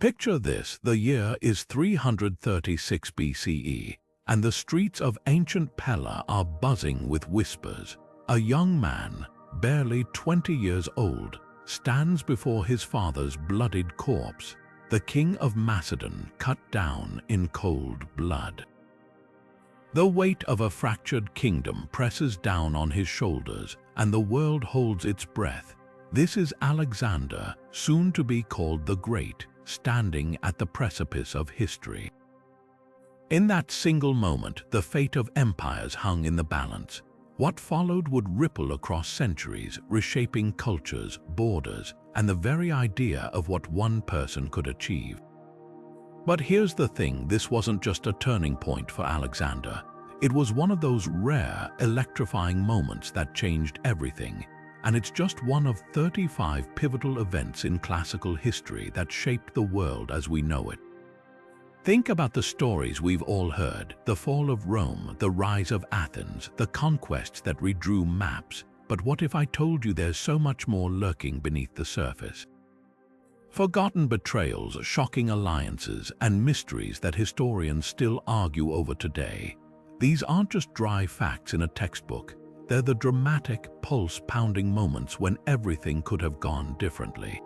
Picture this: the year is 336 BCE, and the streets of ancient Pella are buzzing with whispers. A young man, barely 20 years old, stands before his father's bloodied corpse, the king of Macedon cut down in cold blood. The weight of a fractured kingdom presses down on his shoulders, and the world holds its breath. This is Alexander, soon to be called the Great, standing at the precipice of history. In that single moment, the fate of empires hung in the balance. What followed would ripple across centuries, reshaping cultures, borders, and the very idea of what one person could achieve. But here's the thing: this wasn't just a turning point for Alexander. It was one of those rare, electrifying moments that changed everything. And it's just one of 35 pivotal events in classical history that shaped the world as we know it. Think about the stories we've all heard: the fall of Rome, the rise of Athens, the conquests that redrew maps. But what if I told you there's so much more lurking beneath the surface? Forgotten betrayals, shocking alliances, and mysteries that historians still argue over today. These aren't just dry facts in a textbook. They're the dramatic, pulse-pounding moments when everything could have gone differently.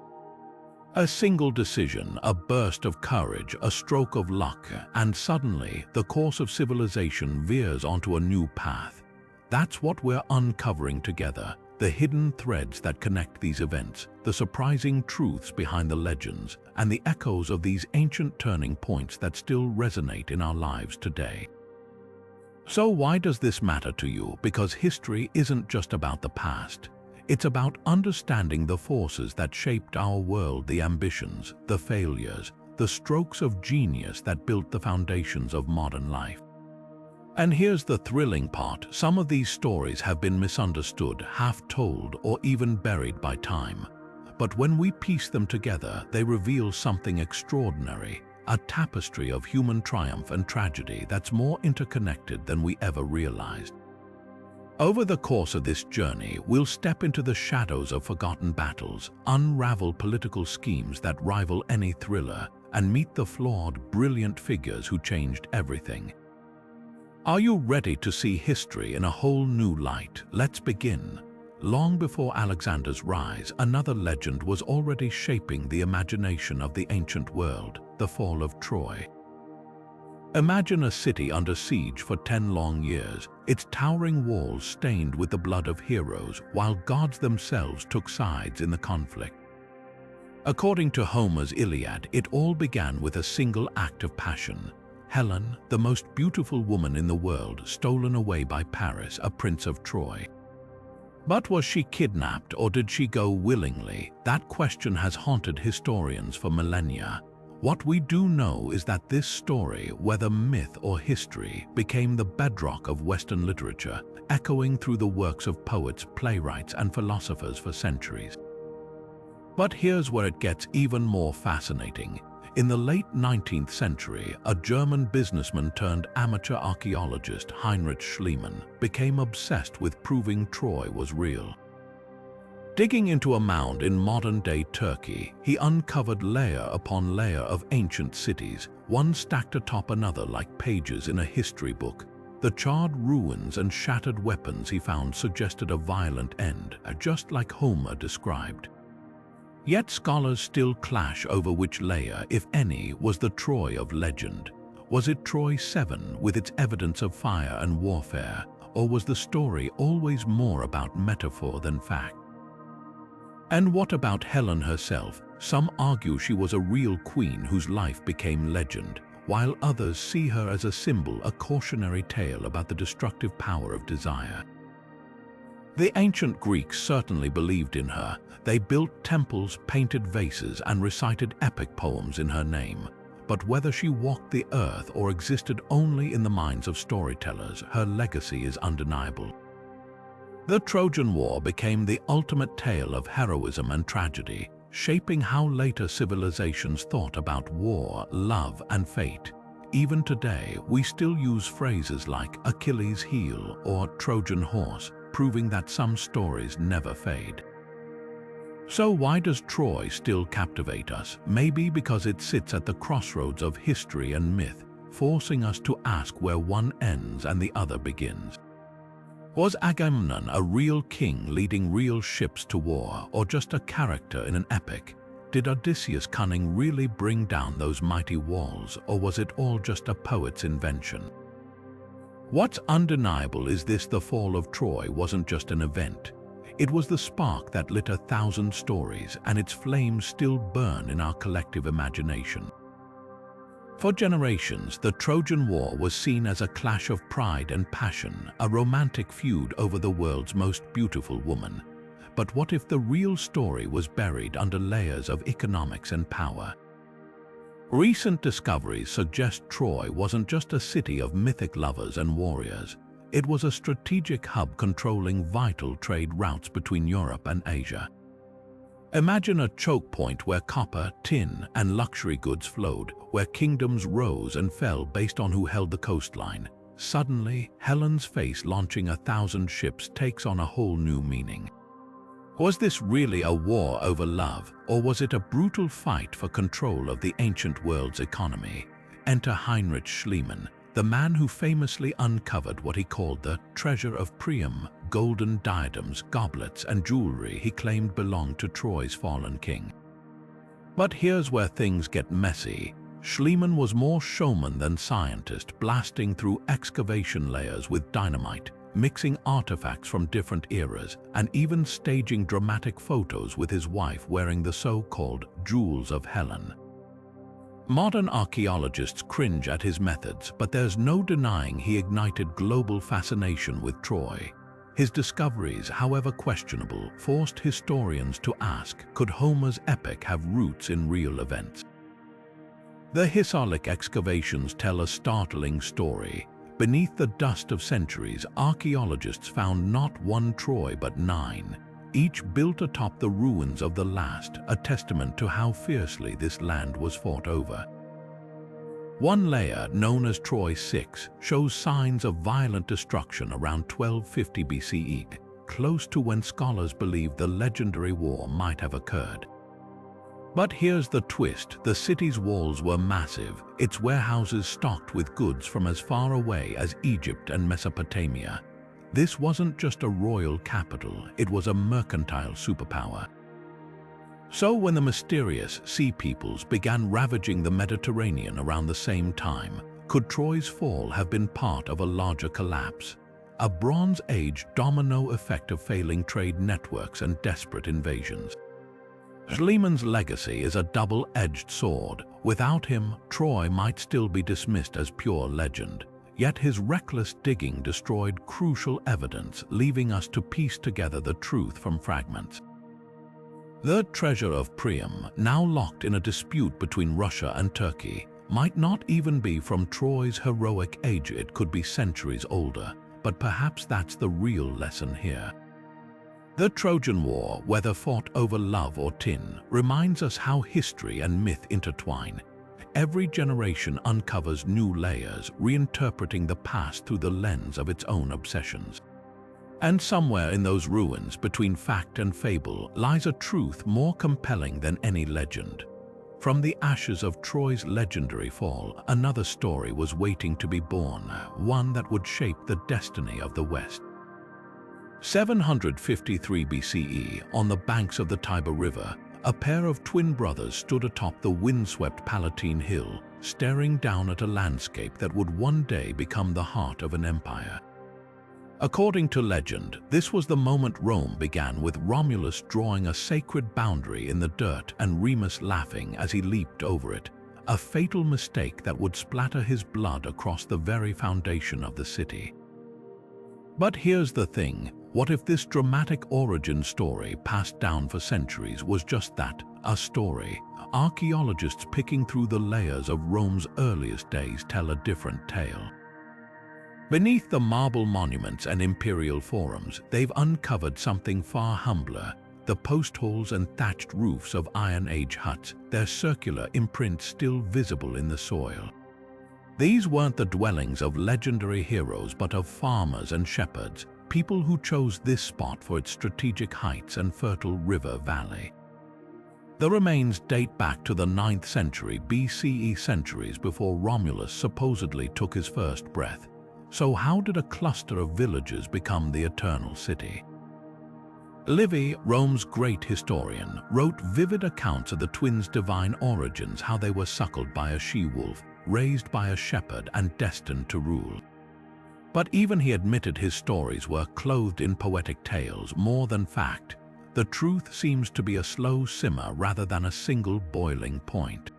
A single decision, a burst of courage, a stroke of luck, and suddenly the course of civilization veers onto a new path. That's what we're uncovering together: the hidden threads that connect these events, the surprising truths behind the legends, and the echoes of these ancient turning points that still resonate in our lives today. So why does this matter to you? Because history isn't just about the past. It's about understanding the forces that shaped our world, the ambitions, the failures, the strokes of genius that built the foundations of modern life. And here's the thrilling part: some of these stories have been misunderstood, half-told, or even buried by time. But when we piece them together, they reveal something extraordinary: a tapestry of human triumph and tragedy that's more interconnected than we ever realized. Over the course of this journey, we'll step into the shadows of forgotten battles, unravel political schemes that rival any thriller, and meet the flawed, brilliant figures who changed everything. Are you ready to see history in a whole new light? Let's begin. Long before Alexander's rise, another legend was already shaping the imagination of the ancient world: the fall of Troy. Imagine a city under siege for 10 long years, its towering walls stained with the blood of heroes, while gods themselves took sides in the conflict. According to Homer's Iliad, it all began with a single act of passion. Helen, the most beautiful woman in the world, stolen away by Paris, a prince of Troy. But was she kidnapped, or did she go willingly? That question has haunted historians for millennia. What we do know is that this story, whether myth or history, became the bedrock of Western literature, echoing through the works of poets, playwrights, and philosophers for centuries. But here's where it gets even more fascinating. In the late 19th century, a German businessman turned amateur archaeologist, Heinrich Schliemann, became obsessed with proving Troy was real. Digging into a mound in modern-day Turkey, he uncovered layer upon layer of ancient cities, one stacked atop another like pages in a history book. The charred ruins and shattered weapons he found suggested a violent end, just like Homer described. Yet scholars still clash over which layer, if any, was the Troy of legend. Was it Troy 7 with its evidence of fire and warfare, or was the story always more about metaphor than fact? And what about Helen herself? Some argue she was a real queen whose life became legend, while others see her as a symbol, a cautionary tale about the destructive power of desire. The ancient Greeks certainly believed in her. They built temples, painted vases, and recited epic poems in her name. But whether she walked the earth or existed only in the minds of storytellers, her legacy is undeniable. The Trojan War became the ultimate tale of heroism and tragedy, shaping how later civilizations thought about war, love, and fate. Even today, we still use phrases like Achilles' heel or Trojan horse, proving that some stories never fade. So why does Troy still captivate us? Maybe because it sits at the crossroads of history and myth, forcing us to ask where one ends and the other begins. Was Agamemnon a real king leading real ships to war, or just a character in an epic? Did Odysseus' cunning really bring down those mighty walls, or was it all just a poet's invention? What's undeniable is the fall of Troy wasn't just an event. It was the spark that lit 1,000 stories, and its flames still burn in our collective imagination. For generations, the Trojan War was seen as a clash of pride and passion, a romantic feud over the world's most beautiful woman. But what if the real story was buried under layers of economics and power? Recent discoveries suggest Troy wasn't just a city of mythic lovers and warriors. It was a strategic hub controlling vital trade routes between Europe and Asia. Imagine a choke point where copper, tin, and luxury goods flowed, where kingdoms rose and fell based on who held the coastline. Suddenly, Helen's face launching 1,000 ships takes on a whole new meaning. Was this really a war over love, or was it a brutal fight for control of the ancient world's economy? Enter Heinrich Schliemann, the man who famously uncovered what he called the treasure of Priam, golden diadems, goblets, and jewelry he claimed belonged to Troy's fallen king. But here's where things get messy. Schliemann was more showman than scientist, blasting through excavation layers with dynamite, mixing artifacts from different eras, and even staging dramatic photos with his wife wearing the so-called Jewels of Helen. Modern archaeologists cringe at his methods, but there's no denying he ignited global fascination with Troy. His discoveries, however questionable, forced historians to ask, could Homer's epic have roots in real events? The Hisarlik excavations tell a startling story. Beneath the dust of centuries, archaeologists found not one Troy but 9, each built atop the ruins of the last, a testament to how fiercely this land was fought over. One layer, known as Troy 6, shows signs of violent destruction around 1250 BCE, close to when scholars believe the legendary war might have occurred. But here's the twist: the city's walls were massive, its warehouses stocked with goods from as far away as Egypt and Mesopotamia. This wasn't just a royal capital, it was a mercantile superpower. So when the mysterious sea peoples began ravaging the Mediterranean around the same time, could Troy's fall have been part of a larger collapse? A Bronze Age domino effect of failing trade networks and desperate invasions. Schliemann's legacy is a double-edged sword. Without him, Troy might still be dismissed as pure legend. Yet his reckless digging destroyed crucial evidence, leaving us to piece together the truth from fragments. The treasure of Priam, now locked in a dispute between Russia and Turkey, might not even be from Troy's heroic age. It could be centuries older, but perhaps that's the real lesson here. The Trojan War, whether fought over love or tin, reminds us how history and myth intertwine. Every generation uncovers new layers, reinterpreting the past through the lens of its own obsessions. And somewhere in those ruins, between fact and fable, lies a truth more compelling than any legend. From the ashes of Troy's legendary fall, another story was waiting to be born, one that would shape the destiny of the West. 753 BCE, on the banks of the Tiber River, a pair of twin brothers stood atop the windswept Palatine Hill, staring down at a landscape that would one day become the heart of an empire. According to legend, this was the moment Rome began, with Romulus drawing a sacred boundary in the dirt and Remus laughing as he leaped over it, a fatal mistake that would splatter his blood across the very foundation of the city. But here's the thing. What if this dramatic origin story passed down for centuries was just that, a story? Archaeologists picking through the layers of Rome's earliest days tell a different tale. Beneath the marble monuments and imperial forums, they've uncovered something far humbler: the post holes and thatched roofs of Iron Age huts, their circular imprints still visible in the soil. These weren't the dwellings of legendary heroes, but of farmers and shepherds, people who chose this spot for its strategic heights and fertile river valley. The remains date back to the 9th century BCE, centuries before Romulus supposedly took his first breath. So how did a cluster of villages become the eternal city? Livy, Rome's great historian, wrote vivid accounts of the twins' divine origins, how they were suckled by a she-wolf, raised by a shepherd, and destined to rule. But even he admitted his stories were clothed in poetic tales more than fact. The truth seems to be a slow simmer rather than a single boiling point.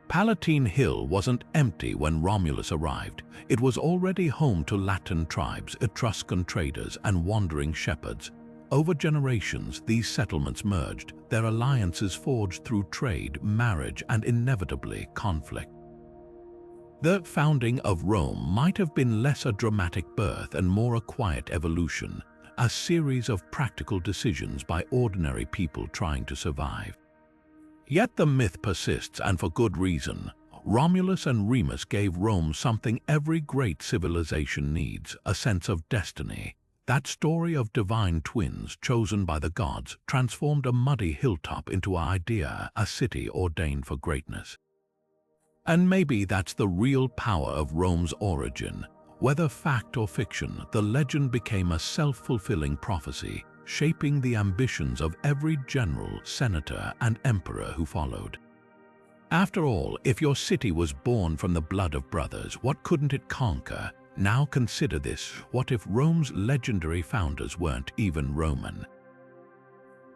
Palatine Hill wasn't empty when Romulus arrived. It was already home to Latin tribes, Etruscan traders, and wandering shepherds. Over generations, these settlements merged, their alliances forged through trade, marriage, and inevitably conflict. The founding of Rome might have been less a dramatic birth and more a quiet evolution, a series of practical decisions by ordinary people trying to survive. Yet the myth persists, and for good reason. Romulus and Remus gave Rome something every great civilization needs: a sense of destiny. That story of divine twins chosen by the gods transformed a muddy hilltop into an idea, a city ordained for greatness. And maybe that's the real power of Rome's origin. Whether fact or fiction, the legend became a self-fulfilling prophecy, shaping the ambitions of every general, senator, and emperor who followed. After all, if your city was born from the blood of brothers, what couldn't it conquer? Now consider this: what if Rome's legendary founders weren't even Roman?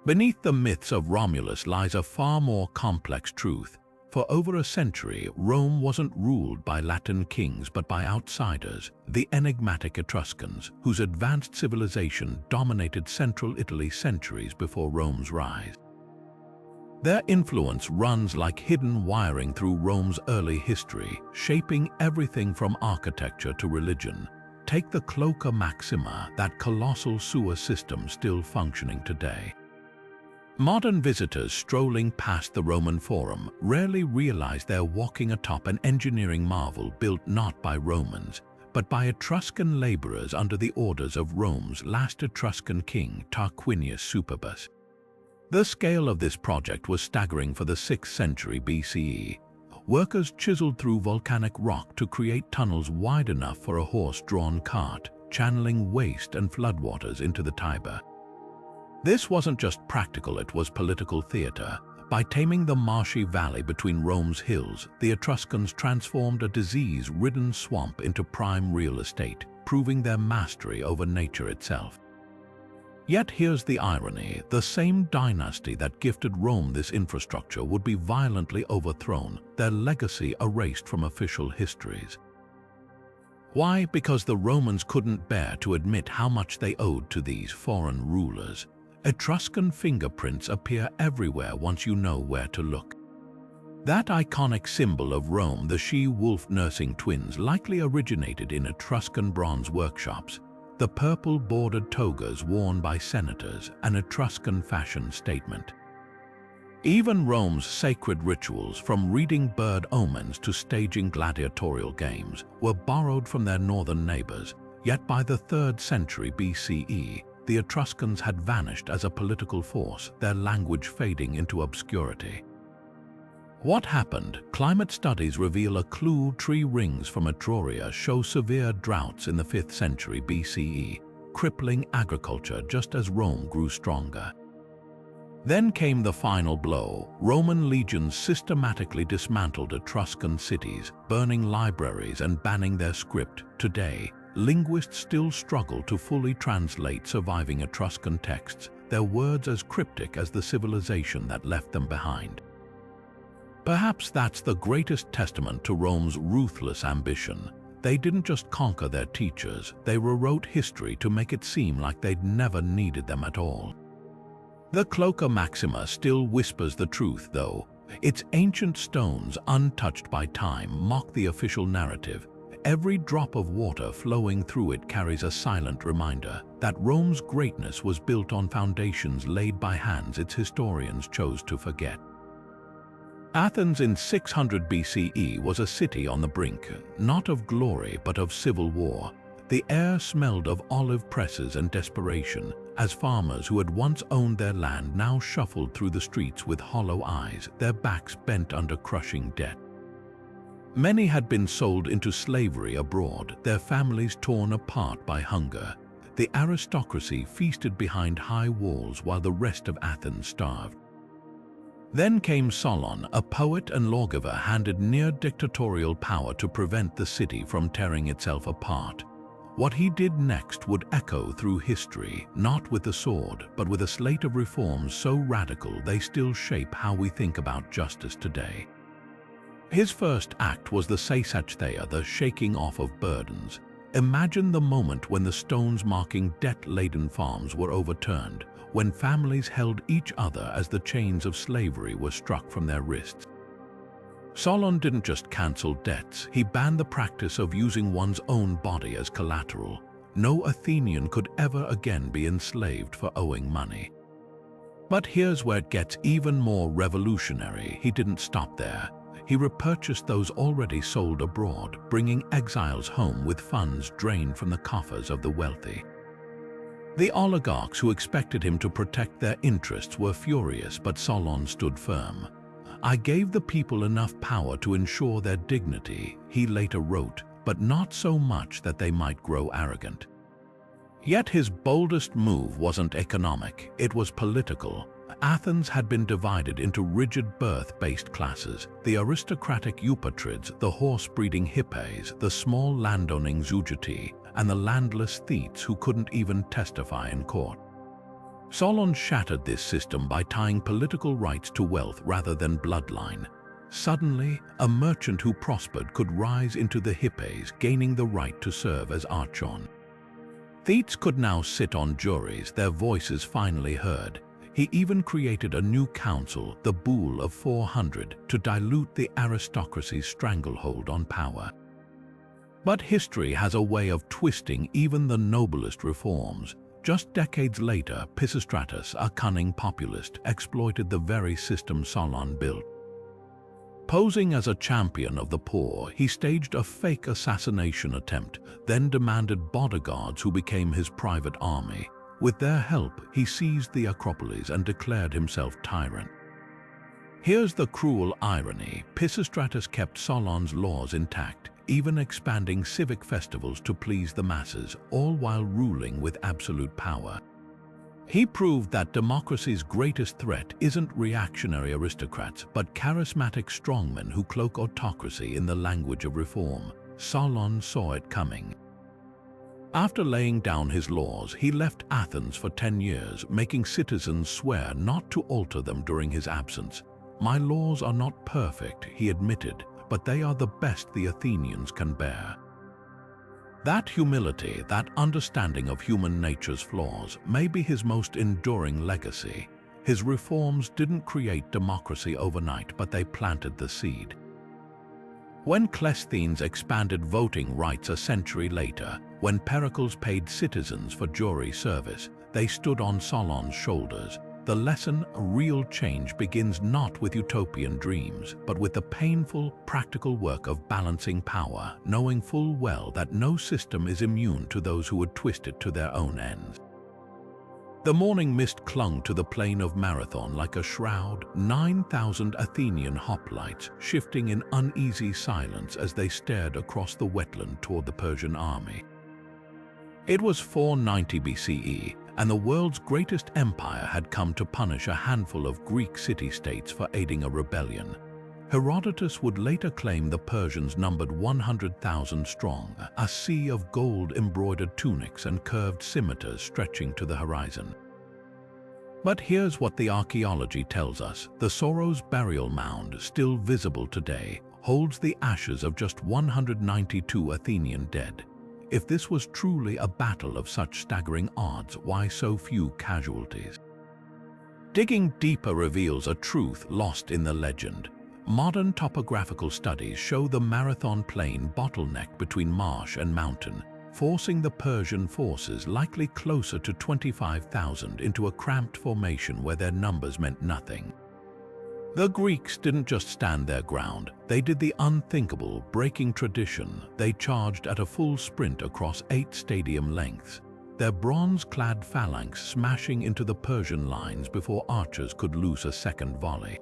Beneath the myths of Romulus lies a far more complex truth. For over a century, Rome wasn't ruled by Latin kings but by outsiders, the enigmatic Etruscans, whose advanced civilization dominated central Italy centuries before Rome's rise. Their influence runs like hidden wiring through Rome's early history, shaping everything from architecture to religion. Take the Cloaca Maxima, that colossal sewer system still functioning today. Modern visitors strolling past the Roman Forum rarely realize they're walking atop an engineering marvel built not by Romans, but by Etruscan laborers under the orders of Rome's last Etruscan king, Tarquinius Superbus. The scale of this project was staggering for the 6th century BCE. Workers chiseled through volcanic rock to create tunnels wide enough for a horse-drawn cart, channeling waste and floodwaters into the Tiber. This wasn't just practical, it was political theater. By taming the marshy valley between Rome's hills, the Etruscans transformed a disease-ridden swamp into prime real estate, proving their mastery over nature itself. Yet here's the irony: the same dynasty that gifted Rome this infrastructure would be violently overthrown, their legacy erased from official histories. Why? Because the Romans couldn't bear to admit how much they owed to these foreign rulers. Etruscan fingerprints appear everywhere once you know where to look. That iconic symbol of Rome, the she-wolf nursing twins, likely originated in Etruscan bronze workshops. The purple-bordered togas worn by senators, an Etruscan fashion statement. Even Rome's sacred rituals, from reading bird omens to staging gladiatorial games, were borrowed from their northern neighbors. Yet by the 3rd century BCE, the Etruscans had vanished as a political force, their language fading into obscurity. What happened? Climate studies reveal a clue: tree rings from Etruria show severe droughts in the 5th century BCE, crippling agriculture just as Rome grew stronger. Then came the final blow. Roman legions systematically dismantled Etruscan cities, burning libraries and banning their script. Today, linguists still struggle to fully translate surviving Etruscan texts, their words as cryptic as the civilization that left them behind. Perhaps that's the greatest testament to Rome's ruthless ambition. They didn't just conquer their teachers, they rewrote history to make it seem like they'd never needed them at all. The Cloaca Maxima still whispers the truth, though. Its ancient stones, untouched by time, mock the official narrative. Every drop of water flowing through it carries a silent reminder that Rome's greatness was built on foundations laid by hands its historians chose to forget. Athens in 600 BCE was a city on the brink, not of glory but of civil war. The air smelled of olive presses and desperation, as farmers who had once owned their land now shuffled through the streets with hollow eyes, their backs bent under crushing debt. Many had been sold into slavery abroad, their families torn apart by hunger. The aristocracy feasted behind high walls while the rest of Athens starved. Then came Solon, a poet and lawgiver handed near dictatorial power to prevent the city from tearing itself apart. What he did next would echo through history, not with the sword, but with a slate of reforms so radical they still shape how we think about justice today. His first act was the seisachtheia, the shaking off of burdens. Imagine the moment when the stones marking debt-laden farms were overturned, when families held each other as the chains of slavery were struck from their wrists. Solon didn't just cancel debts, he banned the practice of using one's own body as collateral. No Athenian could ever again be enslaved for owing money. But here's where it gets even more revolutionary. He didn't stop there. He repurchased those already sold abroad, bringing exiles home with funds drained from the coffers of the wealthy. The oligarchs who expected him to protect their interests were furious, but Solon stood firm. "I gave the people enough power to ensure their dignity," he later wrote, "but not so much that they might grow arrogant." Yet his boldest move wasn't economic, it was political. Athens had been divided into rigid birth-based classes, the aristocratic eupatrids, the horse-breeding hippes, the small landowning zougeti, and the landless thetes who couldn't even testify in court. Solon shattered this system by tying political rights to wealth rather than bloodline. Suddenly, a merchant who prospered could rise into the hippes, gaining the right to serve as archon. Thetes could now sit on juries, their voices finally heard. He even created a new council, the Boule of 400, to dilute the aristocracy's stranglehold on power. But history has a way of twisting even the noblest reforms. Just decades later, Pisistratus, a cunning populist, exploited the very system Solon built. Posing as a champion of the poor, he staged a fake assassination attempt, then demanded bodyguards who became his private army. With their help, he seized the Acropolis and declared himself tyrant. Here's the cruel irony. Pisistratus kept Solon's laws intact, even expanding civic festivals to please the masses, all while ruling with absolute power. He proved that democracy's greatest threat isn't reactionary aristocrats, but charismatic strongmen who cloak autocracy in the language of reform. Solon saw it coming. After laying down his laws, he left Athens for 10 years, making citizens swear not to alter them during his absence. "My laws are not perfect," he admitted, "but they are the best the Athenians can bear." That humility, that understanding of human nature's flaws, may be his most enduring legacy. His reforms didn't create democracy overnight, but they planted the seed. When Cleisthenes expanded voting rights a century later, when Pericles paid citizens for jury service, they stood on Solon's shoulders. The lesson, real change begins not with utopian dreams, but with the painful, practical work of balancing power, knowing full well that no system is immune to those who would twist it to their own ends. The morning mist clung to the plain of Marathon like a shroud, 9,000 Athenian hoplites shifting in uneasy silence as they stared across the wetland toward the Persian army. It was 490 BCE, and the world's greatest empire had come to punish a handful of Greek city-states for aiding a rebellion. Herodotus would later claim the Persians numbered 100,000 strong, a sea of gold-embroidered tunics and curved scimitars stretching to the horizon. But here's what the archaeology tells us. The Soros burial mound, still visible today, holds the ashes of just 192 Athenian dead. If this was truly a battle of such staggering odds, why so few casualties? Digging deeper reveals a truth lost in the legend. Modern topographical studies show the Marathon plain bottlenecked between marsh and mountain, forcing the Persian forces likely closer to 25,000 into a cramped formation where their numbers meant nothing. The Greeks didn't just stand their ground, they did the unthinkable, breaking tradition. They charged at a full sprint across 8 stadium lengths, their bronze-clad phalanx smashing into the Persian lines before archers could loose a second volley.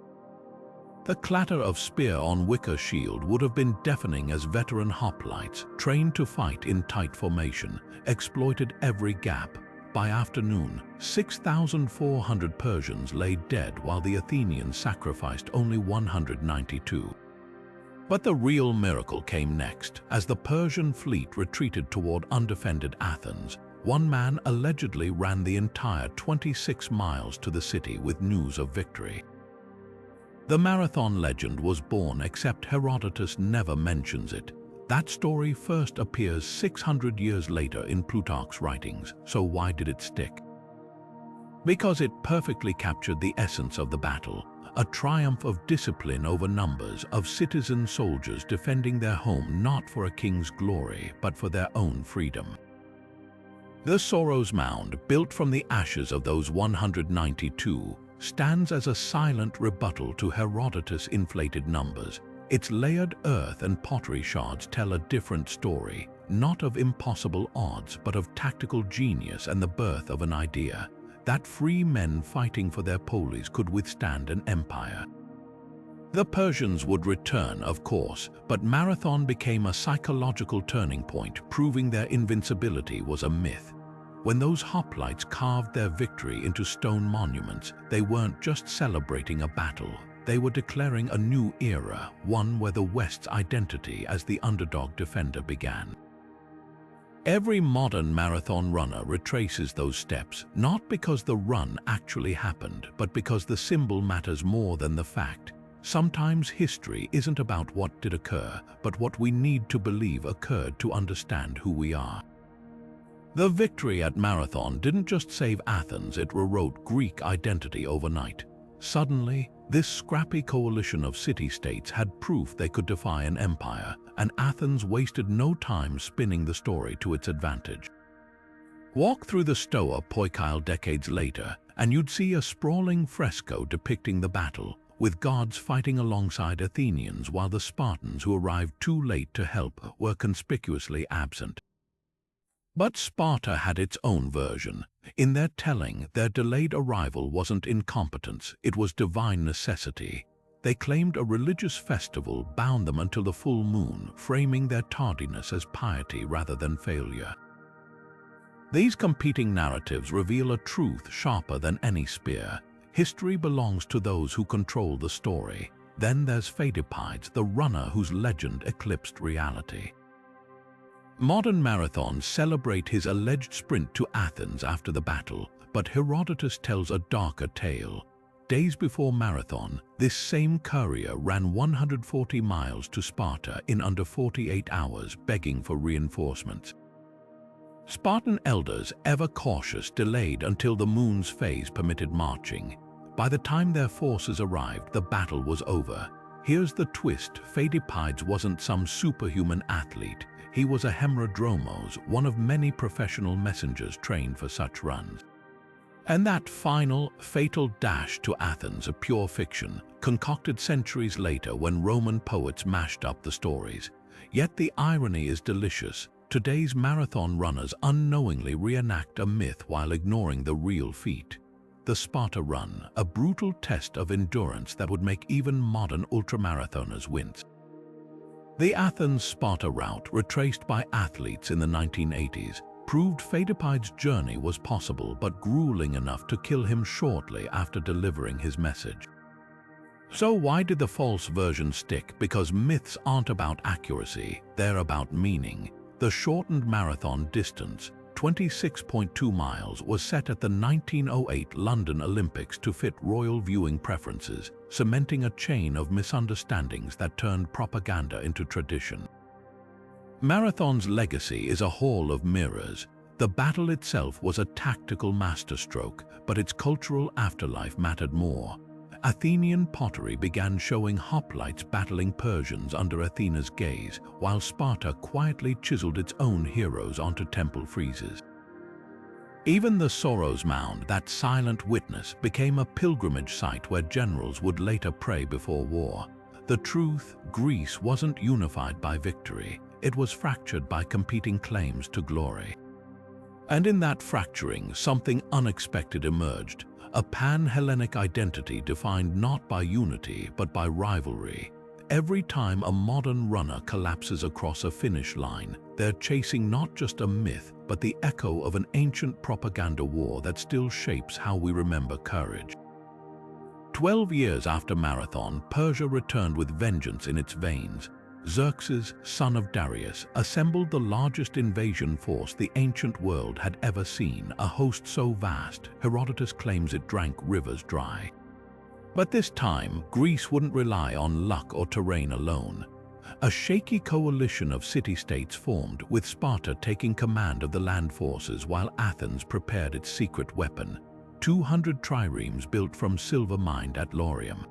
The clatter of spear on wicker shield would have been deafening as veteran hoplites, trained to fight in tight formation, exploited every gap. By afternoon, 6,400 Persians lay dead while the Athenians sacrificed only 192. But the real miracle came next. As the Persian fleet retreated toward undefended Athens, one man allegedly ran the entire 26 miles to the city with news of victory. The marathon legend was born, except Herodotus never mentions it. That story first appears 600 years later in Plutarch's writings, so why did it stick? Because it perfectly captured the essence of the battle, a triumph of discipline over numbers, of citizen soldiers defending their home not for a king's glory, but for their own freedom. The Sorrow's Mound, built from the ashes of those 192, stands as a silent rebuttal to Herodotus' inflated numbers. Its layered earth and pottery shards tell a different story, not of impossible odds, but of tactical genius and the birth of an idea, that free men fighting for their polis could withstand an empire. The Persians would return, of course, but Marathon became a psychological turning point, proving their invincibility was a myth. When those hoplites carved their victory into stone monuments, they weren't just celebrating a battle. They were declaring a new era, one where the West's identity as the underdog defender began. Every modern marathon runner retraces those steps, not because the run actually happened, but because the symbol matters more than the fact. Sometimes history isn't about what did occur, but what we need to believe occurred to understand who we are. The victory at Marathon didn't just save Athens, it rewrote Greek identity overnight. Suddenly, this scrappy coalition of city-states had proof they could defy an empire, and Athens wasted no time spinning the story to its advantage. Walk through the Stoa Poikile decades later, and you'd see a sprawling fresco depicting the battle, with gods fighting alongside Athenians while the Spartans who arrived too late to help were conspicuously absent. But Sparta had its own version. In their telling, their delayed arrival wasn't incompetence, it was divine necessity. They claimed a religious festival bound them until the full moon, framing their tardiness as piety rather than failure. These competing narratives reveal a truth sharper than any spear. History belongs to those who control the story. Then there's Pheidippides, the runner whose legend eclipsed reality. Modern marathons celebrate his alleged sprint to Athens after the battle, but Herodotus tells a darker tale. Days before Marathon, this same courier ran 140 miles to Sparta in under 48 hours, begging for reinforcements. Spartan elders, ever cautious, delayed until the moon's phase permitted marching. By the time their forces arrived, the battle was over. Here's the twist: Pheidippides wasn't some superhuman athlete. He was a hemrodromos, one of many professional messengers trained for such runs. And that final, fatal dash to Athens, a pure fiction, concocted centuries later when Roman poets mashed up the stories. Yet the irony is delicious. Today's marathon runners unknowingly reenact a myth while ignoring the real feat. The Sparta Run, a brutal test of endurance that would make even modern ultramarathoners wince. The Athens-Sparta route, retraced by athletes in the 1980s, proved Pheidippides' journey was possible but grueling enough to kill him shortly after delivering his message. So why did the false version stick? Because myths aren't about accuracy, they're about meaning. The shortened marathon distance, 26.2 miles, was set at the 1908 London Olympics to fit royal viewing preferences, cementing a chain of misunderstandings that turned propaganda into tradition. Marathon's legacy is a hall of mirrors. The battle itself was a tactical masterstroke, but its cultural afterlife mattered more. Athenian pottery began showing hoplites battling Persians under Athena's gaze, while Sparta quietly chiseled its own heroes onto temple friezes. Even the Sorrows Mound, that silent witness, became a pilgrimage site where generals would later pray before war. The truth, Greece wasn't unified by victory. It was fractured by competing claims to glory. And in that fracturing, something unexpected emerged, a pan-Hellenic identity defined not by unity but by rivalry. Every time a modern runner collapses across a finish line, they're chasing not just a myth, but the echo of an ancient propaganda war that still shapes how we remember courage. 12 years after Marathon, Persia returned with vengeance in its veins. Xerxes, son of Darius, assembled the largest invasion force the ancient world had ever seen, a host so vast, Herodotus claims it drank rivers dry. But this time, Greece wouldn't rely on luck or terrain alone. A shaky coalition of city-states formed, with Sparta taking command of the land forces while Athens prepared its secret weapon, 200 triremes built from silver mined at Laurium.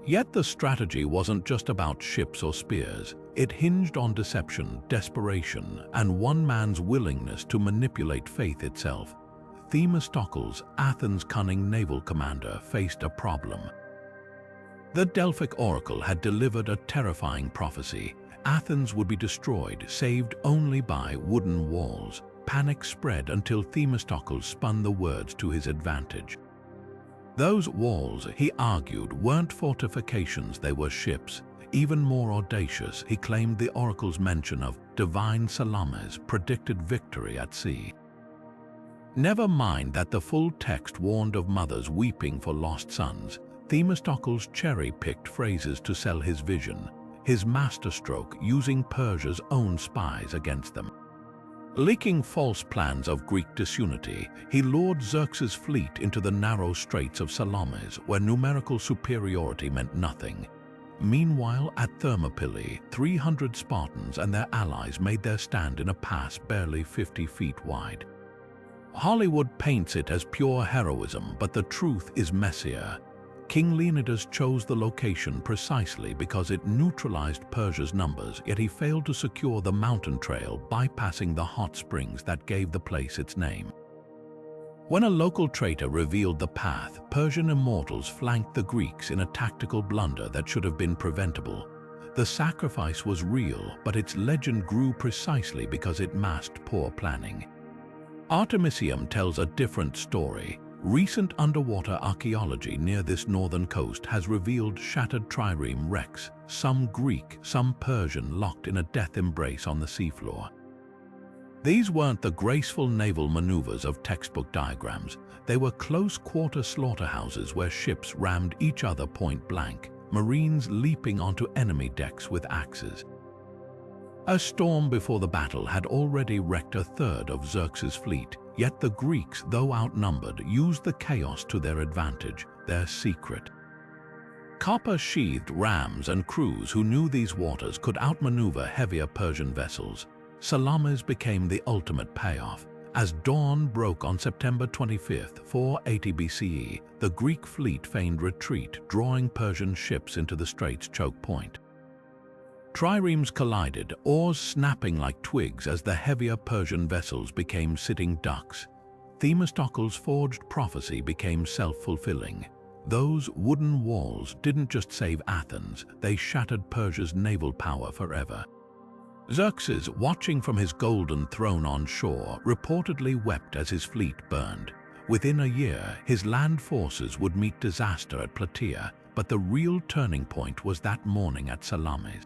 Yet the strategy wasn't just about ships or spears. It hinged on deception, desperation, and one man's willingness to manipulate faith itself. Themistocles, Athens' cunning naval commander, faced a problem. The Delphic oracle had delivered a terrifying prophecy. Athens would be destroyed, saved only by wooden walls. Panic spread until Themistocles spun the words to his advantage. Those walls, he argued, weren't fortifications, they were ships. Even more audacious, he claimed the oracle's mention of divine Salames predicted victory at sea. Never mind that the full text warned of mothers weeping for lost sons. Themistocles cherry-picked phrases to sell his vision, his masterstroke using Persia's own spies against them. Leaking false plans of Greek disunity, he lured Xerxes' fleet into the narrow straits of Salamis, where numerical superiority meant nothing. Meanwhile, at Thermopylae, 300 Spartans and their allies made their stand in a pass barely 50 feet wide. Hollywood paints it as pure heroism, but the truth is messier. King Leonidas chose the location precisely because it neutralized Persia's numbers, yet he failed to secure the mountain trail, bypassing the hot springs that gave the place its name. When a local traitor revealed the path, Persian immortals flanked the Greeks in a tactical blunder that should have been preventable. The sacrifice was real, but its legend grew precisely because it masked poor planning. Artemisium tells a different story. Recent underwater archaeology near this northern coast has revealed shattered trireme wrecks, some Greek, some Persian, locked in a death embrace on the seafloor. These weren't the graceful naval maneuvers of textbook diagrams. They were close-quarter slaughterhouses where ships rammed each other point blank, marines leaping onto enemy decks with axes. A storm before the battle had already wrecked a third of Xerxes' fleet, yet the Greeks, though outnumbered, used the chaos to their advantage, their secret. Copper-sheathed rams and crews who knew these waters could outmaneuver heavier Persian vessels. Salamis became the ultimate payoff. As dawn broke on September 25, 480 BCE, the Greek fleet feigned retreat, drawing Persian ships into the strait's choke point. Triremes collided, oars snapping like twigs as the heavier Persian vessels became sitting ducks. Themistocles' forged prophecy became self-fulfilling. Those wooden walls didn't just save Athens, they shattered Persia's naval power forever. Xerxes, watching from his golden throne on shore, reportedly wept as his fleet burned. Within a year, his land forces would meet disaster at Plataea, but the real turning point was that morning at Salamis.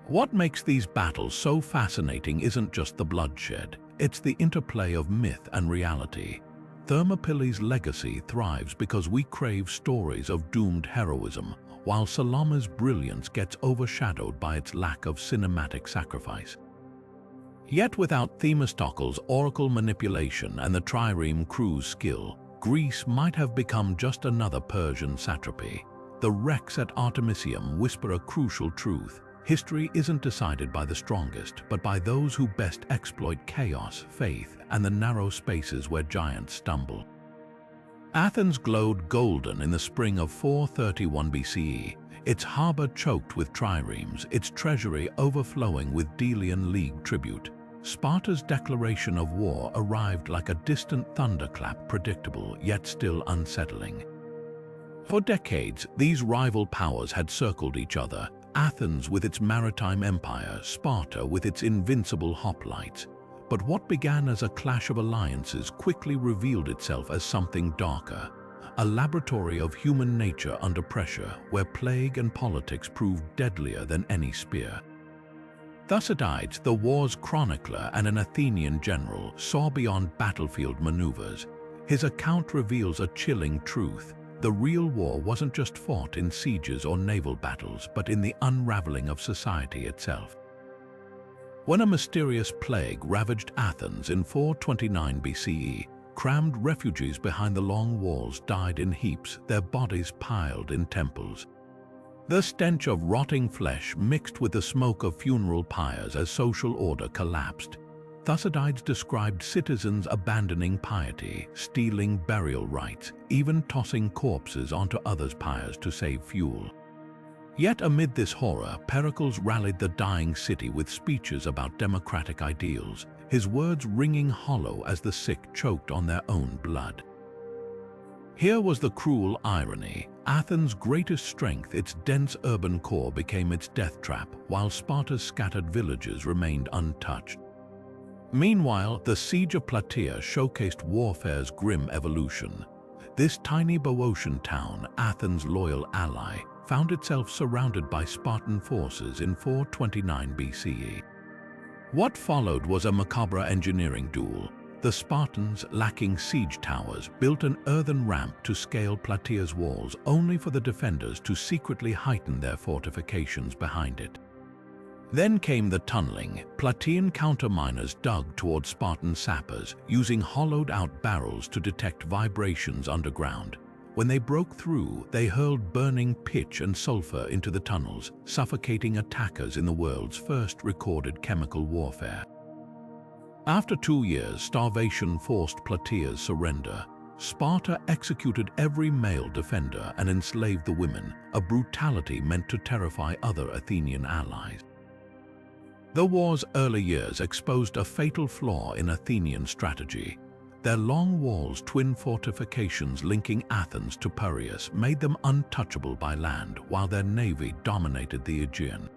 What makes these battles so fascinating isn't just the bloodshed, it's the interplay of myth and reality. Thermopylae's legacy thrives because we crave stories of doomed heroism, while Salamis' brilliance gets overshadowed by its lack of cinematic sacrifice. Yet without Themistocles' oracle manipulation and the trireme crew's skill, Greece might have become just another Persian satrapy. The wrecks at Artemisium whisper a crucial truth. History isn't decided by the strongest, but by those who best exploit chaos, faith, and the narrow spaces where giants stumble. Athens glowed golden in the spring of 431 BCE, its harbor choked with triremes, its treasury overflowing with Delian League tribute. Sparta's declaration of war arrived like a distant thunderclap, predictable yet still unsettling. For decades, these rival powers had circled each other, Athens with its maritime empire, Sparta with its invincible hoplites. But what began as a clash of alliances quickly revealed itself as something darker, a laboratory of human nature under pressure where plague and politics proved deadlier than any spear. Thucydides, the war's chronicler and an Athenian general, saw beyond battlefield maneuvers. His account reveals a chilling truth. The real war wasn't just fought in sieges or naval battles, but in the unraveling of society itself. When a mysterious plague ravaged Athens in 429 BCE, crammed refugees behind the long walls died in heaps, their bodies piled in temples. The stench of rotting flesh mixed with the smoke of funeral pyres as social order collapsed. Thucydides described citizens abandoning piety, stealing burial rites, even tossing corpses onto others' pyres to save fuel. Yet amid this horror, Pericles rallied the dying city with speeches about democratic ideals, his words ringing hollow as the sick choked on their own blood. Here was the cruel irony. Athens' greatest strength, its dense urban core, became its death trap, while Sparta's scattered villages remained untouched. Meanwhile, the siege of Plataea showcased warfare's grim evolution. This tiny Boeotian town, Athens' loyal ally, found itself surrounded by Spartan forces in 429 BCE. What followed was a macabre engineering duel. The Spartans, lacking siege towers, built an earthen ramp to scale Plataea's walls, only for the defenders to secretly heighten their fortifications behind it. Then came the tunneling. Plataean counterminers dug toward Spartan sappers, using hollowed-out barrels to detect vibrations underground. When they broke through, they hurled burning pitch and sulfur into the tunnels, suffocating attackers in the world's first recorded chemical warfare. After 2 years, starvation forced Plataea's surrender. Sparta executed every male defender and enslaved the women, a brutality meant to terrify other Athenian allies. The war's early years exposed a fatal flaw in Athenian strategy. Their long walls, twin fortifications linking Athens to Piraeus, made them untouchable by land, while their navy dominated the Aegean.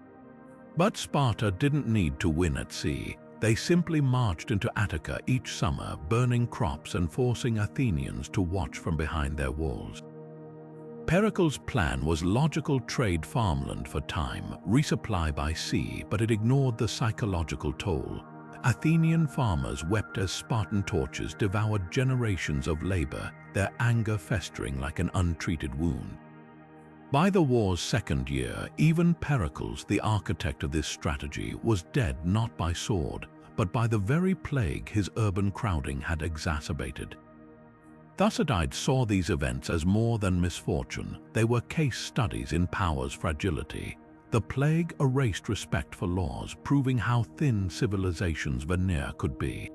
But Sparta didn't need to win at sea. They simply marched into Attica each summer, burning crops and forcing Athenians to watch from behind their walls. Pericles' plan was logical: trade farmland for time, resupply by sea, but it ignored the psychological toll. Athenian farmers wept as Spartan torches devoured generations of labor, their anger festering like an untreated wound. By the war's second year, even Pericles, the architect of this strategy, was dead not by sword, but by the very plague his urban crowding had exacerbated. Thucydides saw these events as more than misfortune. They were case studies in power's fragility. The plague erased respect for laws, proving how thin civilization's veneer could be.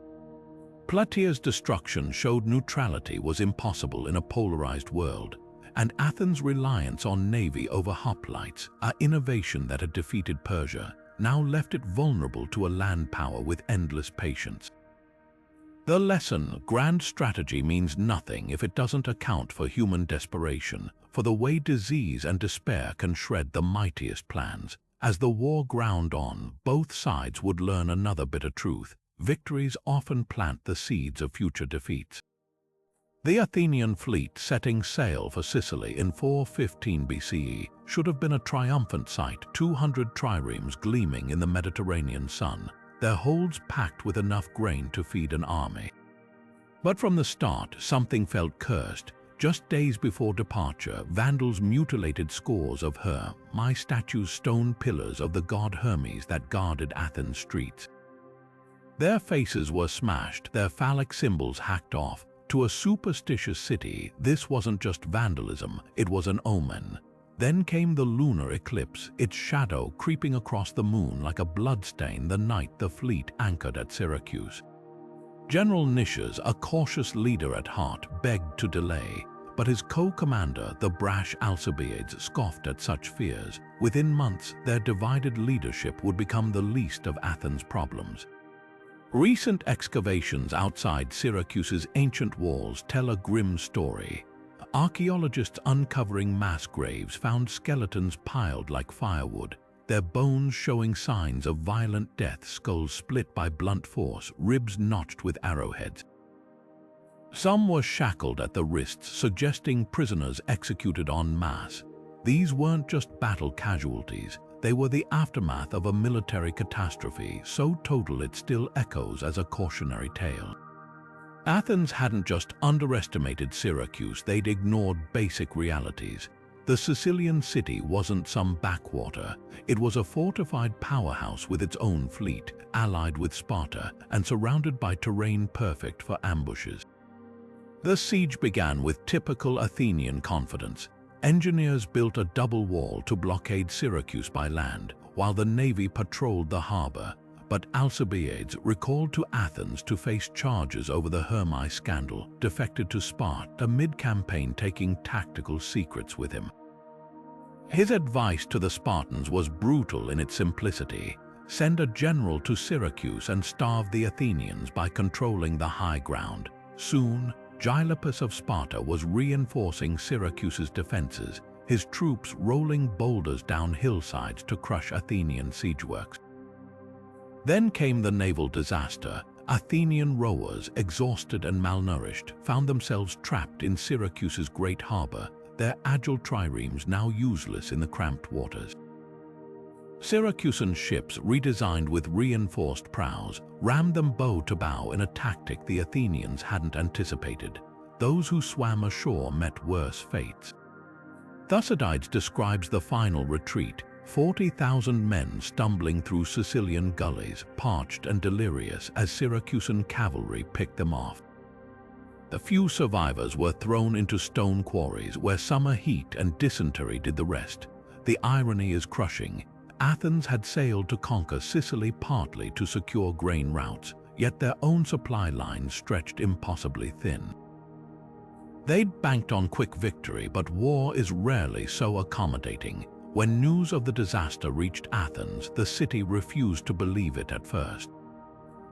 Plataea's destruction showed neutrality was impossible in a polarized world, and Athens' reliance on navy over hoplites, an innovation that had defeated Persia, now left it vulnerable to a land power with endless patience. The lesson: grand strategy means nothing if it doesn't account for human desperation, for the way disease and despair can shred the mightiest plans. As the war ground on, both sides would learn another bitter truth: victories often plant the seeds of future defeats. The Athenian fleet setting sail for Sicily in 415 BCE should have been a triumphant sight, 200 triremes gleaming in the Mediterranean sun, their holds packed with enough grain to feed an army. But from the start, something felt cursed. Just days before departure, Vandals mutilated scores of my statues, stone pillars of the god Hermes that guarded Athens' streets. Their faces were smashed, their phallic symbols hacked off. To a superstitious city, this wasn't just vandalism, it was an omen. Then came the lunar eclipse, its shadow creeping across the moon like a bloodstain the night the fleet anchored at Syracuse. General Nicias, a cautious leader at heart, begged to delay, but his co-commander, the brash Alcibiades, scoffed at such fears. Within months, their divided leadership would become the least of Athens' problems. Recent excavations outside Syracuse's ancient walls tell a grim story. Archaeologists uncovering mass graves found skeletons piled like firewood, their bones showing signs of violent death, skulls split by blunt force, ribs notched with arrowheads. Some were shackled at the wrists, suggesting prisoners executed en masse. These weren't just battle casualties, they were the aftermath of a military catastrophe so total it still echoes as a cautionary tale. Athens hadn't just underestimated Syracuse, they'd ignored basic realities. The Sicilian city wasn't some backwater, it was a fortified powerhouse with its own fleet, allied with Sparta, and surrounded by terrain perfect for ambushes. The siege began with typical Athenian confidence. Engineers built a double wall to blockade Syracuse by land, while the navy patrolled the harbor. But Alcibiades, recalled to Athens to face charges over the Hermae scandal, defected to Sparta mid-campaign, taking tactical secrets with him. His advice to the Spartans was brutal in its simplicity. Send a general to Syracuse and starve the Athenians by controlling the high ground. Soon, Gylippus of Sparta was reinforcing Syracuse's defenses, his troops rolling boulders down hillsides to crush Athenian siegeworks. Then came the naval disaster. Athenian rowers, exhausted and malnourished, found themselves trapped in Syracuse's great harbor, their agile triremes now useless in the cramped waters. Syracusan ships, redesigned with reinforced prows, rammed them bow to bow in a tactic the Athenians hadn't anticipated. Those who swam ashore met worse fates. Thucydides describes the final retreat, 40,000 men stumbling through Sicilian gullies, parched and delirious as Syracusan cavalry picked them off. The few survivors were thrown into stone quarries where summer heat and dysentery did the rest. The irony is crushing. Athens had sailed to conquer Sicily partly to secure grain routes, yet their own supply lines stretched impossibly thin. They'd banked on quick victory, but war is rarely so accommodating. When news of the disaster reached Athens, the city refused to believe it at first.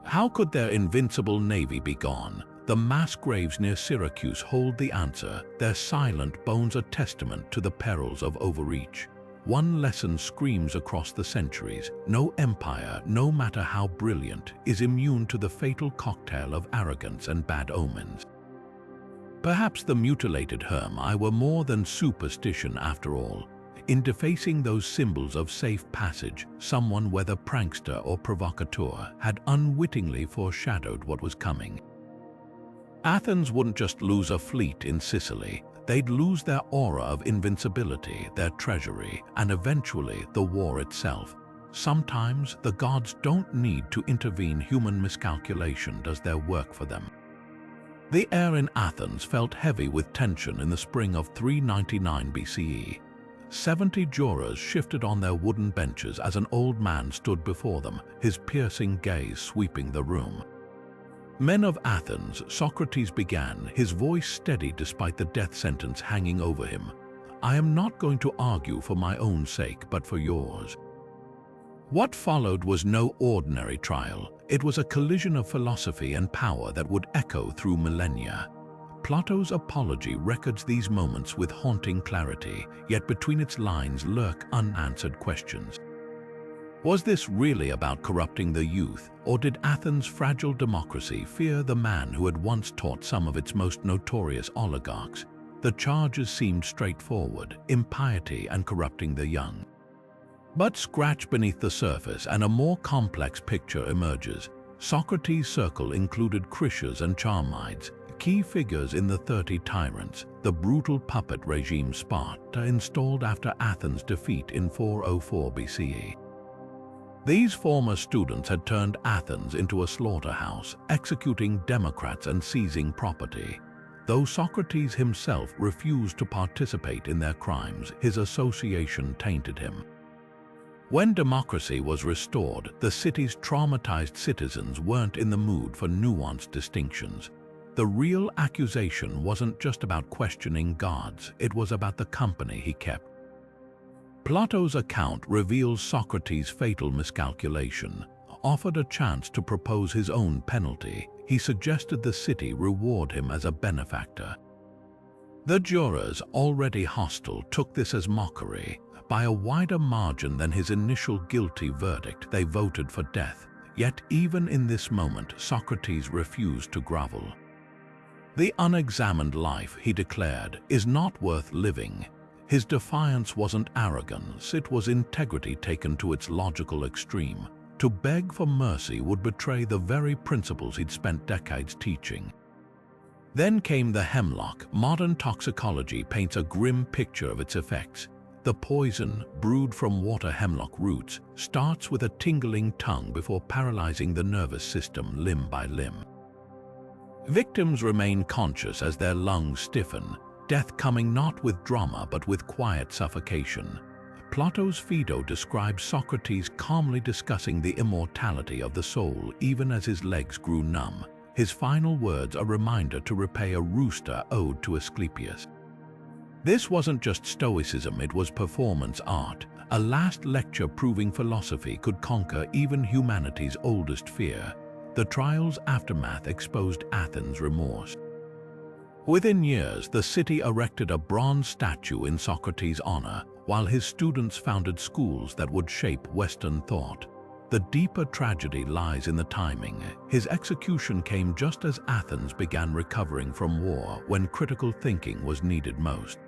How could their invincible navy be gone? The mass graves near Syracuse hold the answer, their silent bones a testament to the perils of overreach. One lesson screams across the centuries: no empire, no matter how brilliant, is immune to the fatal cocktail of arrogance and bad omens. Perhaps the mutilated Hermae were more than superstition after all. In defacing those symbols of safe passage, someone, whether prankster or provocateur, had unwittingly foreshadowed what was coming. Athens wouldn't just lose a fleet in Sicily, they'd lose their aura of invincibility, their treasury, and eventually the war itself. Sometimes the gods don't need to intervene, human miscalculation does their work for them. The air in Athens felt heavy with tension in the spring of 399 BCE. 70 jurors shifted on their wooden benches as an old man stood before them, his piercing gaze sweeping the room. "Men of Athens," Socrates began, his voice steady despite the death sentence hanging over him. "I am not going to argue for my own sake, but for yours." What followed was no ordinary trial. It was a collision of philosophy and power that would echo through millennia. Plato's Apology records these moments with haunting clarity, yet between its lines lurk unanswered questions. Was this really about corrupting the youth, or did Athens' fragile democracy fear the man who had once taught some of its most notorious oligarchs? The charges seemed straightforward: impiety and corrupting the young. But scratch beneath the surface and a more complex picture emerges. Socrates' circle included Critias and Charmides, key figures in the 30 Tyrants, the brutal puppet regime Sparta installed after Athens' defeat in 404 BCE. These former students had turned Athens into a slaughterhouse, executing democrats and seizing property. Though Socrates himself refused to participate in their crimes, his association tainted him. When democracy was restored, the city's traumatized citizens weren't in the mood for nuanced distinctions. The real accusation wasn't just about questioning gods, it was about the company he kept. Plato's account reveals Socrates' fatal miscalculation. offered a chance to propose his own penalty. He suggested the city reward him as a benefactor. The jurors, already hostile, took this as mockery. By a wider margin than his initial guilty verdict, they voted for death. Yet even in this moment, Socrates refused to grovel. "The unexamined life," he declared, "is not worth living." His defiance wasn't arrogance, it was integrity taken to its logical extreme. To beg for mercy would betray the very principles he'd spent decades teaching. Then came the hemlock. Modern toxicology paints a grim picture of its effects. The poison, brewed from water hemlock roots, starts with a tingling tongue before paralyzing the nervous system limb by limb. Victims remain conscious as their lungs stiffen, death coming not with drama but with quiet suffocation. Plato's Phaedo describes Socrates calmly discussing the immortality of the soul even as his legs grew numb. His final words a reminder to repay a rooster owed to Asclepius. This wasn't just stoicism, it was performance art, a last lecture proving philosophy could conquer even humanity's oldest fear. The trial's aftermath exposed Athens' remorse. Within years, the city erected a bronze statue in Socrates' honor, while his students founded schools that would shape Western thought. The deeper tragedy lies in the timing. His execution came just as Athens began recovering from war, when critical thinking was needed most.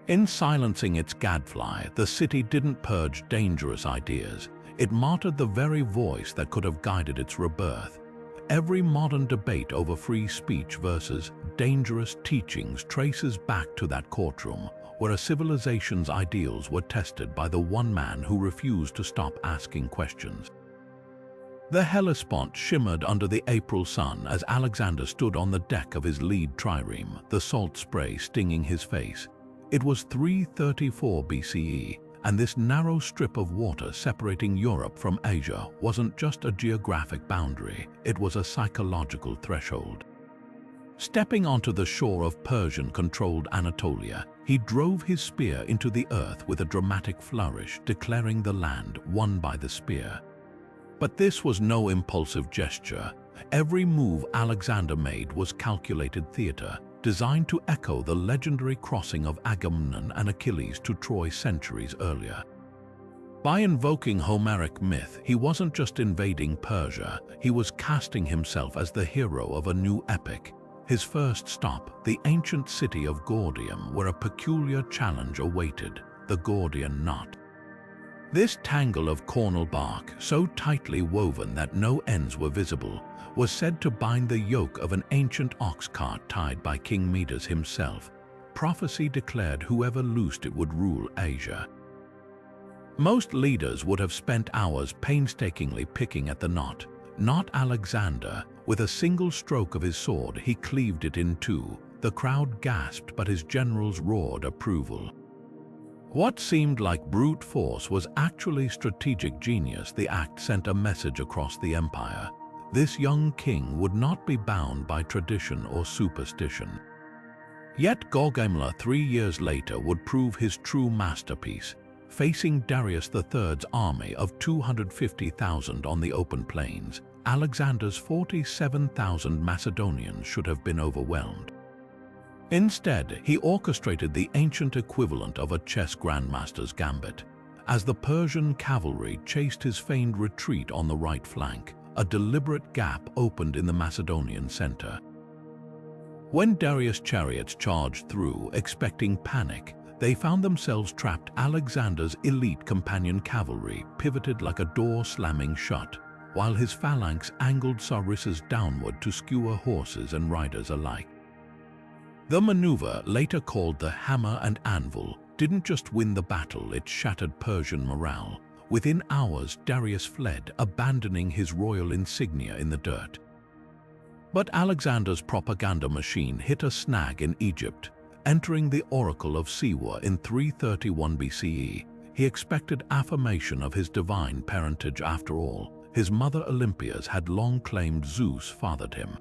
In silencing its gadfly, the city didn't purge dangerous ideas. It martyred the very voice that could have guided its rebirth. Every modern debate over free speech versus dangerous teachings traces back to that courtroom, where a civilization's ideals were tested by the one man who refused to stop asking questions. The Hellespont shimmered under the April sun as Alexander stood on the deck of his lead trireme, the salt spray stinging his face. It was 334 BCE, and this narrow strip of water separating Europe from Asia wasn't just a geographic boundary, it was a psychological threshold. Stepping onto the shore of Persian-controlled Anatolia, he drove his spear into the earth with a dramatic flourish, declaring the land won by the spear. But this was no impulsive gesture. Every move Alexander made was calculated theater, designed to echo the legendary crossing of Agamemnon and Achilles to Troy centuries earlier. By invoking Homeric myth, he wasn't just invading Persia, he was casting himself as the hero of a new epic. His first stop, the ancient city of Gordium, where a peculiar challenge awaited, the Gordian knot. This tangle of cornel bark, so tightly woven that no ends were visible, was said to bind the yoke of an ancient ox cart tied by King Midas himself. Prophecy declared whoever loosed it would rule Asia. Most leaders would have spent hours painstakingly picking at the knot. Not Alexander. With a single stroke of his sword, he cleaved it in two. The crowd gasped, but his generals roared approval. What seemed like brute force was actually strategic genius. The act sent a message across the empire. This young king would not be bound by tradition or superstition. Yet Gaugamela 3 years later would prove his true masterpiece. Facing Darius III's army of 250,000 on the open plains, Alexander's 47,000 Macedonians should have been overwhelmed. Instead, he orchestrated the ancient equivalent of a chess grandmaster's gambit. As the Persian cavalry chased his feigned retreat on the right flank, a deliberate gap opened in the Macedonian center. When Darius' chariots charged through, expecting panic, they found themselves trapped. Alexander's elite companion cavalry pivoted like a door slamming shut, while his phalanx angled sarissas downward to skewer horses and riders alike. The maneuver, later called the hammer and anvil, didn't just win the battle, it shattered Persian morale. Within hours, Darius fled, abandoning his royal insignia in the dirt. But Alexander's propaganda machine hit a snag in Egypt. Entering the Oracle of Siwa in 331 BCE, he expected affirmation of his divine parentage. After all, his mother Olympias had long claimed Zeus fathered him.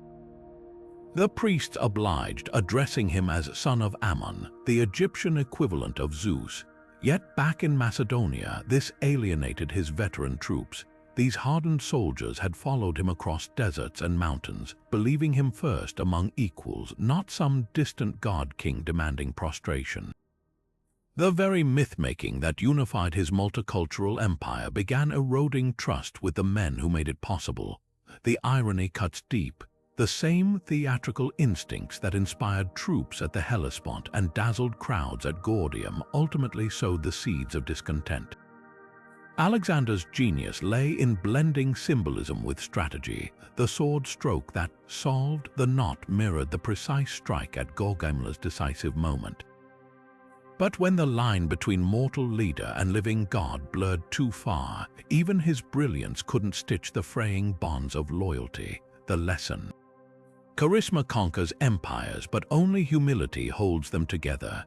The priests obliged, addressing him as son of Ammon, the Egyptian equivalent of Zeus. Yet back in Macedonia, this alienated his veteran troops. these hardened soldiers had followed him across deserts and mountains, believing him first among equals, not some distant god-king demanding prostration. The very myth-making that unified his multicultural empire began eroding trust with the men who made it possible. The irony cuts deep. The same theatrical instincts that inspired troops at the Hellespont and dazzled crowds at Gordium ultimately sowed the seeds of discontent. Alexander's genius lay in blending symbolism with strategy. The sword stroke that solved the knot mirrored the precise strike at Gaugamella's decisive moment. But when the line between mortal leader and living god blurred too far, even his brilliance couldn't stitch the fraying bonds of loyalty. The lesson: charisma conquers empires, but only humility holds them together.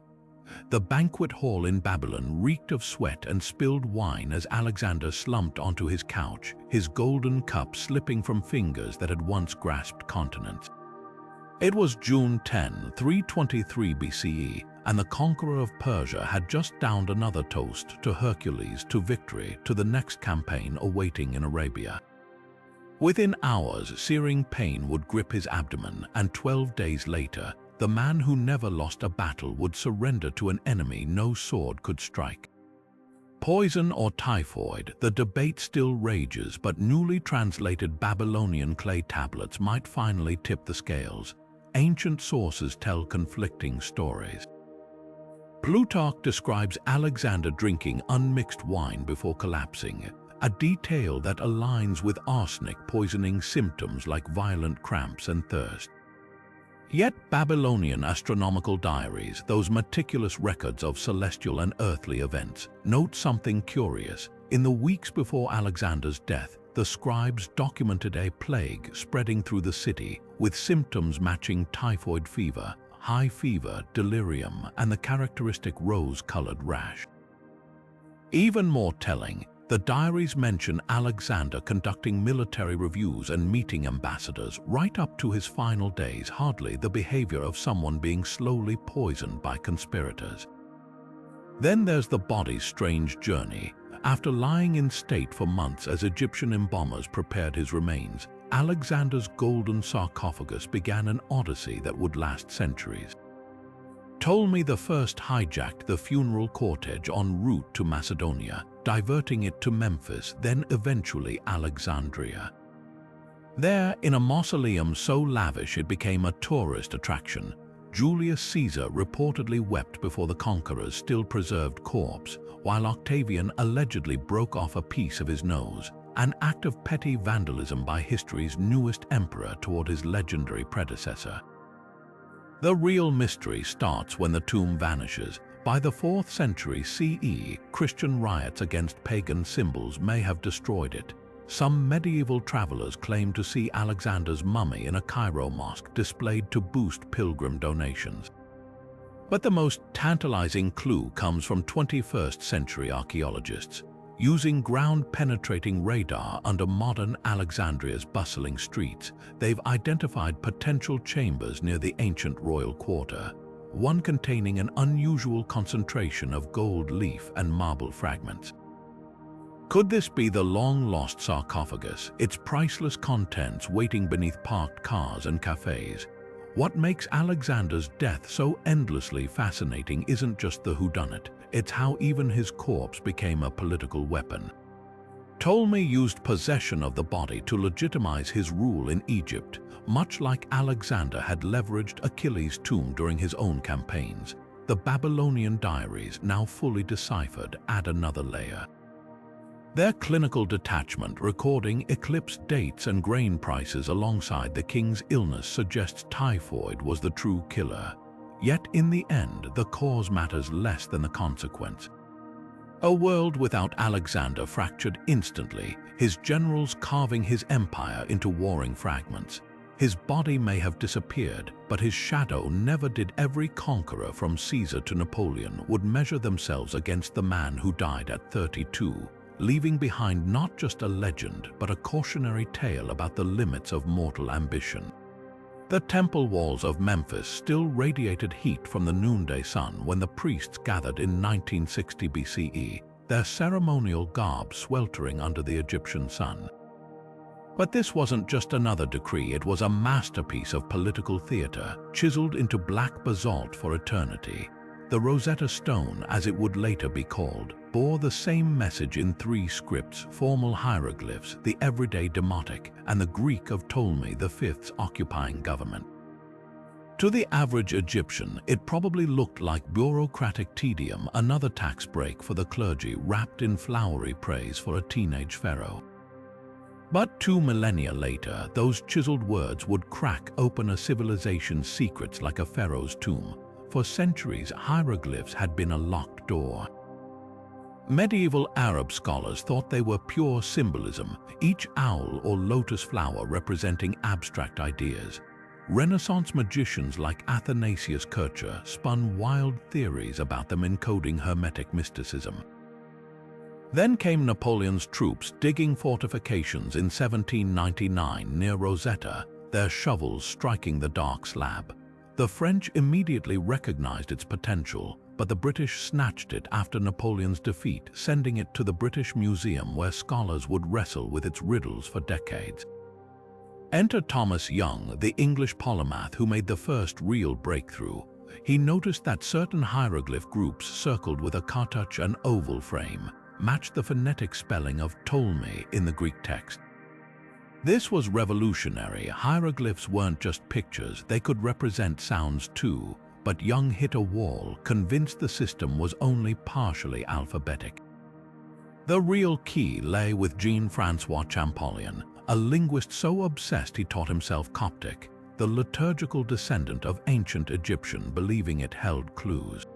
The banquet hall in Babylon reeked of sweat and spilled wine as Alexander slumped onto his couch, his golden cup slipping from fingers that had once grasped continents. It was June 10, 323 BCE, and the conqueror of Persia had just downed another toast to Hercules, to victory, to the next campaign awaiting in Arabia. Within hours, searing pain would grip his abdomen, and 12 days later, the man who never lost a battle would surrender to an enemy no sword could strike. Poison or typhoid, the debate still rages, but newly translated Babylonian clay tablets might finally tip the scales. Ancient sources tell conflicting stories. Plutarch describes Alexander drinking unmixed wine before collapsing, a detail that aligns with arsenic poisoning symptoms like violent cramps and thirst. Yet Babylonian astronomical diaries, those meticulous records of celestial and earthly events, note something curious. In the weeks before Alexander's death, the scribes documented a plague spreading through the city, with symptoms matching typhoid fever, high fever, delirium, and the characteristic rose-colored rash. Even more telling, the diaries mention Alexander conducting military reviews and meeting ambassadors right up to his final days, hardly the behavior of someone being slowly poisoned by conspirators. Then there's the body's strange journey. After lying in state for months as Egyptian embalmers prepared his remains, Alexander's golden sarcophagus began an odyssey that would last centuries. Ptolemy I hijacked the funeral cortege en route to Macedonia, diverting it to Memphis, then eventually Alexandria. There, in a mausoleum so lavish it became a tourist attraction, Julius Caesar reportedly wept before the conqueror's still-preserved corpse, while Octavian allegedly broke off a piece of his nose, an act of petty vandalism by history's newest emperor toward his legendary predecessor. The real mystery starts when the tomb vanishes. By the 4th century CE, Christian riots against pagan symbols may have destroyed it. Some medieval travelers claim to see Alexander's mummy in a Cairo mosque displayed to boost pilgrim donations. But the most tantalizing clue comes from 21st century archaeologists. Using ground-penetrating radar under modern Alexandria's bustling streets, they've identified potential chambers near the ancient royal quarter, one containing an unusual concentration of gold leaf and marble fragments. Could this be the long-lost sarcophagus, its priceless contents waiting beneath parked cars and cafes? What makes Alexander's death so endlessly fascinating isn't just the whodunit, it's how even his corpse became a political weapon. Ptolemy used possession of the body to legitimize his rule in Egypt, much like Alexander had leveraged Achilles' tomb during his own campaigns. The Babylonian diaries, now fully deciphered, add another layer. Their clinical detachment, recording eclipsed dates and grain prices alongside the king's illness, suggests typhoid was the true killer. Yet in the end, the cause matters less than the consequence. A world without Alexander fractured instantly, his generals carving his empire into warring fragments. His body may have disappeared, but his shadow never did. Every conqueror from Caesar to Napoleon would measure themselves against the man who died at 32. Leaving behind not just a legend, but a cautionary tale about the limits of mortal ambition. The temple walls of Memphis still radiated heat from the noonday sun when the priests gathered in 1960 BCE. their ceremonial garb sweltering under the Egyptian sun. But this wasn't just another decree, it was a masterpiece of political theater, chiseled into black basalt for eternity. The Rosetta Stone, as it would later be called, bore the same message in three scripts: formal hieroglyphs, the everyday demotic, and the Greek of Ptolemy V's occupying government. To the average Egyptian, it probably looked like bureaucratic tedium, another tax break for the clergy wrapped in flowery praise for a teenage pharaoh. But 2 millennia later, those chiseled words would crack open a civilization's secrets like a pharaoh's tomb. For centuries, hieroglyphs had been a locked door. Medieval Arab scholars thought they were pure symbolism, each owl or lotus flower representing abstract ideas. Renaissance magicians like Athanasius Kircher spun wild theories about them encoding Hermetic mysticism. Then came Napoleon's troops digging fortifications in 1799 near Rosetta, their shovels striking the dark slab. The French immediately recognized its potential, but the British snatched it after Napoleon's defeat, sending it to the British Museum where scholars would wrestle with its riddles for decades. Enter Thomas Young, the English polymath who made the first real breakthrough. He noticed that certain hieroglyph groups circled with a cartouche and oval frame matched the phonetic spelling of Ptolemy in the Greek text. This was revolutionary. Hieroglyphs weren't just pictures, they could represent sounds too, but Young hit a wall, convinced the system was only partially alphabetic. The real key lay with Jean-François Champollion, a linguist so obsessed he taught himself Coptic, the liturgical descendant of ancient Egyptian, believing it held clues.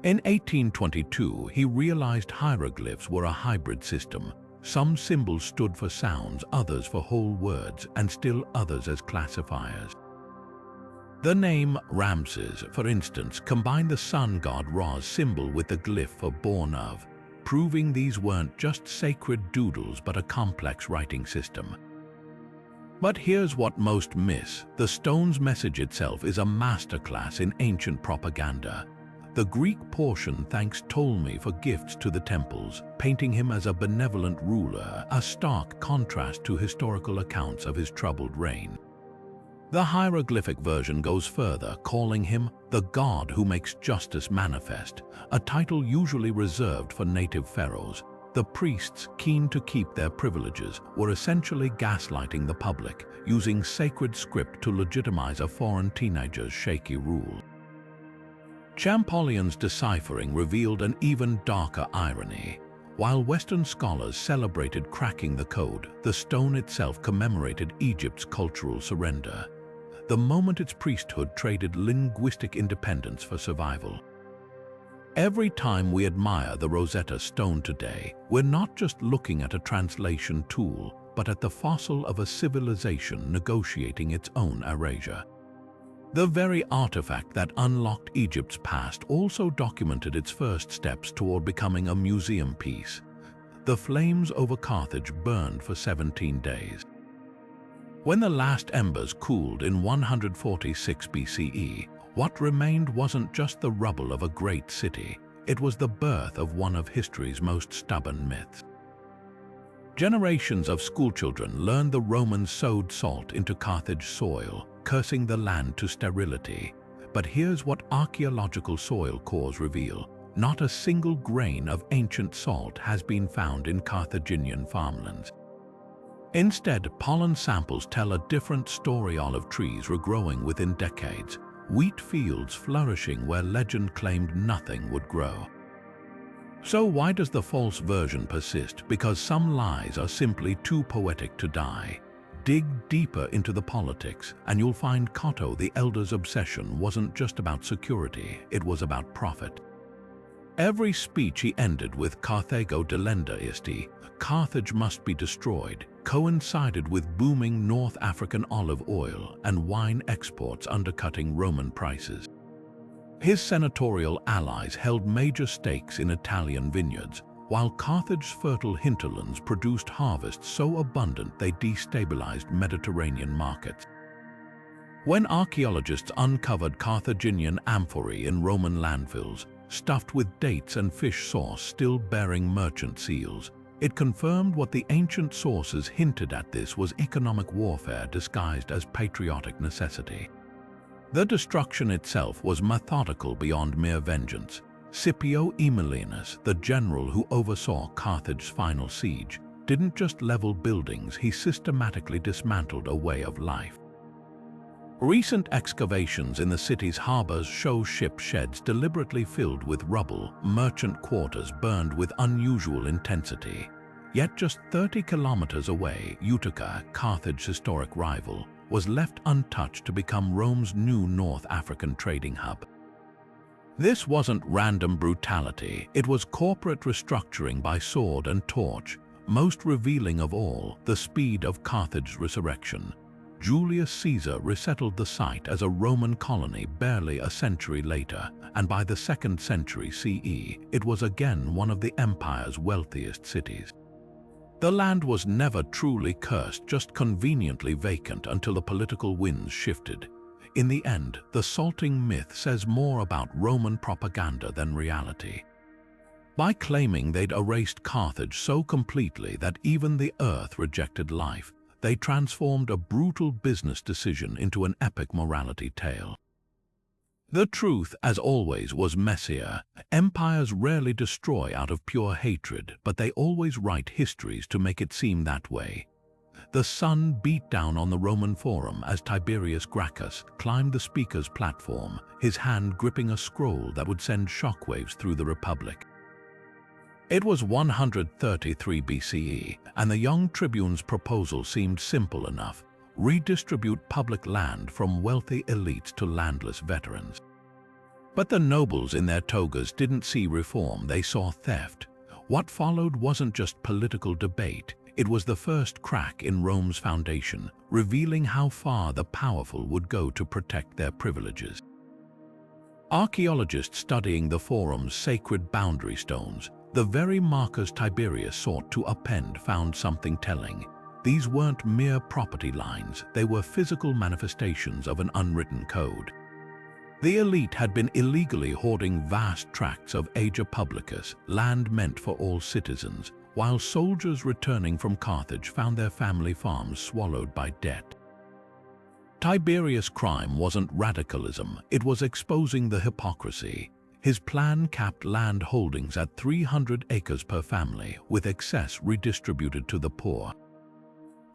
In 1822, he realized hieroglyphs were a hybrid system. Some symbols stood for sounds, others for whole words, and still others as classifiers. The name Ramses, for instance, combined the sun god Ra's symbol with the glyph for born of, proving these weren't just sacred doodles but a complex writing system. But here's what most miss: the stone's message itself is a masterclass in ancient propaganda. The Greek portion thanks Ptolemy for gifts to the temples, painting him as a benevolent ruler, a stark contrast to historical accounts of his troubled reign. The hieroglyphic version goes further, calling him the god who makes justice manifest, a title usually reserved for native pharaohs. The priests, keen to keep their privileges, were essentially gaslighting the public, using sacred script to legitimize a foreign teenager's shaky rule. Champollion's deciphering revealed an even darker irony. While Western scholars celebrated cracking the code, the stone itself commemorated Egypt's cultural surrender, the moment its priesthood traded linguistic independence for survival. Every time we admire the Rosetta Stone today, we're not just looking at a translation tool, but at the fossil of a civilization negotiating its own erasure. The very artifact that unlocked Egypt's past also documented its first steps toward becoming a museum piece. The flames over Carthage burned for 17 days. When the last embers cooled in 146 BCE, what remained wasn't just the rubble of a great city, it was the birth of one of history's most stubborn myths. Generations of schoolchildren learned the Romans sowed salt into Carthage soil, cursing the land to sterility. But here's what archaeological soil cores reveal: not a single grain of ancient salt has been found in Carthaginian farmlands. Instead, pollen samples tell a different story: olive trees regrowing within decades, wheat fields flourishing where legend claimed nothing would grow. So why does the false version persist? Because some lies are simply too poetic to die. Dig deeper into the politics, and you'll find Cotto the Elder's obsession wasn't just about security, it was about profit. Every speech he ended with "Carthago delenda isti," Carthage must be destroyed, coincided with booming North African olive oil and wine exports undercutting Roman prices. His senatorial allies held major stakes in Italian vineyards, while Carthage's fertile hinterlands produced harvests so abundant they destabilized Mediterranean markets. When archaeologists uncovered Carthaginian amphorae in Roman landfills, stuffed with dates and fish sauce still bearing merchant seals. It confirmed what the ancient sources hinted at: this was economic warfare disguised as patriotic necessity. The destruction itself was methodical beyond mere vengeance. Scipio Aemilianus, the general who oversaw Carthage's final siege, didn't just level buildings, he systematically dismantled a way of life. Recent excavations in the city's harbors show ship sheds deliberately filled with rubble, merchant quarters burned with unusual intensity. Yet just 30 kilometers away, Utica, Carthage's historic rival, was left untouched to become Rome's new North African trading hub. This wasn't random brutality, it was corporate restructuring by sword and torch. Most revealing of all, the speed of Carthage's resurrection. Julius Caesar resettled the site as a Roman colony barely a century later, and by the 2nd century CE, it was again one of the empire's wealthiest cities. The land was never truly cursed, just conveniently vacant until the political winds shifted. In the end, the salting myth says more about Roman propaganda than reality. By claiming they'd erased Carthage so completely that even the earth rejected life, they transformed a brutal business decision into an epic morality tale. The truth, as always, was messier. Empires rarely destroy out of pure hatred, but they always write histories to make it seem that way. The sun beat down on the Roman Forum as Tiberius Gracchus climbed the speaker's platform, his hand gripping a scroll that would send shockwaves through the Republic. It was 133 BCE, and the young tribune's proposal seemed simple enough: redistribute public land from wealthy elites to landless veterans. But the nobles in their togas didn't see reform, they saw theft. What followed wasn't just political debate, it was the first crack in Rome's foundation, revealing how far the powerful would go to protect their privileges. Archaeologists studying the Forum's sacred boundary stones, the very markers Tiberius sought to append, found something telling. These weren't mere property lines, they were physical manifestations of an unwritten code. The elite had been illegally hoarding vast tracts of Ager Publicus, land meant for all citizens, while soldiers returning from Carthage found their family farms swallowed by debt. Tiberius' crime wasn't radicalism, it was exposing the hypocrisy. His plan capped land holdings at 300 acres per family, with excess redistributed to the poor.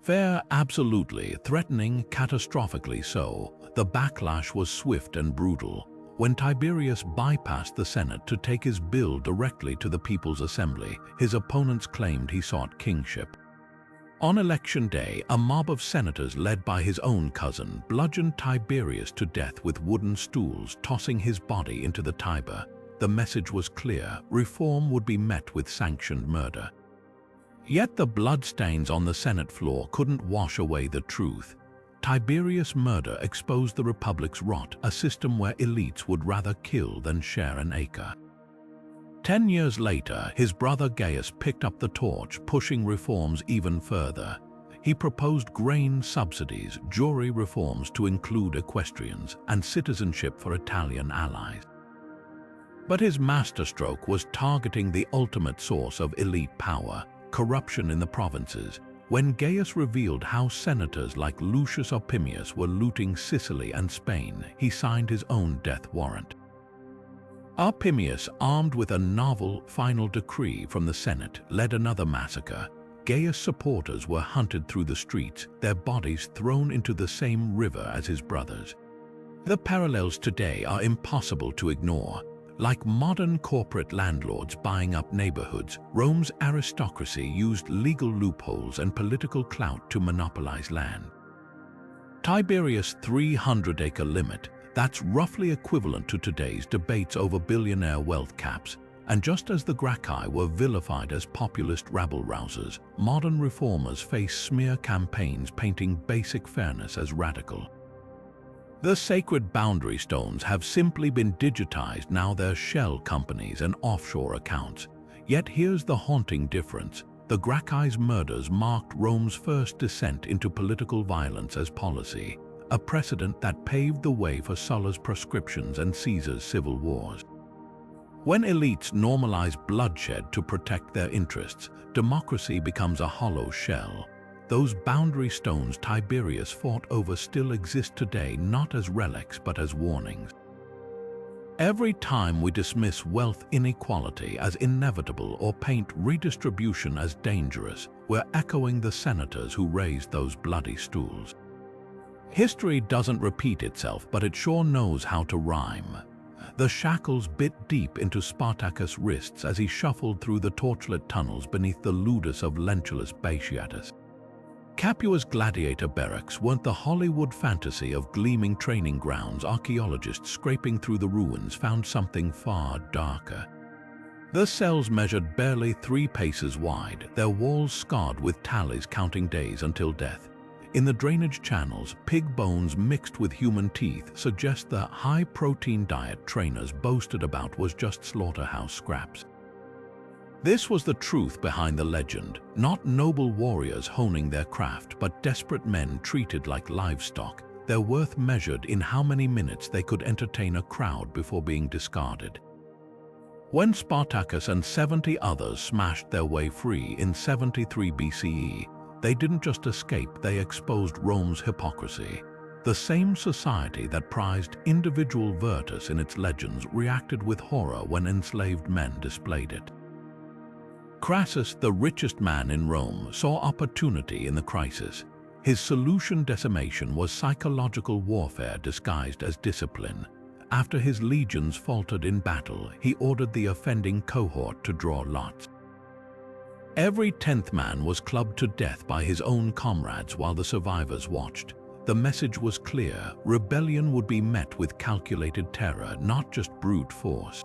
Fair, absolutely, threatening, catastrophically so. The backlash was swift and brutal. When Tiberius bypassed the Senate to take his bill directly to the People's Assembly, his opponents claimed he sought kingship. On election day, a mob of senators led by his own cousin bludgeoned Tiberius to death with wooden stools, tossing his body into the Tiber. The message was clear: reform would be met with sanctioned murder. Yet the bloodstains on the Senate floor couldn't wash away the truth. Tiberius' murder exposed the Republic's rot, a system where elites would rather kill than share an acre. 10 years later, his brother Gaius picked up the torch, pushing reforms even further. He proposed grain subsidies, jury reforms to include equestrians, and citizenship for Italian allies. But his masterstroke was targeting the ultimate source of elite power: corruption in the provinces. When Gaius revealed how senators like Lucius Opimius were looting Sicily and Spain, he signed his own death warrant. Opimius, armed with a novel final decree from the Senate, led another massacre. Gaius supporters were hunted through the streets, their bodies thrown into the same river as his brothers. The parallels today are impossible to ignore. Like modern corporate landlords buying up neighborhoods, Rome's aristocracy used legal loopholes and political clout to monopolize land. Tiberius' 300-acre limit, that's roughly equivalent to today's debates over billionaire wealth caps. And just as the Gracchi were vilified as populist rabble-rousers, modern reformers face smear campaigns painting basic fairness as radical. The sacred boundary stones have simply been digitized, now they're shell companies and offshore accounts. Yet here's the haunting difference. The Gracchi's murders marked Rome's first descent into political violence as policy, a precedent that paved the way for Sulla's proscriptions and Caesar's civil wars. When elites normalize bloodshed to protect their interests, democracy becomes a hollow shell. Those boundary stones Tiberius fought over still exist today, not as relics but as warnings. Every time we dismiss wealth inequality as inevitable or paint redistribution as dangerous, we're echoing the senators who raised those bloody stools. History doesn't repeat itself, but it sure knows how to rhyme. The shackles bit deep into Spartacus' wrists as he shuffled through the torchlit tunnels beneath the ludus of Lentulus Batiatus. Capua's gladiator barracks weren't the Hollywood fantasy of gleaming training grounds. Archaeologists scraping through the ruins found something far darker. The cells measured barely 3 paces wide, their walls scarred with tallies counting days until death. In the drainage channels, pig bones mixed with human teeth suggest the high-protein diet trainers boasted about was just slaughterhouse scraps. This was the truth behind the legend, not noble warriors honing their craft, but desperate men treated like livestock, their worth measured in how many minutes they could entertain a crowd before being discarded. When Spartacus and 70 others smashed their way free in 73 BCE, they didn't just escape, they exposed Rome's hypocrisy. The same society that prized individual virtus in its legends reacted with horror when enslaved men displayed it. Crassus, the richest man in Rome, saw opportunity in the crisis. His solution: decimation was psychological warfare disguised as discipline. After his legions faltered in battle, he ordered the offending cohort to draw lots. Every 10th man was clubbed to death by his own comrades while the survivors watched. The message was clear: rebellion would be met with calculated terror, not just brute force.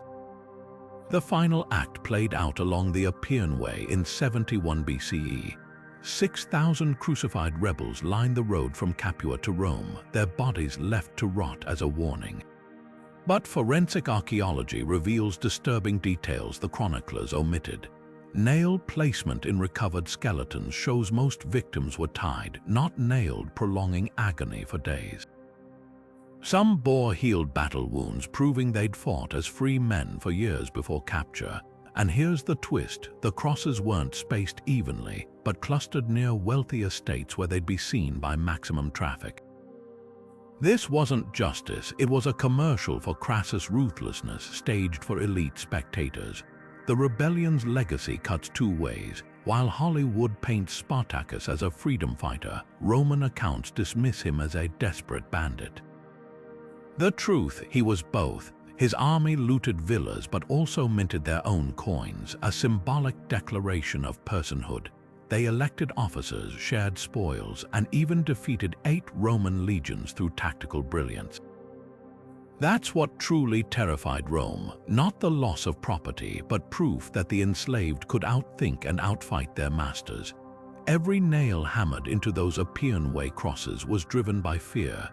The final act played out along the Appian Way in 71 BCE. 6,000 crucified rebels lined the road from Capua to Rome, their bodies left to rot as a warning. But forensic archaeology reveals disturbing details the chroniclers omitted. Nail placement in recovered skeletons shows most victims were tied, not nailed, prolonging agony for days. Some bore healed battle wounds, proving they'd fought as free men for years before capture. And here's the twist: the crosses weren't spaced evenly, but clustered near wealthy estates where they'd be seen by maximum traffic. This wasn't justice, it was a commercial for Crassus' ruthlessness, staged for elite spectators. The rebellion's legacy cuts 2 ways. While Hollywood paints Spartacus as a freedom fighter, Roman accounts dismiss him as a desperate bandit. The truth: he was both. His army looted villas but also minted their own coins, a symbolic declaration of personhood. They elected officers, shared spoils, and even defeated 8 Roman legions through tactical brilliance. That's what truly terrified Rome, not the loss of property, but proof that the enslaved could outthink and outfight their masters. Every nail hammered into those Appian Way crosses was driven by fear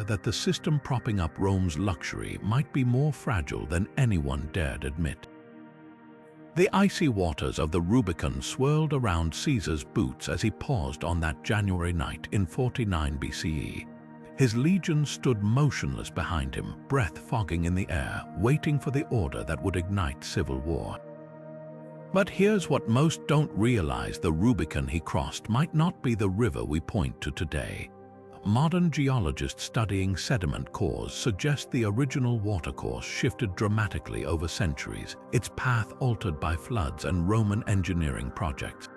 that the system propping up Rome's luxury might be more fragile than anyone dared admit. The icy waters of the Rubicon swirled around Caesar's boots as he paused on that January night in 49 BCE. His legions stood motionless behind him, breath fogging in the air, waiting for the order that would ignite civil war. But here's what most don't realize: the Rubicon he crossed might not be the river we point to today. Modern geologists studying sediment cores suggest the original watercourse shifted dramatically over centuries, its path altered by floods and Roman engineering projects.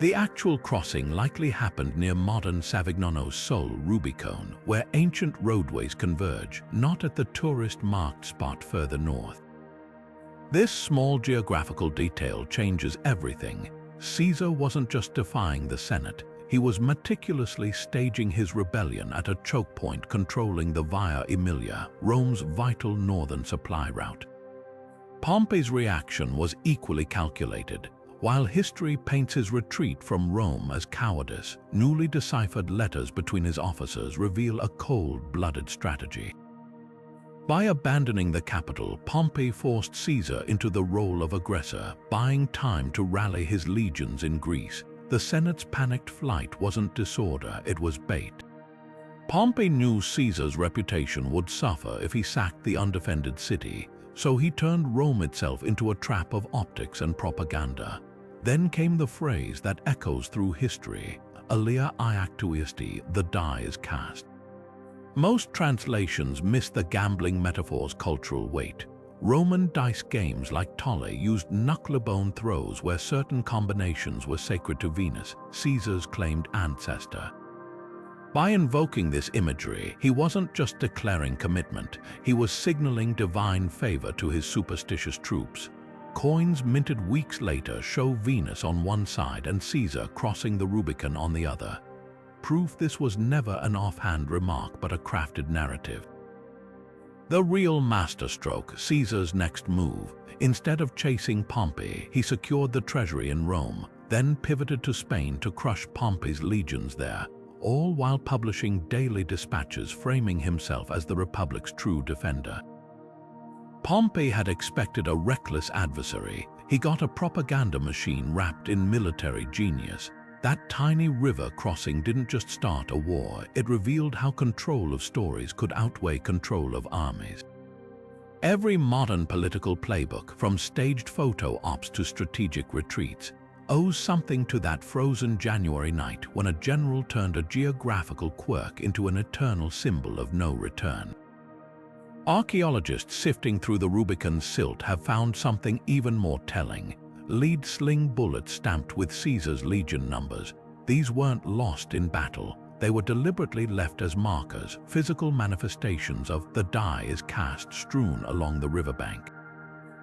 The actual crossing likely happened near modern Savignano's Sole Rubicone, where ancient roadways converge, not at the tourist-marked spot further north. This small geographical detail changes everything. Caesar wasn't just defying the Senate, he was meticulously staging his rebellion at a choke point controlling the Via Aemilia, Rome's vital northern supply route. Pompey's reaction was equally calculated. While history paints his retreat from Rome as cowardice, newly deciphered letters between his officers reveal a cold-blooded strategy. By abandoning the capital, Pompey forced Caesar into the role of aggressor, buying time to rally his legions in Greece. The Senate's panicked flight wasn't disorder, it was bait. Pompey knew Caesar's reputation would suffer if he sacked the undefended city, so he turned Rome itself into a trap of optics and propaganda. Then came the phrase that echoes through history, alia iactuisti, the die is cast. Most translations miss the gambling metaphor's cultural weight. Roman dice games like Tolle used knucklebone throws where certain combinations were sacred to Venus, Caesar's claimed ancestor. By invoking this imagery, he wasn't just declaring commitment, he was signaling divine favor to his superstitious troops. Coins minted weeks later show Venus on one side and Caesar crossing the Rubicon on the other. Proof this was never an offhand remark but a crafted narrative. The real masterstroke, Caesar's next move. Instead of chasing Pompey, he secured the treasury in Rome, then pivoted to Spain to crush Pompey's legions there, all while publishing daily dispatches framing himself as the Republic's true defender. Pompey had expected a reckless adversary. He got a propaganda machine wrapped in military genius. That tiny river crossing didn't just start a war, it revealed how control of stories could outweigh control of armies. Every modern political playbook, from staged photo ops to strategic retreats, owes something to that frozen January night when a general turned a geographical quirk into an eternal symbol of no return. Archaeologists sifting through the Rubicon's silt have found something even more telling. Lead sling bullets stamped with Caesar's legion numbers. These weren't lost in battle. They were deliberately left as markers, physical manifestations of the die is cast strewn along the riverbank.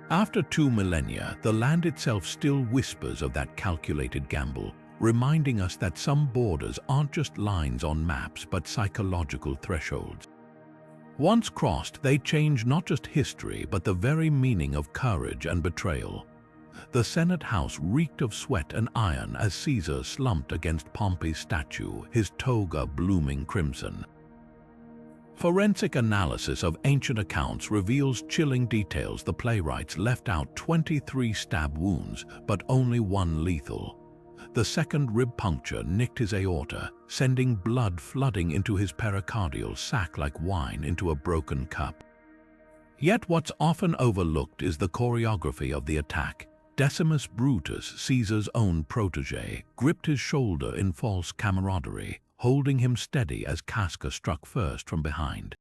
After 2 millennia, the land itself still whispers of that calculated gamble, reminding us that some borders aren't just lines on maps but psychological thresholds. Once crossed, they change not just history but the very meaning of courage and betrayal. The Senate House reeked of sweat and iron as Caesar slumped against Pompey's statue, his toga blooming crimson. Forensic analysis of ancient accounts reveals chilling details. The playwrights left out 23 stab wounds, but only one lethal. The second rib puncture nicked his aorta, sending blood flooding into his pericardial sac like wine into a broken cup. Yet what's often overlooked is the choreography of the attack. Decimus Brutus, Caesar's own protege, gripped his shoulder in false camaraderie, holding him steady as Casca struck first from behind.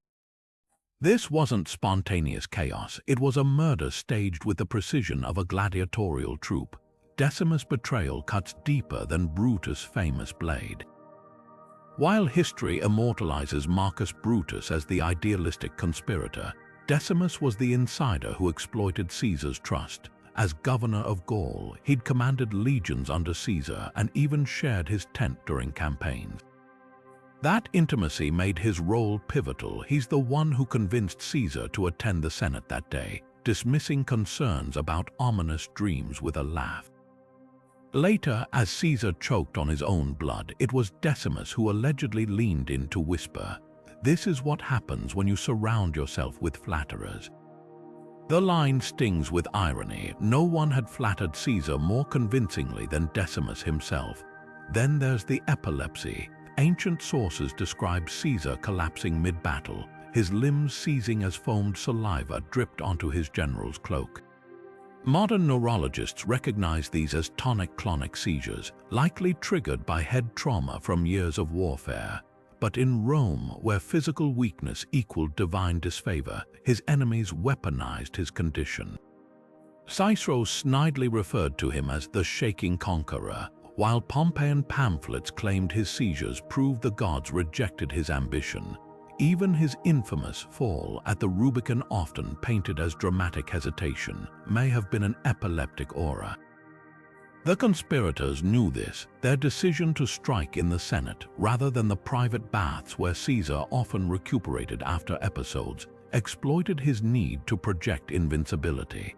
This wasn't spontaneous chaos, it was a murder staged with the precision of a gladiatorial troupe. Decimus' betrayal cuts deeper than Brutus' famous blade. While history immortalizes Marcus Brutus as the idealistic conspirator, Decimus was the insider who exploited Caesar's trust. As governor of Gaul, he'd commanded legions under Caesar and even shared his tent during campaigns. That intimacy made his role pivotal. He's the one who convinced Caesar to attend the Senate that day, dismissing concerns about ominous dreams with a laugh. Later, as Caesar choked on his own blood, it was Decimus who allegedly leaned in to whisper, "This is what happens when you surround yourself with flatterers." The line stings with irony. No one had flattered Caesar more convincingly than Decimus himself. Then there's the epilepsy. Ancient sources describe Caesar collapsing mid-battle, his limbs seizing as foamed saliva dripped onto his general's cloak. Modern neurologists recognize these as tonic-clonic seizures, likely triggered by head trauma from years of warfare. But in Rome, where physical weakness equaled divine disfavor, his enemies weaponized his condition. Cicero snidely referred to him as the shaking conqueror, while Pompeian pamphlets claimed his seizures proved the gods rejected his ambition. Even his infamous fall at the Rubicon, often painted as dramatic hesitation, may have been an epileptic aura. The conspirators knew this. Their decision to strike in the Senate, rather than the private baths where Caesar often recuperated after episodes, exploited his need to project invincibility.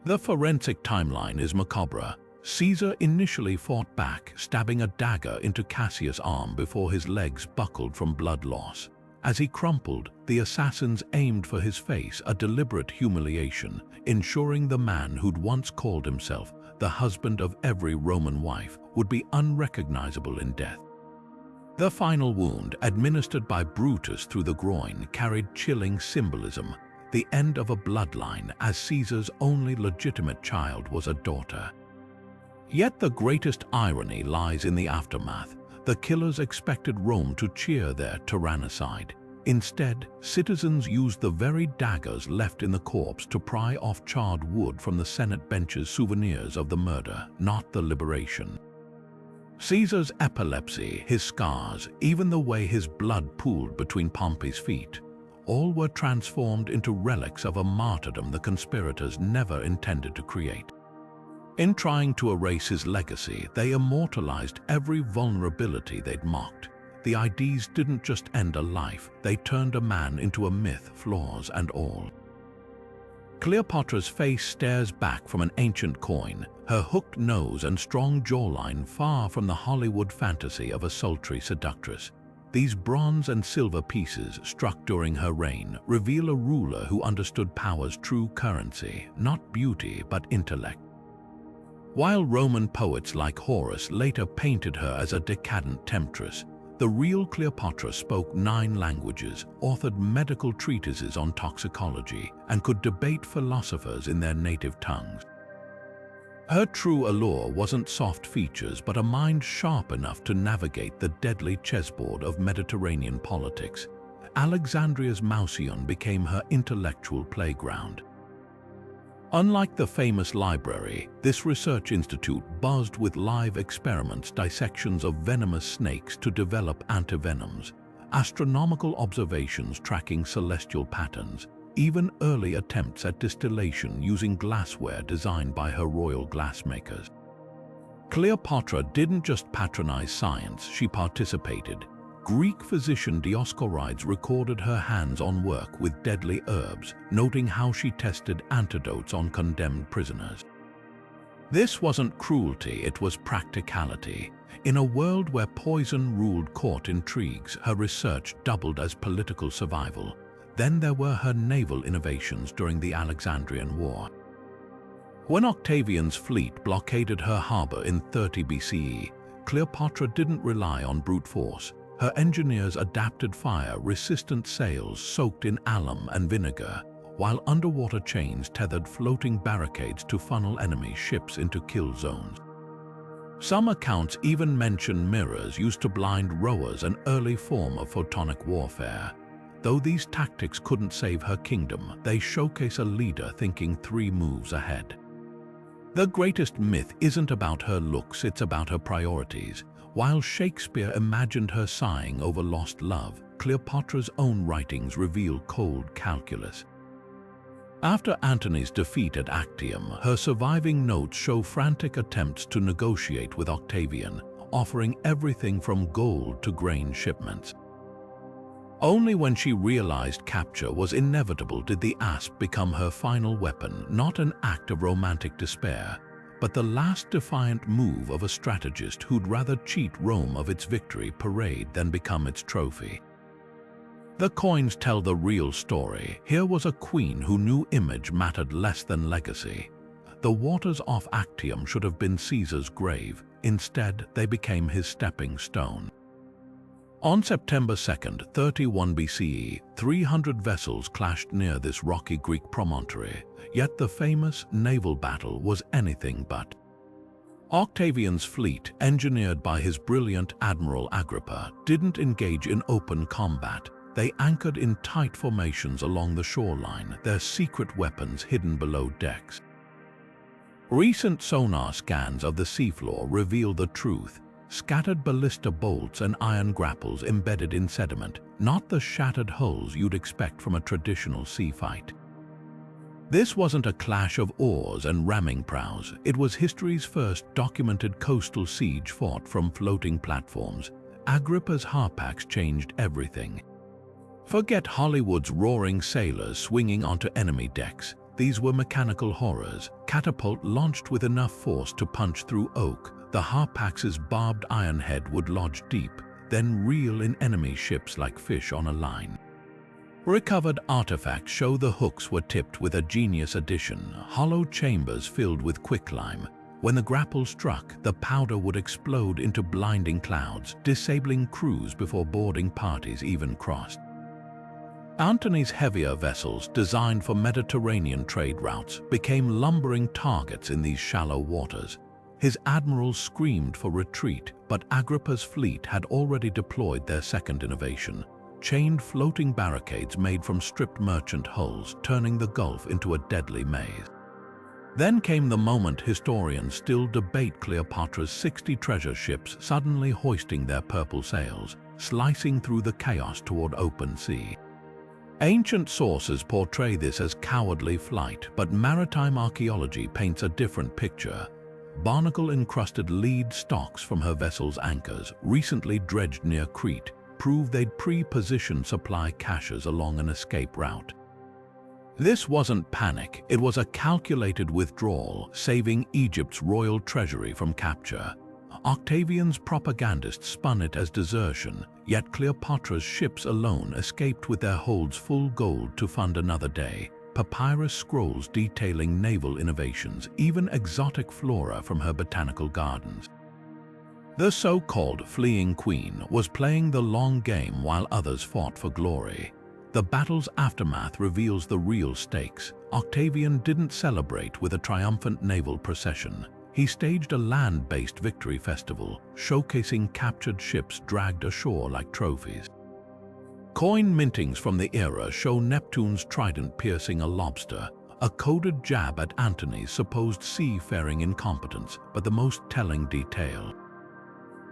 The forensic timeline is macabre. Caesar initially fought back, stabbing a dagger into Cassius' arm before his legs buckled from blood loss. As he crumpled, the assassins aimed for his face, a deliberate humiliation, ensuring the man who'd once called himself the husband of every Roman wife would be unrecognizable in death. The final wound, administered by Brutus through the groin, carried chilling symbolism. the end of a bloodline, as Caesar's only legitimate child was a daughter. Yet the greatest irony lies in the aftermath. The killers expected Rome to cheer their tyrannicide. Instead, citizens used the very daggers left in the corpse to pry off charred wood from the Senate benches, souvenirs of the murder, not the liberation. Caesar's epilepsy, his scars, even the way his blood pooled between Pompey's feet, all were transformed into relics of a martyrdom the conspirators never intended to create. In trying to erase his legacy, they immortalized every vulnerability they'd mocked. The IDs didn't just end a life, they turned a man into a myth, flaws and all. Cleopatra's face stares back from an ancient coin, her hooked nose and strong jawline far from the Hollywood fantasy of a sultry seductress. These bronze and silver pieces, struck during her reign, reveal a ruler who understood power's true currency, not beauty but intellect. While Roman poets like Horace later painted her as a decadent temptress, the real Cleopatra spoke 9 languages, authored medical treatises on toxicology, and could debate philosophers in their native tongues. Her true allure wasn't soft features, but a mind sharp enough to navigate the deadly chessboard of Mediterranean politics. Alexandria's Mouseion became her intellectual playground. Unlike the famous library, this research institute buzzed with live experiments, dissections of venomous snakes to develop antivenoms, astronomical observations tracking celestial patterns, even early attempts at distillation using glassware designed by her royal glassmakers. Cleopatra didn't just patronize science, she participated. Greek physician Dioscorides recorded her hands-on work with deadly herbs, noting how she tested antidotes on condemned prisoners. This wasn't cruelty, it was practicality. In a world where poison ruled court intrigues, her research doubled as political survival. Then there were her naval innovations during the Alexandrian War. When Octavian's fleet blockaded her harbor in 30 BCE, Cleopatra didn't rely on brute force. Her engineers adapted fire-resistant sails soaked in alum and vinegar, while underwater chains tethered floating barricades to funnel enemy ships into kill zones. Some accounts even mention mirrors used to blind rowers, an early form of photonic warfare. Though these tactics couldn't save her kingdom, they showcase a leader thinking 3 moves ahead. The greatest myth isn't about her looks, it's about her priorities. While Shakespeare imagined her sighing over lost love, Cleopatra's own writings reveal cold calculus. After Antony's defeat at Actium, her surviving notes show frantic attempts to negotiate with Octavian, offering everything from gold to grain shipments. Only when she realized capture was inevitable did the asp become her final weapon, not an act of romantic despair, but the last defiant move of a strategist who'd rather cheat Rome of its victory parade than become its trophy. The coins tell the real story. Here was a queen who knew image mattered less than legacy. The waters off Actium should have been Caesar's grave. Instead, they became his stepping stone. On September 2nd, 31 BCE, 300 vessels clashed near this rocky Greek promontory, yet the famous naval battle was anything but. Octavian's fleet, engineered by his brilliant Admiral Agrippa, didn't engage in open combat. They anchored in tight formations along the shoreline, their secret weapons hidden below decks. Recent sonar scans of the seafloor reveal the truth. Scattered ballista bolts and iron grapples embedded in sediment, not the shattered hulls you'd expect from a traditional sea fight. This wasn't a clash of oars and ramming prows, it was history's first documented coastal siege fought from floating platforms. Agrippa's harpacks changed everything. Forget Hollywood's roaring sailors swinging onto enemy decks. These were mechanical horrors, catapult launched with enough force to punch through oak. The harpax's barbed iron head would lodge deep, then reel in enemy ships like fish on a line. Recovered artifacts show the hooks were tipped with a genius addition, hollow chambers filled with quicklime. When the grapple struck, the powder would explode into blinding clouds, disabling crews before boarding parties even crossed. Antony's heavier vessels, designed for Mediterranean trade routes, became lumbering targets in these shallow waters. His admirals screamed for retreat, but Agrippa's fleet had already deployed their second innovation: chained floating barricades made from stripped merchant hulls, turning the Gulf into a deadly maze. Then came the moment historians still debate: Cleopatra's 60 treasure ships suddenly hoisting their purple sails, slicing through the chaos toward open sea. Ancient sources portray this as cowardly flight, but maritime archaeology paints a different picture. Barnacle-encrusted lead stocks from her vessel's anchors, recently dredged near Crete, prove they'd pre-positioned supply caches along an escape route. This wasn't panic, it was a calculated withdrawal, saving Egypt's royal treasury from capture. Octavian's propagandists spun it as desertion, yet Cleopatra's ships alone escaped with their holds full gold to fund another day. Papyrus scrolls detailing naval innovations, even exotic flora from her botanical gardens. The so-called fleeing queen was playing the long game while others fought for glory. The battle's aftermath reveals the real stakes. Octavian didn't celebrate with a triumphant naval procession. He staged a land-based victory festival, showcasing captured ships dragged ashore like trophies. Coin mintings from the era show Neptune's trident piercing a lobster, a coded jab at Antony's supposed seafaring incompetence, but the most telling detail.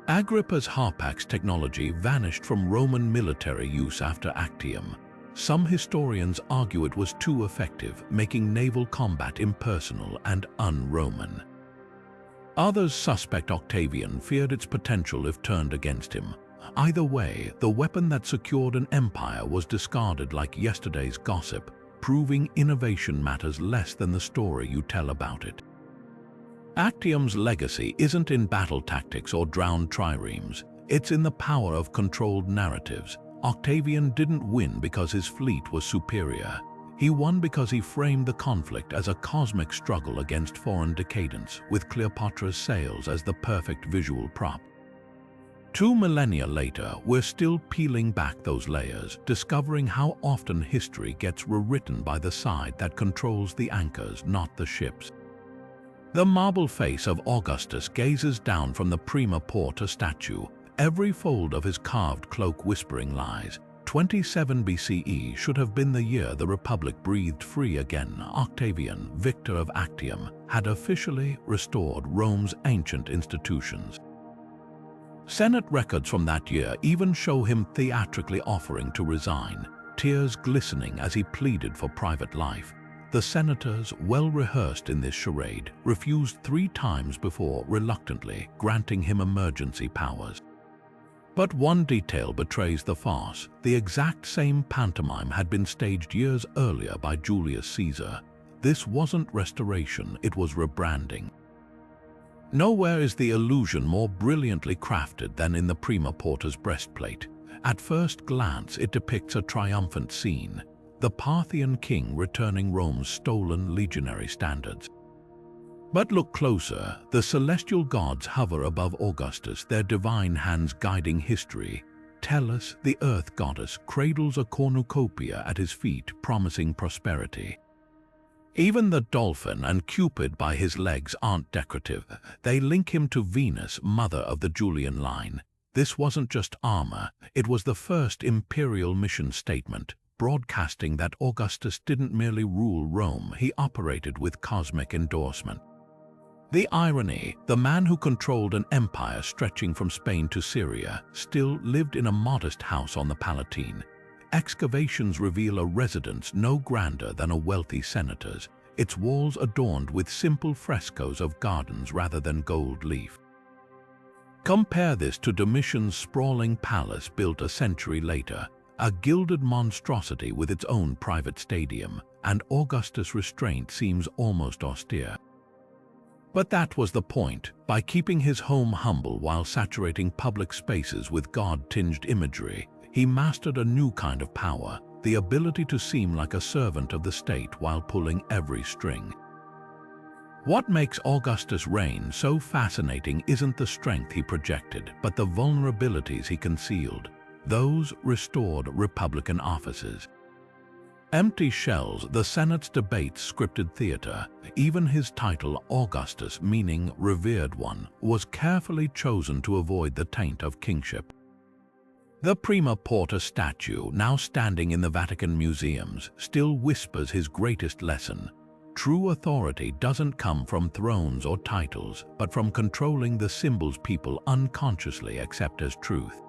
Agrippa's harpax technology vanished from Roman military use after Actium. Some historians argue it was too effective, making naval combat impersonal and un-Roman. Others suspect Octavian feared its potential if turned against him. Either way, the weapon that secured an empire was discarded like yesterday's gossip, proving innovation matters less than the story you tell about it. Actium's legacy isn't in battle tactics or drowned triremes, it's in the power of controlled narratives. Octavian didn't win because his fleet was superior. He won because he framed the conflict as a cosmic struggle against foreign decadence, with Cleopatra's sails as the perfect visual prop. 2 millennia later, we're still peeling back those layers, discovering how often history gets rewritten by the side that controls the anchors, not the ships. The marble face of Augustus gazes down from the prima porta statue, every fold of his carved cloak whispering lies. 27 BCE should have been the year the Republic breathed free again. Octavian, victor of Actium, had officially restored Rome's ancient institutions. Senate records from that year even show him theatrically offering to resign, tears glistening as he pleaded for private life. The senators, well rehearsed in this charade, refused 3 times before reluctantly granting him emergency powers. But one detail betrays the farce. The exact same pantomime had been staged years earlier by Julius Caesar. This wasn't restoration, it was rebranding. Nowhere is the illusion more brilliantly crafted than in the prima porta's breastplate. At first glance, it depicts a triumphant scene, the Parthian king returning Rome's stolen legionary standards. But look closer, the celestial gods hover above Augustus, their divine hands guiding history. Tellus, the earth goddess, cradles a cornucopia at his feet, promising prosperity. Even the dolphin and Cupid by his legs aren't decorative. They link him to Venus, mother of the Julian line. This wasn't just armor, it was the first imperial mission statement, broadcasting that Augustus didn't merely rule Rome, he operated with cosmic endorsement. The irony, the man who controlled an empire stretching from Spain to Syria still lived in a modest house on the Palatine. Excavations reveal a residence no grander than a wealthy senator's, its walls adorned with simple frescoes of gardens rather than gold leaf. Compare this to Domitian's sprawling palace built a century later, a gilded monstrosity with its own private stadium, and Augustus' restraint seems almost austere. But that was the point. By keeping his home humble while saturating public spaces with God-tinged imagery, he mastered a new kind of power, the ability to seem like a servant of the state while pulling every string. What makes Augustus' reign so fascinating isn't the strength he projected, but the vulnerabilities he concealed, those restored republican offices. Empty shells, the Senate's debates, scripted theater. Even his title, Augustus, meaning revered one, was carefully chosen to avoid the taint of kingship. The Prima Porta statue, now standing in the Vatican museums, still whispers his greatest lesson. True authority doesn't come from thrones or titles, but from controlling the symbols people unconsciously accept as truth.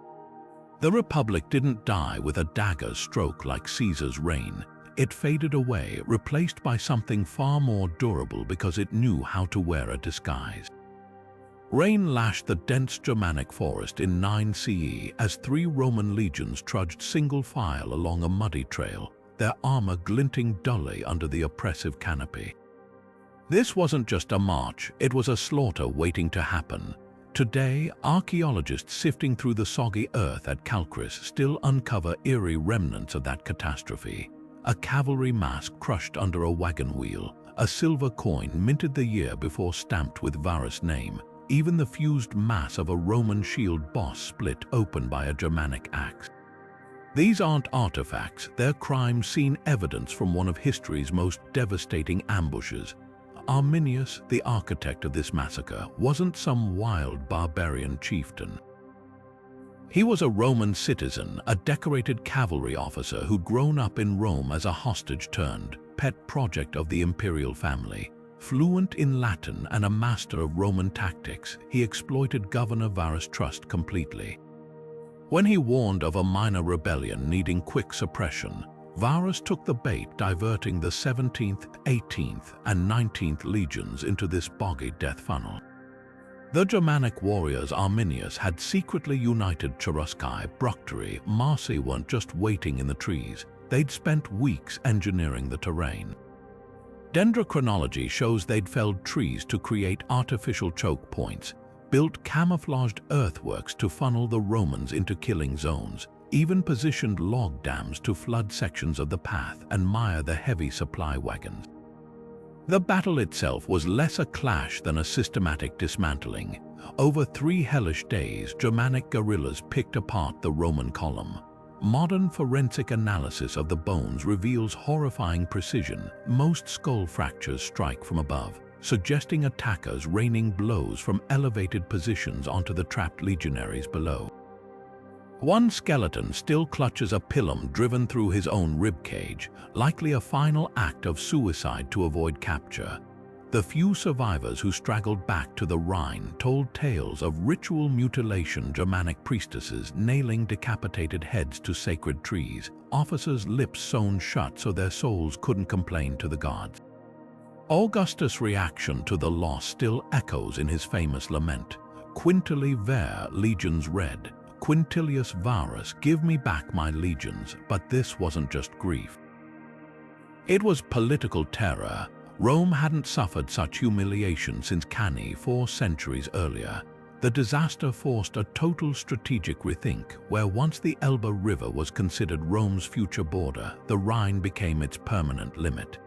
The Republic didn't die with a dagger's stroke like Caesar's reign. It faded away, replaced by something far more durable because it knew how to wear a disguise. Rain lashed the dense Germanic forest in 9 CE as 3 Roman legions trudged single file along a muddy trail, their armor glinting dully under the oppressive canopy. This wasn't just a march, it was a slaughter waiting to happen. Today, archaeologists sifting through the soggy earth at Chalcis still uncover eerie remnants of that catastrophe. A cavalry mask crushed under a wagon wheel, a silver coin minted the year before stamped with Varus' name, even the fused mass of a Roman shield boss split open by a Germanic axe. These aren't artifacts, they're crime-scene evidence from one of history's most devastating ambushes. Arminius, the architect of this massacre, wasn't some wild barbarian chieftain. He was a Roman citizen, a decorated cavalry officer who'd grown up in Rome as a hostage-turned-pet project of the imperial family. Fluent in Latin and a master of Roman tactics, he exploited Governor Varus' trust completely. When he warned of a minor rebellion needing quick suppression, Varus took the bait, diverting the 17th, 18th, and 19th legions into this boggy death funnel. The Germanic warriors Arminius had secretly united Cherusci, Bructeri, Marsi weren't just waiting in the trees, they'd spent weeks engineering the terrain. Dendrochronology shows they'd felled trees to create artificial choke points, built camouflaged earthworks to funnel the Romans into killing zones, even positioned log dams to flood sections of the path and mire the heavy supply wagons. The battle itself was less a clash than a systematic dismantling. Over 3 hellish days, Germanic guerrillas picked apart the Roman column. Modern forensic analysis of the bones reveals horrifying precision. Most skull fractures strike from above, suggesting attackers raining blows from elevated positions onto the trapped legionaries below. One skeleton still clutches a pilum driven through his own ribcage, likely a final act of suicide to avoid capture. The few survivors who straggled back to the Rhine told tales of ritual mutilation, Germanic priestesses nailing decapitated heads to sacred trees, officers' lips sewn shut so their souls couldn't complain to the gods. Augustus' reaction to the loss still echoes in his famous lament, Quintili ver legions red, Quintilius Varus, give me back my legions. But this wasn't just grief. It was political terror. Rome hadn't suffered such humiliation since Cannae 4 centuries earlier. The disaster forced a total strategic rethink. Where once the Elbe River was considered Rome's future border, the Rhine became its permanent limit.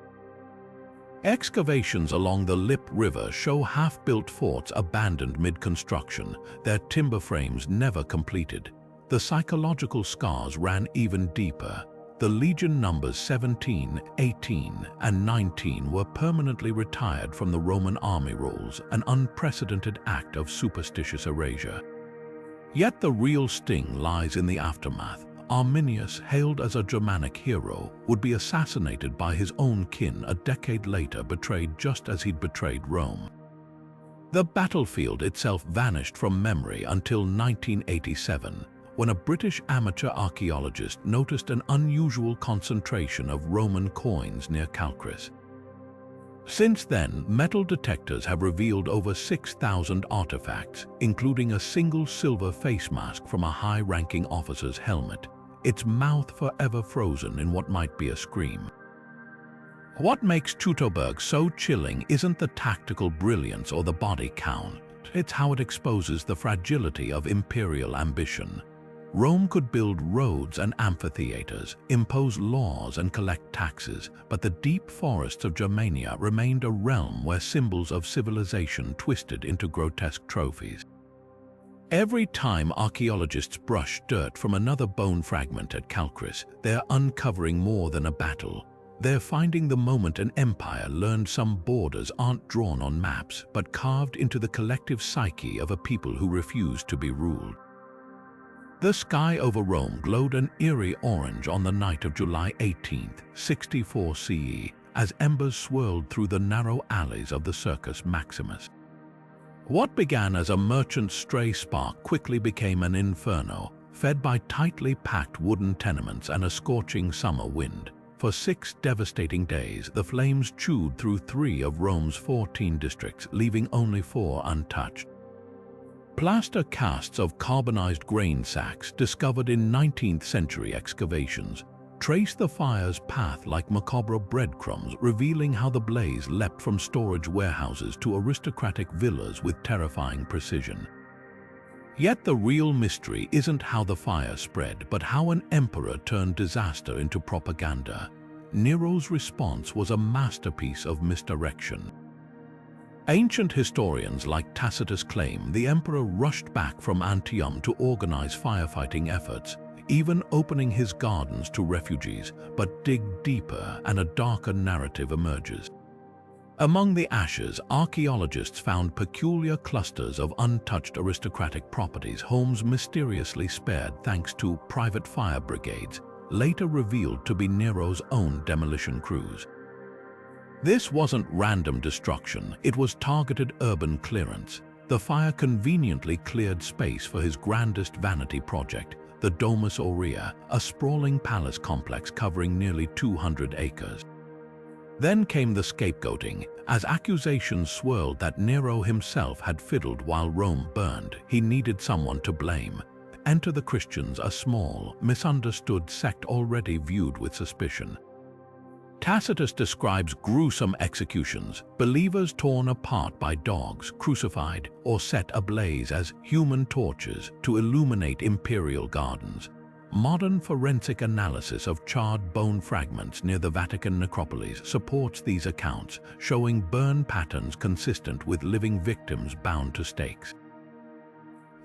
Excavations along the Lippe River show half-built forts abandoned mid-construction, their timber frames never completed. The psychological scars ran even deeper. The legion numbers 17, 18, and 19 were permanently retired from the Roman army rolls, an unprecedented act of superstitious erasure. Yet the real sting lies in the aftermath. Arminius, hailed as a Germanic hero, would be assassinated by his own kin a decade later, betrayed just as he'd betrayed Rome. The battlefield itself vanished from memory until 1987, when a British amateur archaeologist noticed an unusual concentration of Roman coins near Chalcis. Since then, metal detectors have revealed over 6,000 artifacts, including a single silver face mask from a high-ranking officer's helmet, its mouth forever frozen in what might be a scream. What makes Teutoburg so chilling isn't the tactical brilliance or the body count, it's how it exposes the fragility of imperial ambition. Rome could build roads and amphitheaters, impose laws and collect taxes, but the deep forests of Germania remained a realm where symbols of civilization twisted into grotesque trophies. Every time archaeologists brush dirt from another bone fragment at Chalcis, they're uncovering more than a battle. They're finding the moment an empire learned some borders aren't drawn on maps, but carved into the collective psyche of a people who refuse to be ruled. The sky over Rome glowed an eerie orange on the night of July 18, 64 CE, as embers swirled through the narrow alleys of the Circus Maximus. What began as a merchant's stray spark quickly became an inferno, fed by tightly packed wooden tenements and a scorching summer wind. For 6 devastating days, the flames chewed through 3 of Rome's 14 districts, leaving only 4 untouched. Plaster casts of carbonized grain sacks discovered in 19th century excavations trace the fire's path like macabre breadcrumbs, revealing how the blaze leapt from storage warehouses to aristocratic villas with terrifying precision. Yet the real mystery isn't how the fire spread, but how an emperor turned disaster into propaganda. Nero's response was a masterpiece of misdirection. Ancient historians like Tacitus claim the emperor rushed back from Antium to organize firefighting efforts, even opening his gardens to refugees, but dig deeper and a darker narrative emerges. Among the ashes, archaeologists found peculiar clusters of untouched aristocratic properties, homes mysteriously spared thanks to private fire brigades, later revealed to be Nero's own demolition crews. This wasn't random destruction, it was targeted urban clearance. The fire conveniently cleared space for his grandest vanity project, the Domus Aurea, a sprawling palace complex covering nearly 200 acres. Then came the scapegoating. As accusations swirled that Nero himself had fiddled while Rome burned, he needed someone to blame. Enter the Christians, a small, misunderstood sect already viewed with suspicion. Tacitus describes gruesome executions, believers torn apart by dogs, crucified, or set ablaze as human torches to illuminate imperial gardens. Modern forensic analysis of charred bone fragments near the Vatican necropolis supports these accounts, showing burn patterns consistent with living victims bound to stakes.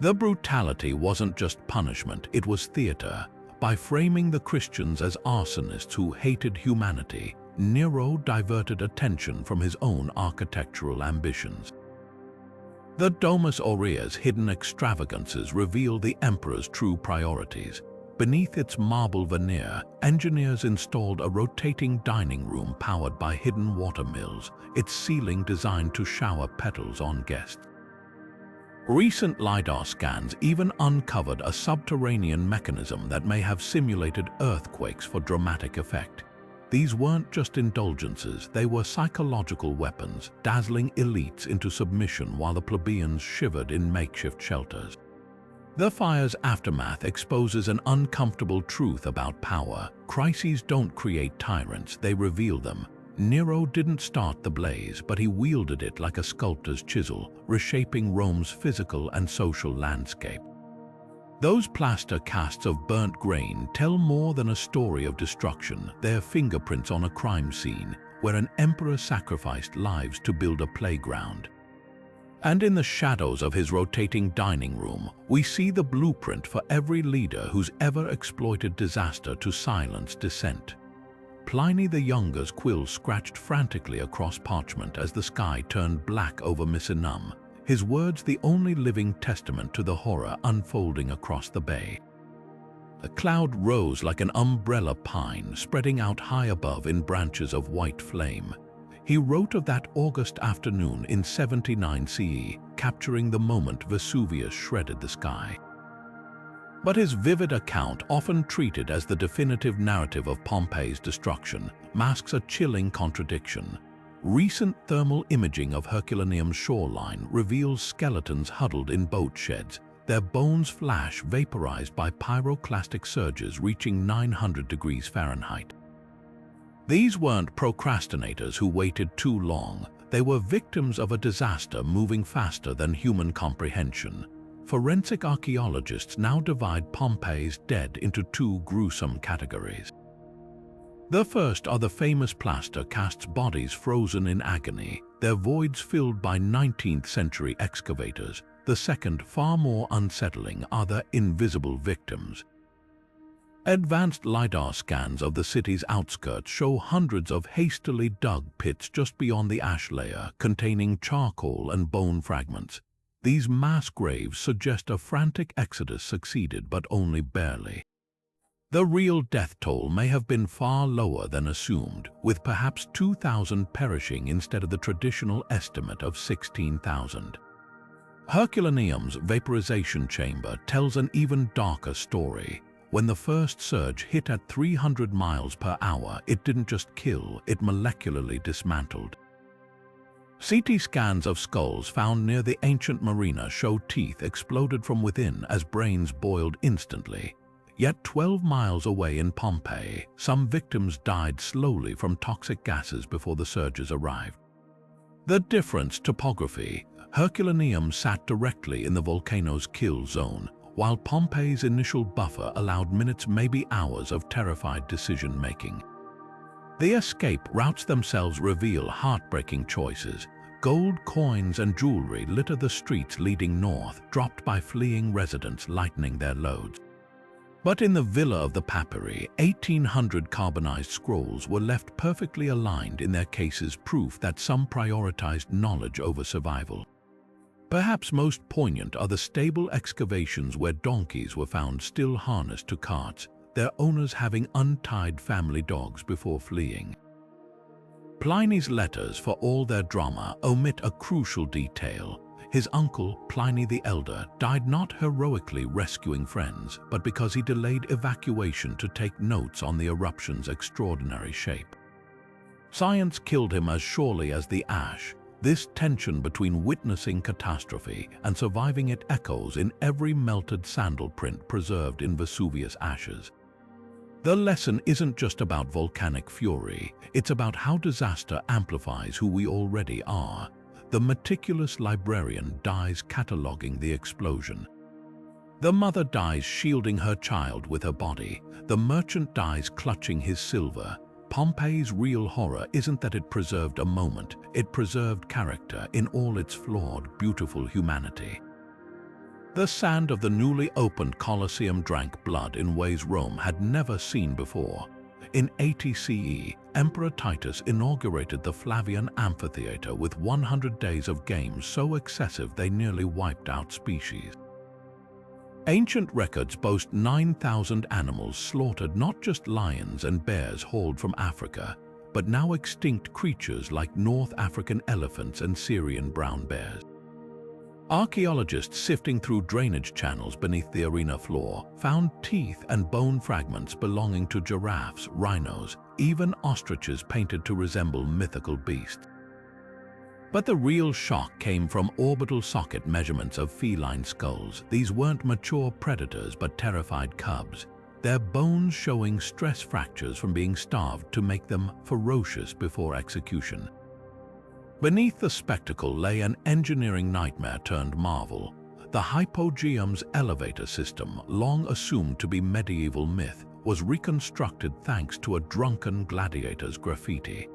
The brutality wasn't just punishment, it was theater. By framing the Christians as arsonists who hated humanity, Nero diverted attention from his own architectural ambitions. The Domus Aurea's hidden extravagances reveal the emperor's true priorities. Beneath its marble veneer, engineers installed a rotating dining room powered by hidden water mills, its ceiling designed to shower petals on guests. Recent LiDAR scans even uncovered a subterranean mechanism that may have simulated earthquakes for dramatic effect. These weren't just indulgences, they were psychological weapons, dazzling elites into submission while the plebeians shivered in makeshift shelters. The fire's aftermath exposes an uncomfortable truth about power. Crises don't create tyrants, they reveal them. Nero didn't start the blaze, but he wielded it like a sculptor's chisel, reshaping Rome's physical and social landscape. Those plaster casts of burnt grain tell more than a story of destruction. They're fingerprints on a crime scene, where an emperor sacrificed lives to build a playground. And in the shadows of his rotating dining room, we see the blueprint for every leader who's ever exploited disaster to silence dissent. Pliny the Younger's quill scratched frantically across parchment as the sky turned black over Misenum, his words the only living testament to the horror unfolding across the bay. The cloud rose like an umbrella pine, spreading out high above in branches of white flame. He wrote of that August afternoon in 79 CE, capturing the moment Vesuvius shredded the sky. But his vivid account, often treated as the definitive narrative of Pompeii's destruction, masks a chilling contradiction. Recent thermal imaging of Herculaneum's shoreline reveals skeletons huddled in boat sheds, their bones flash vaporized by pyroclastic surges reaching 900 degrees Fahrenheit. These weren't procrastinators who waited too long, they were victims of a disaster moving faster than human comprehension. Forensic archaeologists now divide Pompeii's dead into 2 gruesome categories. The first are the famous plaster casts, bodies frozen in agony, their voids filled by 19th century excavators, The second, far more unsettling, are the invisible victims. Advanced LiDAR scans of the city's outskirts show hundreds of hastily dug pits just beyond the ash layer, containing charcoal and bone fragments. These mass graves suggest a frantic exodus succeeded, but only barely. The real death toll may have been far lower than assumed, with perhaps 2,000 perishing instead of the traditional estimate of 16,000. Herculaneum's vaporization chamber tells an even darker story. When the first surge hit at 300 miles per hour, it didn't just kill, it molecularly dismantled. CT scans of skulls found near the ancient marina show teeth exploded from within as brains boiled instantly. Yet 12 miles away in Pompeii, some victims died slowly from toxic gases before the surges arrived. The difference: topography. Herculaneum sat directly in the volcano's kill zone, while Pompeii's initial buffer allowed minutes, maybe hours, of terrified decision-making. The escape routes themselves reveal heartbreaking choices. Gold coins and jewelry litter the streets leading north, dropped by fleeing residents lightening their loads. But in the Villa of the Papyri, 1,800 carbonized scrolls were left perfectly aligned in their cases, proof that some prioritized knowledge over survival. Perhaps most poignant are the stable excavations where donkeys were found still harnessed to carts, their owners having untied family dogs before fleeing. Pliny's letters, for all their drama, omit a crucial detail. His uncle, Pliny the Elder, died not heroically rescuing friends, but because he delayed evacuation to take notes on the eruption's extraordinary shape. Science killed him as surely as the ash. This tension between witnessing catastrophe and surviving it echoes in every melted sandal print preserved in Vesuvius ashes. The lesson isn't just about volcanic fury, it's about how disaster amplifies who we already are. The meticulous librarian dies cataloging the explosion. The mother dies shielding her child with her body. The merchant dies clutching his silver. Pompeii's real horror isn't that it preserved a moment, it preserved character in all its flawed, beautiful humanity. The sand of the newly opened Colosseum drank blood in ways Rome had never seen before. In 80 CE, Emperor Titus inaugurated the Flavian Amphitheater with 100 days of games so excessive they nearly wiped out species. Ancient records boast 9,000 animals slaughtered, not just lions and bears hauled from Africa, but now extinct creatures like North African elephants and Syrian brown bears. Archaeologists sifting through drainage channels beneath the arena floor found teeth and bone fragments belonging to giraffes, rhinos, even ostriches painted to resemble mythical beasts. But the real shock came from orbital socket measurements of feline skulls. These weren't mature predators but terrified cubs, their bones showing stress fractures from being starved to make them ferocious before execution. Beneath the spectacle lay an engineering nightmare turned marvel. The hypogeum's elevator system, long assumed to be medieval myth, was reconstructed thanks to a drunken gladiator's graffiti.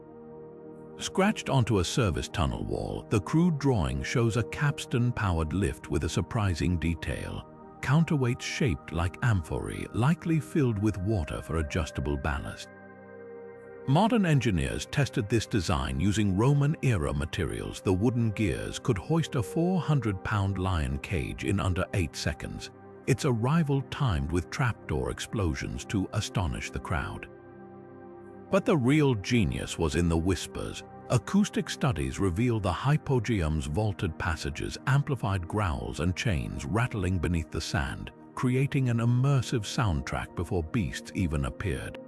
Scratched onto a service tunnel wall, the crude drawing shows a capstan-powered lift with a surprising detail. Counterweights shaped like amphorae, likely filled with water for adjustable ballast. Modern engineers tested this design using Roman-era materials. The wooden gears could hoist a 400-pound lion cage in under 8 seconds. Its arrival timed with trapdoor explosions to astonish the crowd. But the real genius was in the whispers. Acoustic studies reveal the hypogeum's vaulted passages, amplified growls and chains rattling beneath the sand, creating an immersive soundtrack before beasts even appeared.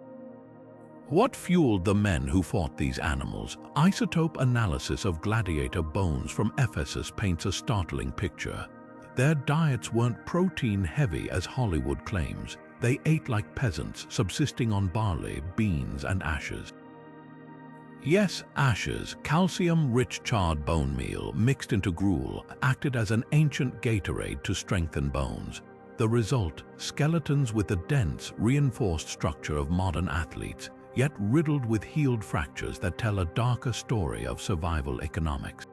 What fueled the men who fought these animals? Isotope analysis of gladiator bones from Ephesus paints a startling picture. Their diets weren't protein-heavy as Hollywood claims. They ate like peasants, subsisting on barley, beans, and ashes. Yes, ashes, calcium-rich charred bone meal mixed into gruel, acted as an ancient Gatorade to strengthen bones. The result, skeletons with the dense, reinforced structure of modern athletes, yet riddled with healed fractures that tell a darker story of survival economics.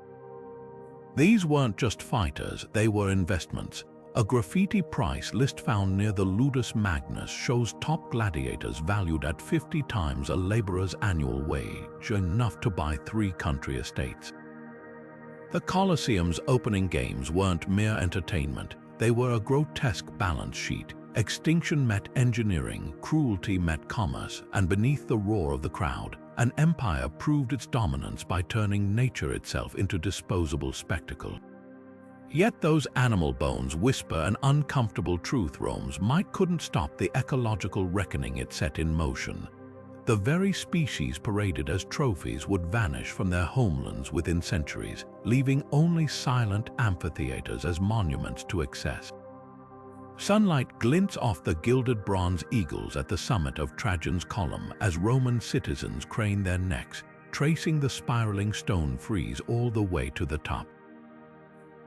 These weren't just fighters, they were investments. A graffiti price list found near the Ludus Magnus shows top gladiators valued at 50 times a laborer's annual wage, enough to buy 3 country estates. The Colosseum's opening games weren't mere entertainment, they were a grotesque balance sheet. Extinction met engineering, cruelty met commerce, and beneath the roar of the crowd, an empire proved its dominance by turning nature itself into disposable spectacle. Yet those animal bones whisper an uncomfortable truth. Rome's might couldn't stop the ecological reckoning it set in motion. The very species paraded as trophies would vanish from their homelands within centuries, leaving only silent amphitheaters as monuments to excess. Sunlight glints off the gilded bronze eagles at the summit of Trajan's column as Roman citizens crane their necks, tracing the spiraling stone frieze all the way to the top.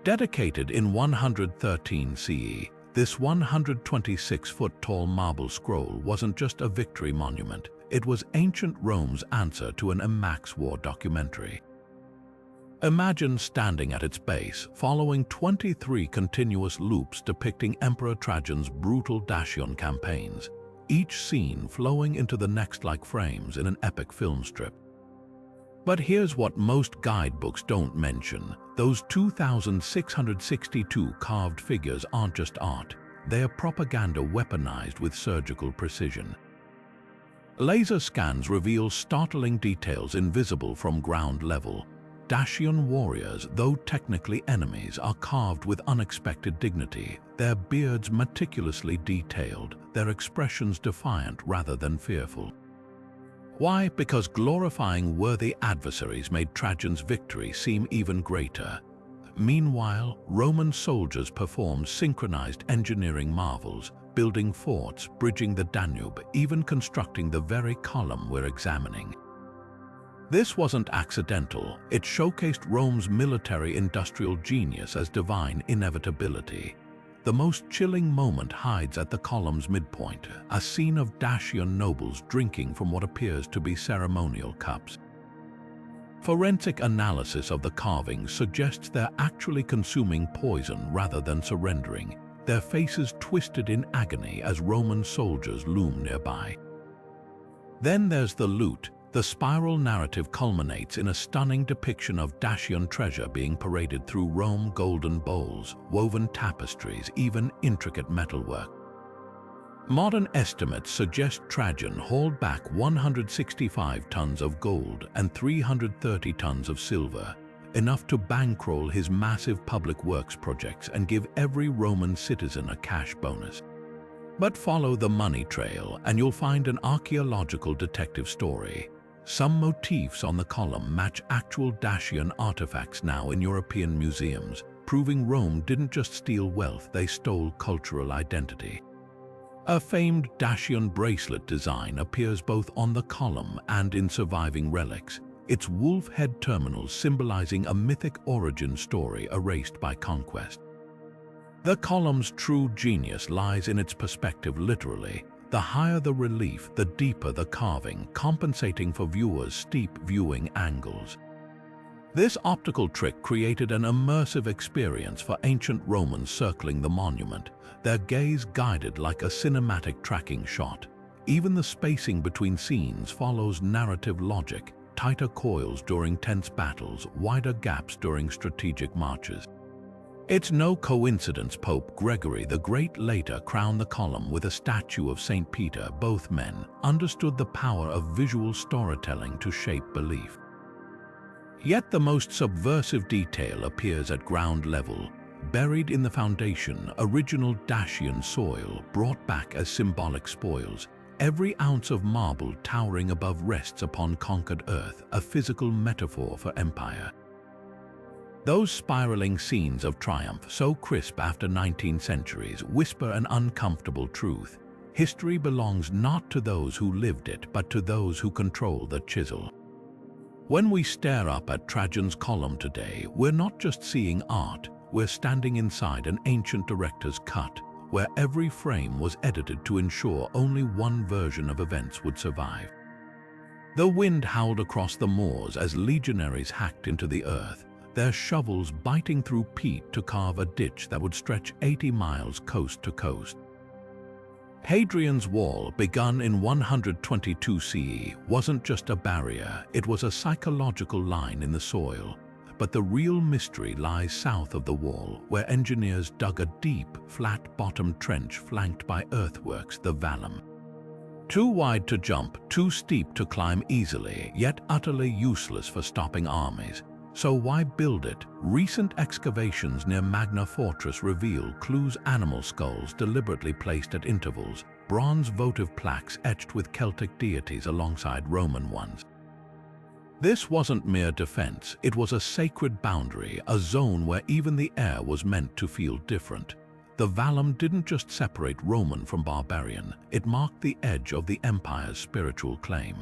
Dedicated in 113 CE, this 126-foot-tall marble scroll wasn't just a victory monument, it was ancient Rome's answer to an Embark war documentary. Imagine standing at its base, following 23 continuous loops depicting Emperor Trajan's brutal Dacian campaigns, each scene flowing into the next like frames in an epic film strip. But here's what most guidebooks don't mention. Those 2,662 carved figures aren't just art, they are propaganda weaponized with surgical precision. Laser scans reveal startling details invisible from ground level. Dacian warriors, though technically enemies, are carved with unexpected dignity, their beards meticulously detailed, their expressions defiant rather than fearful. Why? Because glorifying worthy adversaries made Trajan's victory seem even greater. Meanwhile, Roman soldiers performed synchronized engineering marvels, building forts, bridging the Danube, even constructing the very column we're examining. This wasn't accidental, it showcased Rome's military-industrial genius as divine inevitability. The most chilling moment hides at the column's midpoint, a scene of Dacian nobles drinking from what appears to be ceremonial cups. Forensic analysis of the carvings suggests they're actually consuming poison rather than surrendering, their faces twisted in agony as Roman soldiers loom nearby. Then there's the loot. The spiral narrative culminates in a stunning depiction of Dacian treasure being paraded through Rome: golden bowls, woven tapestries, even intricate metalwork. Modern estimates suggest Trajan hauled back 165 tons of gold and 330 tons of silver, enough to bankroll his massive public works projects and give every Roman citizen a cash bonus. But follow the money trail and you'll find an archaeological detective story. Some motifs on the column match actual Dacian artifacts now in European museums, proving Rome didn't just steal wealth, they stole cultural identity. A famed Dacian bracelet design appears both on the column and in surviving relics, its wolf head terminals symbolizing a mythic origin story erased by conquest. The column's true genius lies in its perspective literally. The higher the relief, the deeper the carving, compensating for viewers' steep viewing angles. This optical trick created an immersive experience for ancient Romans circling the monument, their gaze guided like a cinematic tracking shot. Even the spacing between scenes follows narrative logic, tighter coils during tense battles, wider gaps during strategic marches. It's no coincidence Pope Gregory the Great later crowned the column with a statue of St. Peter. Both men understood the power of visual storytelling to shape belief. Yet the most subversive detail appears at ground level. Buried in the foundation, original Dacian soil brought back as symbolic spoils. Every ounce of marble towering above rests upon conquered earth, a physical metaphor for empire. Those spiraling scenes of triumph, so crisp after 19 centuries, whisper an uncomfortable truth. History belongs not to those who lived it, but to those who control the chisel. When we stare up at Trajan's column today, we're not just seeing art, we're standing inside an ancient director's cut, where every frame was edited to ensure only one version of events would survive. The wind howled across the moors as legionaries hacked into the earth. their shovels biting through peat to carve a ditch that would stretch 80 miles coast to coast. Hadrian's Wall, begun in 122 CE, wasn't just a barrier, it was a psychological line in the soil. But the real mystery lies south of the wall, where engineers dug a deep, flat-bottomed trench flanked by earthworks, the vallum. Too wide to jump, too steep to climb easily, yet utterly useless for stopping armies. So why build it? Recent excavations near Magna Fortress reveal clues: animal skulls deliberately placed at intervals, bronze votive plaques etched with Celtic deities alongside Roman ones. This wasn't mere defense, it was a sacred boundary, a zone where even the air was meant to feel different. The vallum didn't just separate Roman from barbarian, it marked the edge of the empire's spiritual claim.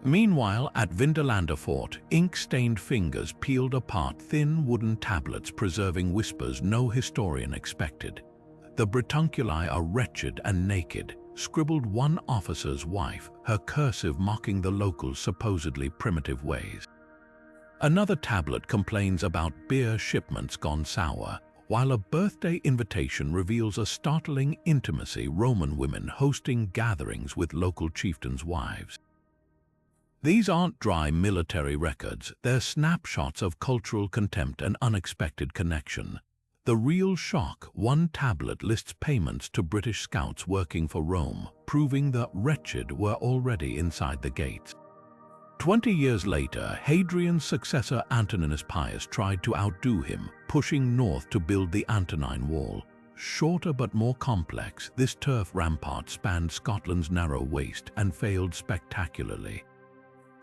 Meanwhile, at Vindolanda Fort, ink-stained fingers peeled apart thin wooden tablets preserving whispers no historian expected. The Britunculi are wretched and naked, scribbled one officer's wife, her cursive mocking the locals' supposedly primitive ways. Another tablet complains about beer shipments gone sour, while a birthday invitation reveals a startling intimacy: Roman women hosting gatherings with local chieftains' wives. These aren't dry military records, they're snapshots of cultural contempt and unexpected connection. The real shock: one tablet lists payments to British scouts working for Rome, proving the wretched were already inside the gates. 20 years later, Hadrian's successor Antoninus Pius tried to outdo him, pushing north to build the Antonine Wall. Shorter but more complex, this turf rampart spanned Scotland's narrow waste and failed spectacularly.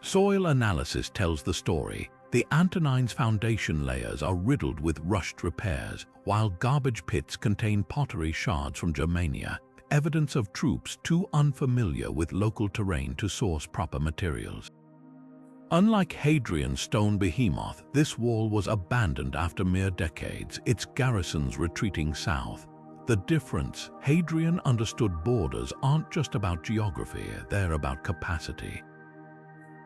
Soil analysis tells the story. The Antonine's foundation layers are riddled with rushed repairs, while garbage pits contain pottery shards from Germania, evidence of troops too unfamiliar with local terrain to source proper materials. Unlike Hadrian's stone behemoth, this wall was abandoned after mere decades, its garrisons retreating south. The difference: Hadrian understood borders aren't just about geography, they're about capacity.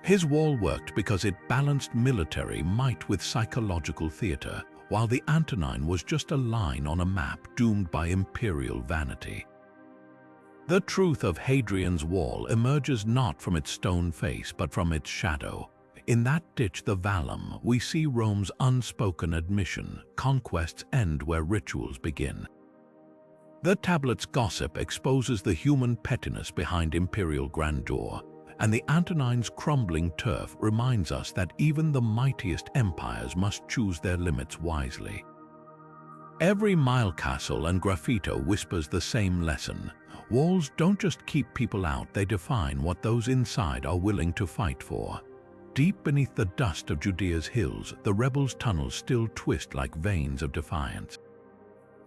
His wall worked because it balanced military might with psychological theater, while the Antonine was just a line on a map doomed by imperial vanity. The truth of Hadrian's Wall emerges not from its stone face but from its shadow. In that ditch, the vallum, we see Rome's unspoken admission: conquests end where rituals begin. The tablet's gossip exposes the human pettiness behind imperial grandeur, and the Antonine's crumbling turf reminds us that even the mightiest empires must choose their limits wisely. Every mile castle and graffito whispers the same lesson: walls don't just keep people out, they define what those inside are willing to fight for. Deep beneath the dust of Judea's hills, the rebels' tunnels still twist like veins of defiance.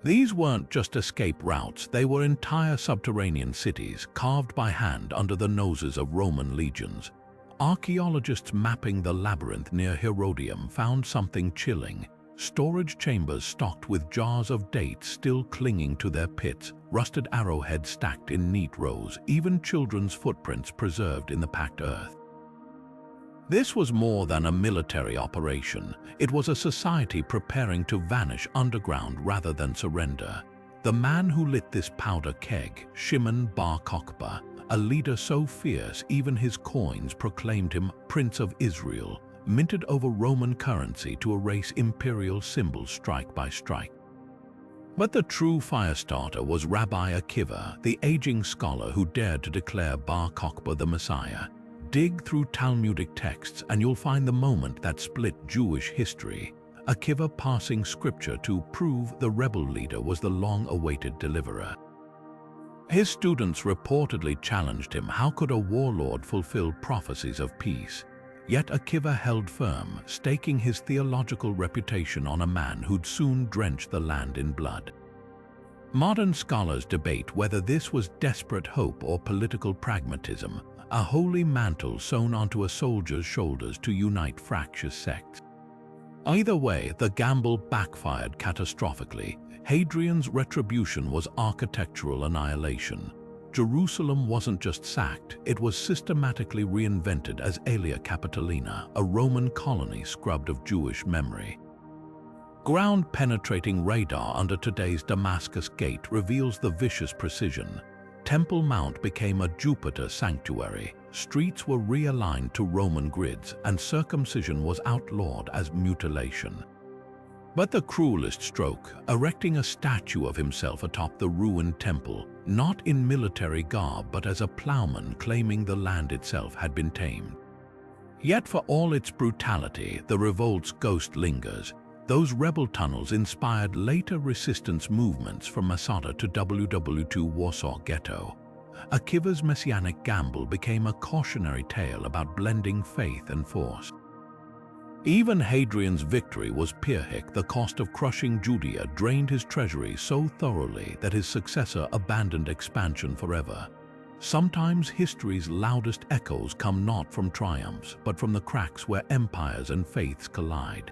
These weren't just escape routes, they were entire subterranean cities, carved by hand under the noses of Roman legions. Archaeologists mapping the labyrinth near Herodium found something chilling: storage chambers stocked with jars of dates still clinging to their pits, rusted arrowheads stacked in neat rows, even children's footprints preserved in the packed earth. This was more than a military operation. It was a society preparing to vanish underground rather than surrender. The man who lit this powder keg, Schliemann bar Kokhba, a leader so fierce even his coins proclaimed him Prince of Israel, minted over Roman currency to erase imperial symbols strike by strike. But the true firestarter was Rabbi Akiva, the aging scholar who dared to declare Bar Kokhba the Messiah. Dig through Talmudic texts and you'll find the moment that split Jewish history: Akiva passing scripture to prove the rebel leader was the long-awaited deliverer. His students reportedly challenged him: how could a warlord fulfill prophecies of peace? Yet Akiva held firm, staking his theological reputation on a man who'd soon drench the land in blood. Modern scholars debate whether this was desperate hope or political pragmatism, a holy mantle sewn onto a soldier's shoulders to unite fractious sects. Either way, the gamble backfired catastrophically. Hadrian's retribution was architectural annihilation. Jerusalem wasn't just sacked, it was systematically reinvented as Aelia Capitolina, a Roman colony scrubbed of Jewish memory. Ground-penetrating radar under today's Damascus Gate reveals the vicious precision. Temple Mount became a Jupiter sanctuary, streets were realigned to Roman grids, and circumcision was outlawed as mutilation. But the cruelest stroke, erecting a statue of himself atop the ruined temple, not in military garb but as a plowman claiming the land itself had been tamed. Yet for all its brutality, the revolt's ghost lingers. Those rebel tunnels inspired later resistance movements from Masada to WW2 Warsaw Ghetto. Akiva's messianic gamble became a cautionary tale about blending faith and force. Even Hadrian's victory was Pyrrhic. The cost of crushing Judea drained his treasury so thoroughly that his successor abandoned expansion forever. Sometimes history's loudest echoes come not from triumphs, but from the cracks where empires and faiths collide.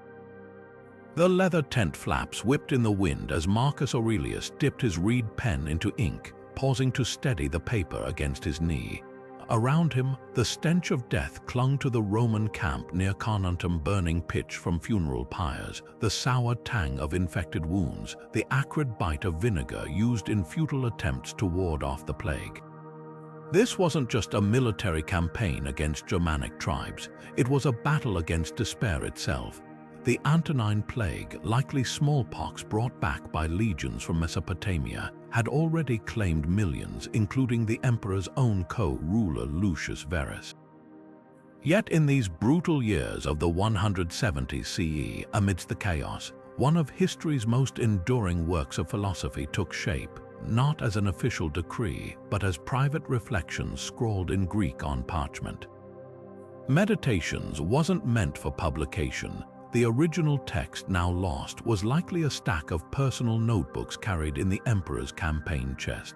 The leather tent flaps whipped in the wind as Marcus Aurelius dipped his reed pen into ink, pausing to steady the paper against his knee. Around him, the stench of death clung to the Roman camp near Carnuntum, burning pitch from funeral pyres, the sour tang of infected wounds, the acrid bite of vinegar used in futile attempts to ward off the plague. This wasn't just a military campaign against Germanic tribes, it was a battle against despair itself. The Antonine Plague, likely smallpox brought back by legions from Mesopotamia, had already claimed millions, including the emperor's own co-ruler Lucius Verus. Yet in these brutal years of the 170s CE, amidst the chaos, one of history's most enduring works of philosophy took shape, not as an official decree, but as private reflections scrawled in Greek on parchment. Meditations wasn't meant for publication. The original text, now lost, was likely a stack of personal notebooks carried in the emperor's campaign chest.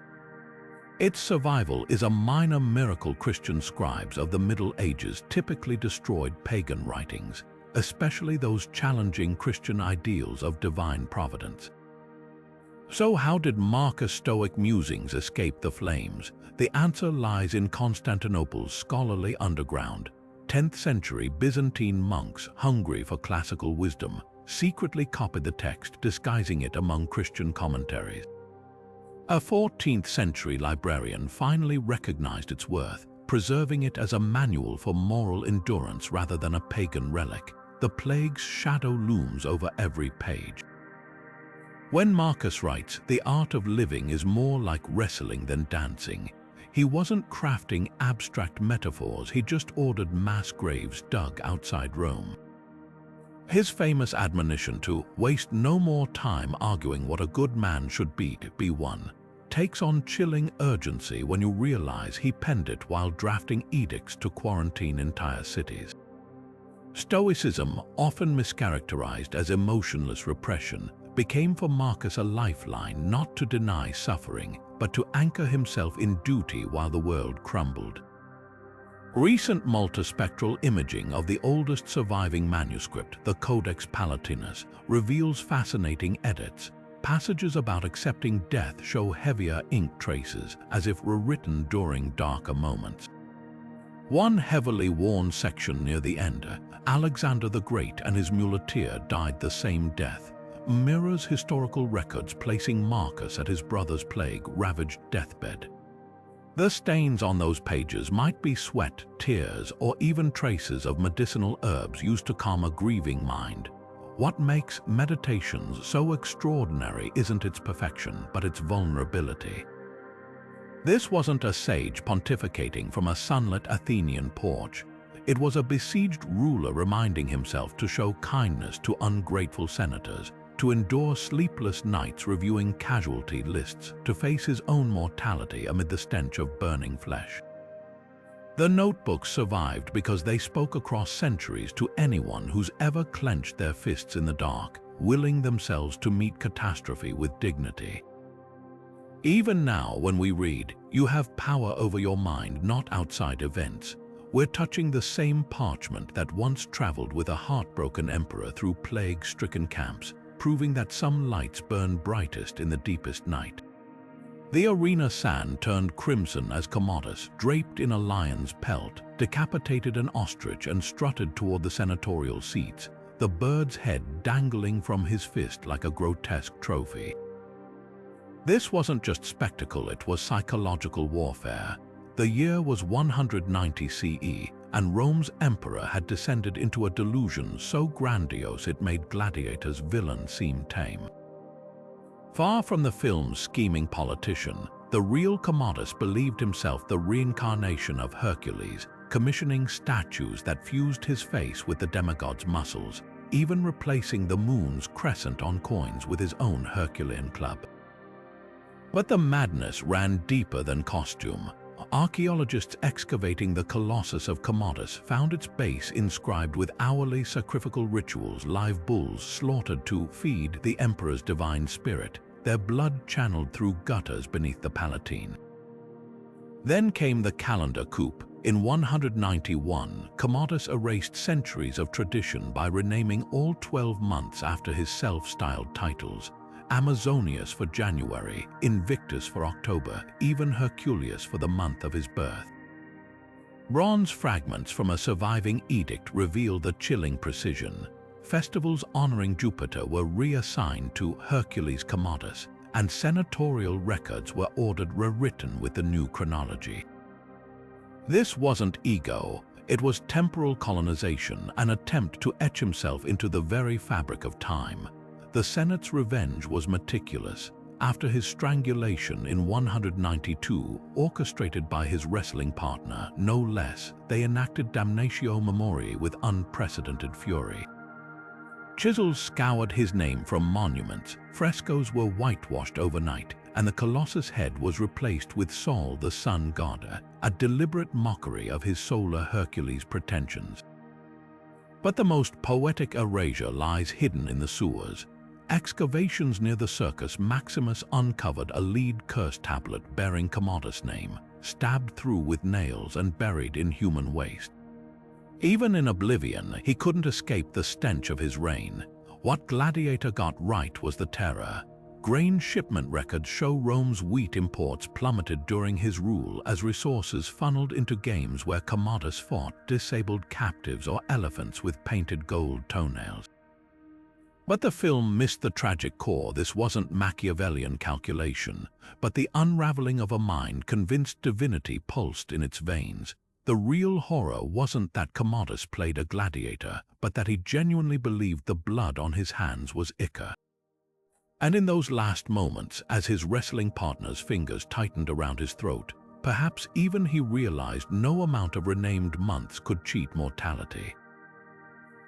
Its survival is a minor miracle. Christian scribes of the Middle Ages typically destroyed pagan writings, especially those challenging Christian ideals of divine providence. So how did Marcus' Stoic musings escape the flames? The answer lies in Constantinople's scholarly underground. 10th century Byzantine monks, hungry for classical wisdom, secretly copied the text, disguising it among Christian commentaries. A 14th century librarian finally recognized its worth, preserving it as a manual for moral endurance rather than a pagan relic. The plague's shadow looms over every page. When Marcus writes, "The art of living is more like wrestling than dancing," he wasn't crafting abstract metaphors, he just ordered mass graves dug outside Rome. His famous admonition to waste no more time arguing what a good man should be one, takes on chilling urgency when you realize he penned it while drafting edicts to quarantine entire cities. Stoicism, often mischaracterized as emotionless repression, became for Marcus a lifeline, not to deny suffering, but to anchor himself in duty while the world crumbled. Recent multispectral imaging of the oldest surviving manuscript, the Codex Palatinus, reveals fascinating edits. Passages about accepting death show heavier ink traces, as if rewritten during darker moments. One heavily worn section near the end, Alexander the Great and his muleteer died the same death, mirrors historical records, placing Marcus at his brother's plague-ravaged deathbed. The stains on those pages might be sweat, tears, or even traces of medicinal herbs used to calm a grieving mind. What makes Meditations so extraordinary isn't its perfection, but its vulnerability. This wasn't a sage pontificating from a sunlit Athenian porch. It was a besieged ruler reminding himself to show kindness to ungrateful senators, to endure sleepless nights reviewing casualty lists, to face his own mortality amid the stench of burning flesh. The notebooks survived because they spoke across centuries to anyone who's ever clenched their fists in the dark, willing themselves to meet catastrophe with dignity. Even now, when we read, "You have power over your mind, not outside events," we're touching the same parchment that once traveled with a heartbroken emperor through plague-stricken camps, proving that some lights burn brightest in the deepest night. The arena sand turned crimson as Commodus, draped in a lion's pelt, decapitated an ostrich and strutted toward the senatorial seats. the bird's head dangling from his fist like a grotesque trophy. This wasn't just spectacle, it was psychological warfare. The year was 190 CE, and Rome's emperor had descended into a delusion so grandiose it made Gladiator's villain seem tame. Far from the film's scheming politician, the real Commodus believed himself the reincarnation of Hercules, commissioning statues that fused his face with the demigod's muscles, even replacing the moon's crescent on coins with his own Herculean club. But the madness ran deeper than costume. Archaeologists excavating the Colossus of Commodus found its base inscribed with hourly sacrificial rituals, live bulls slaughtered to feed the emperor's divine spirit, their blood channeled through gutters beneath the Palatine. Then came the calendar coup. In 191, Commodus erased centuries of tradition by renaming all 12 months after his self-styled titles: Amazonius for January, Invictus for October, even Herculeus for the month of his birth. Bronze fragments from a surviving edict reveal the chilling precision. Festivals honoring Jupiter were reassigned to Hercules Commodus, and senatorial records were ordered rewritten with the new chronology. This wasn't ego, it was temporal colonization, an attempt to etch himself into the very fabric of time. The Senate's revenge was meticulous. After his strangulation in 192, orchestrated by his wrestling partner, no less, they enacted damnatio memoriae with unprecedented fury. Chisels scoured his name from monuments, frescoes were whitewashed overnight, and the Colossus' head was replaced with Sol, the sun god, a deliberate mockery of his solar Hercules pretensions. But the most poetic erasure lies hidden in the sewers. Excavations near the Circus Maximus uncovered a lead curse tablet bearing Commodus' name, stabbed through with nails and buried in human waste. Even in oblivion, he couldn't escape the stench of his reign. What Gladiator got right was the terror. Grain shipment records show Rome's wheat imports plummeted during his rule as resources funneled into games where Commodus fought disabled captives or elephants with painted gold toenails. But the film missed the tragic core. This wasn't Machiavellian calculation, but the unraveling of a mind convinced divinity pulsed in its veins. The real horror wasn't that Commodus played a gladiator, but that he genuinely believed the blood on his hands was ichor. And in those last moments, as his wrestling partner's fingers tightened around his throat, perhaps even he realized no amount of renamed months could cheat mortality.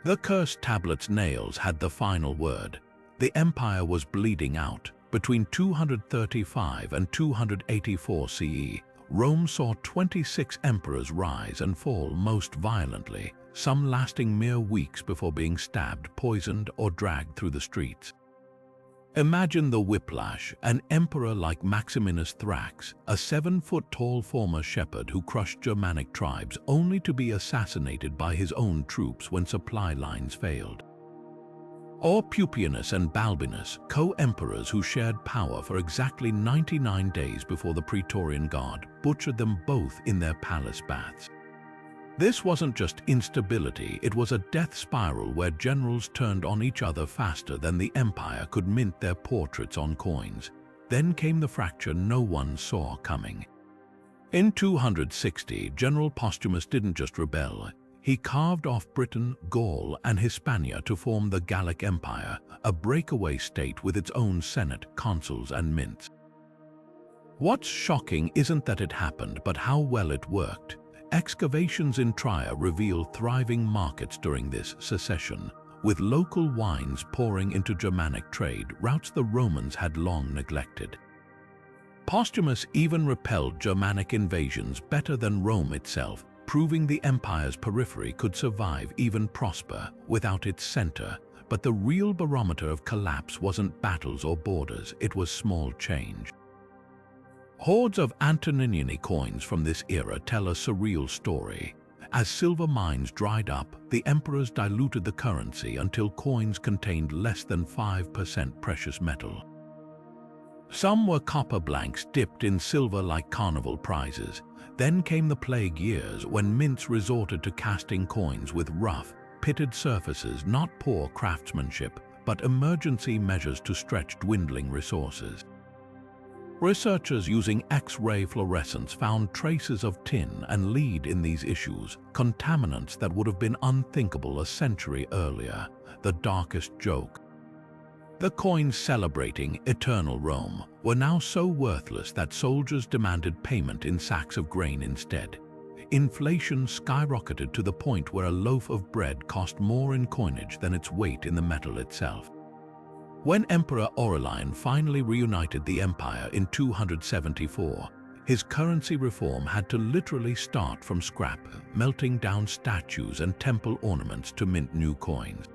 The cursed tablet's nails had the final word. The empire was bleeding out. Between 235 and 284 CE, Rome saw 26 emperors rise and fall most violently, some lasting mere weeks before being stabbed, poisoned, or dragged through the streets. Imagine the whiplash. An emperor like Maximinus Thrax, a 7-foot-tall former shepherd who crushed Germanic tribes only to be assassinated by his own troops when supply lines failed. Or Pupienus and Balbinus, co-emperors who shared power for exactly 99 days before the Praetorian Guard butchered them both in their palace baths. This wasn't just instability, it was a death spiral where generals turned on each other faster than the empire could mint their portraits on coins. Then came the fracture no one saw coming. In 260, General Postumus didn't just rebel. He carved off Britain, Gaul, and Hispania to form the Gallic Empire, a breakaway state with its own senate, consuls, and mints. What's shocking isn't that it happened, but how well it worked. Excavations in Trier reveal thriving markets during this secession, with local wines pouring into Germanic trade, routes the Romans had long neglected. Postumus even repelled Germanic invasions better than Rome itself, proving the empire's periphery could survive, even prosper, without its center. But the real barometer of collapse wasn't battles or borders, it was small change. Hordes of Antoninian coins from this era tell a surreal story. As silver mines dried up, the emperors diluted the currency until coins contained less than 5% precious metal. Some were copper blanks dipped in silver like carnival prizes. Then came the plague years when mints resorted to casting coins with rough, pitted surfaces, not poor craftsmanship, but emergency measures to stretch dwindling resources. Researchers using X-ray fluorescence found traces of tin and lead in these issues, contaminants that would have been unthinkable a century earlier. The darkest joke. The coins celebrating eternal Rome were now so worthless that soldiers demanded payment in sacks of grain instead. Inflation skyrocketed to the point where a loaf of bread cost more in coinage than its weight in the metal itself. When Emperor Aurelian finally reunited the empire in 274, his currency reform had to literally start from scrap, melting down statues and temple ornaments to mint new coins.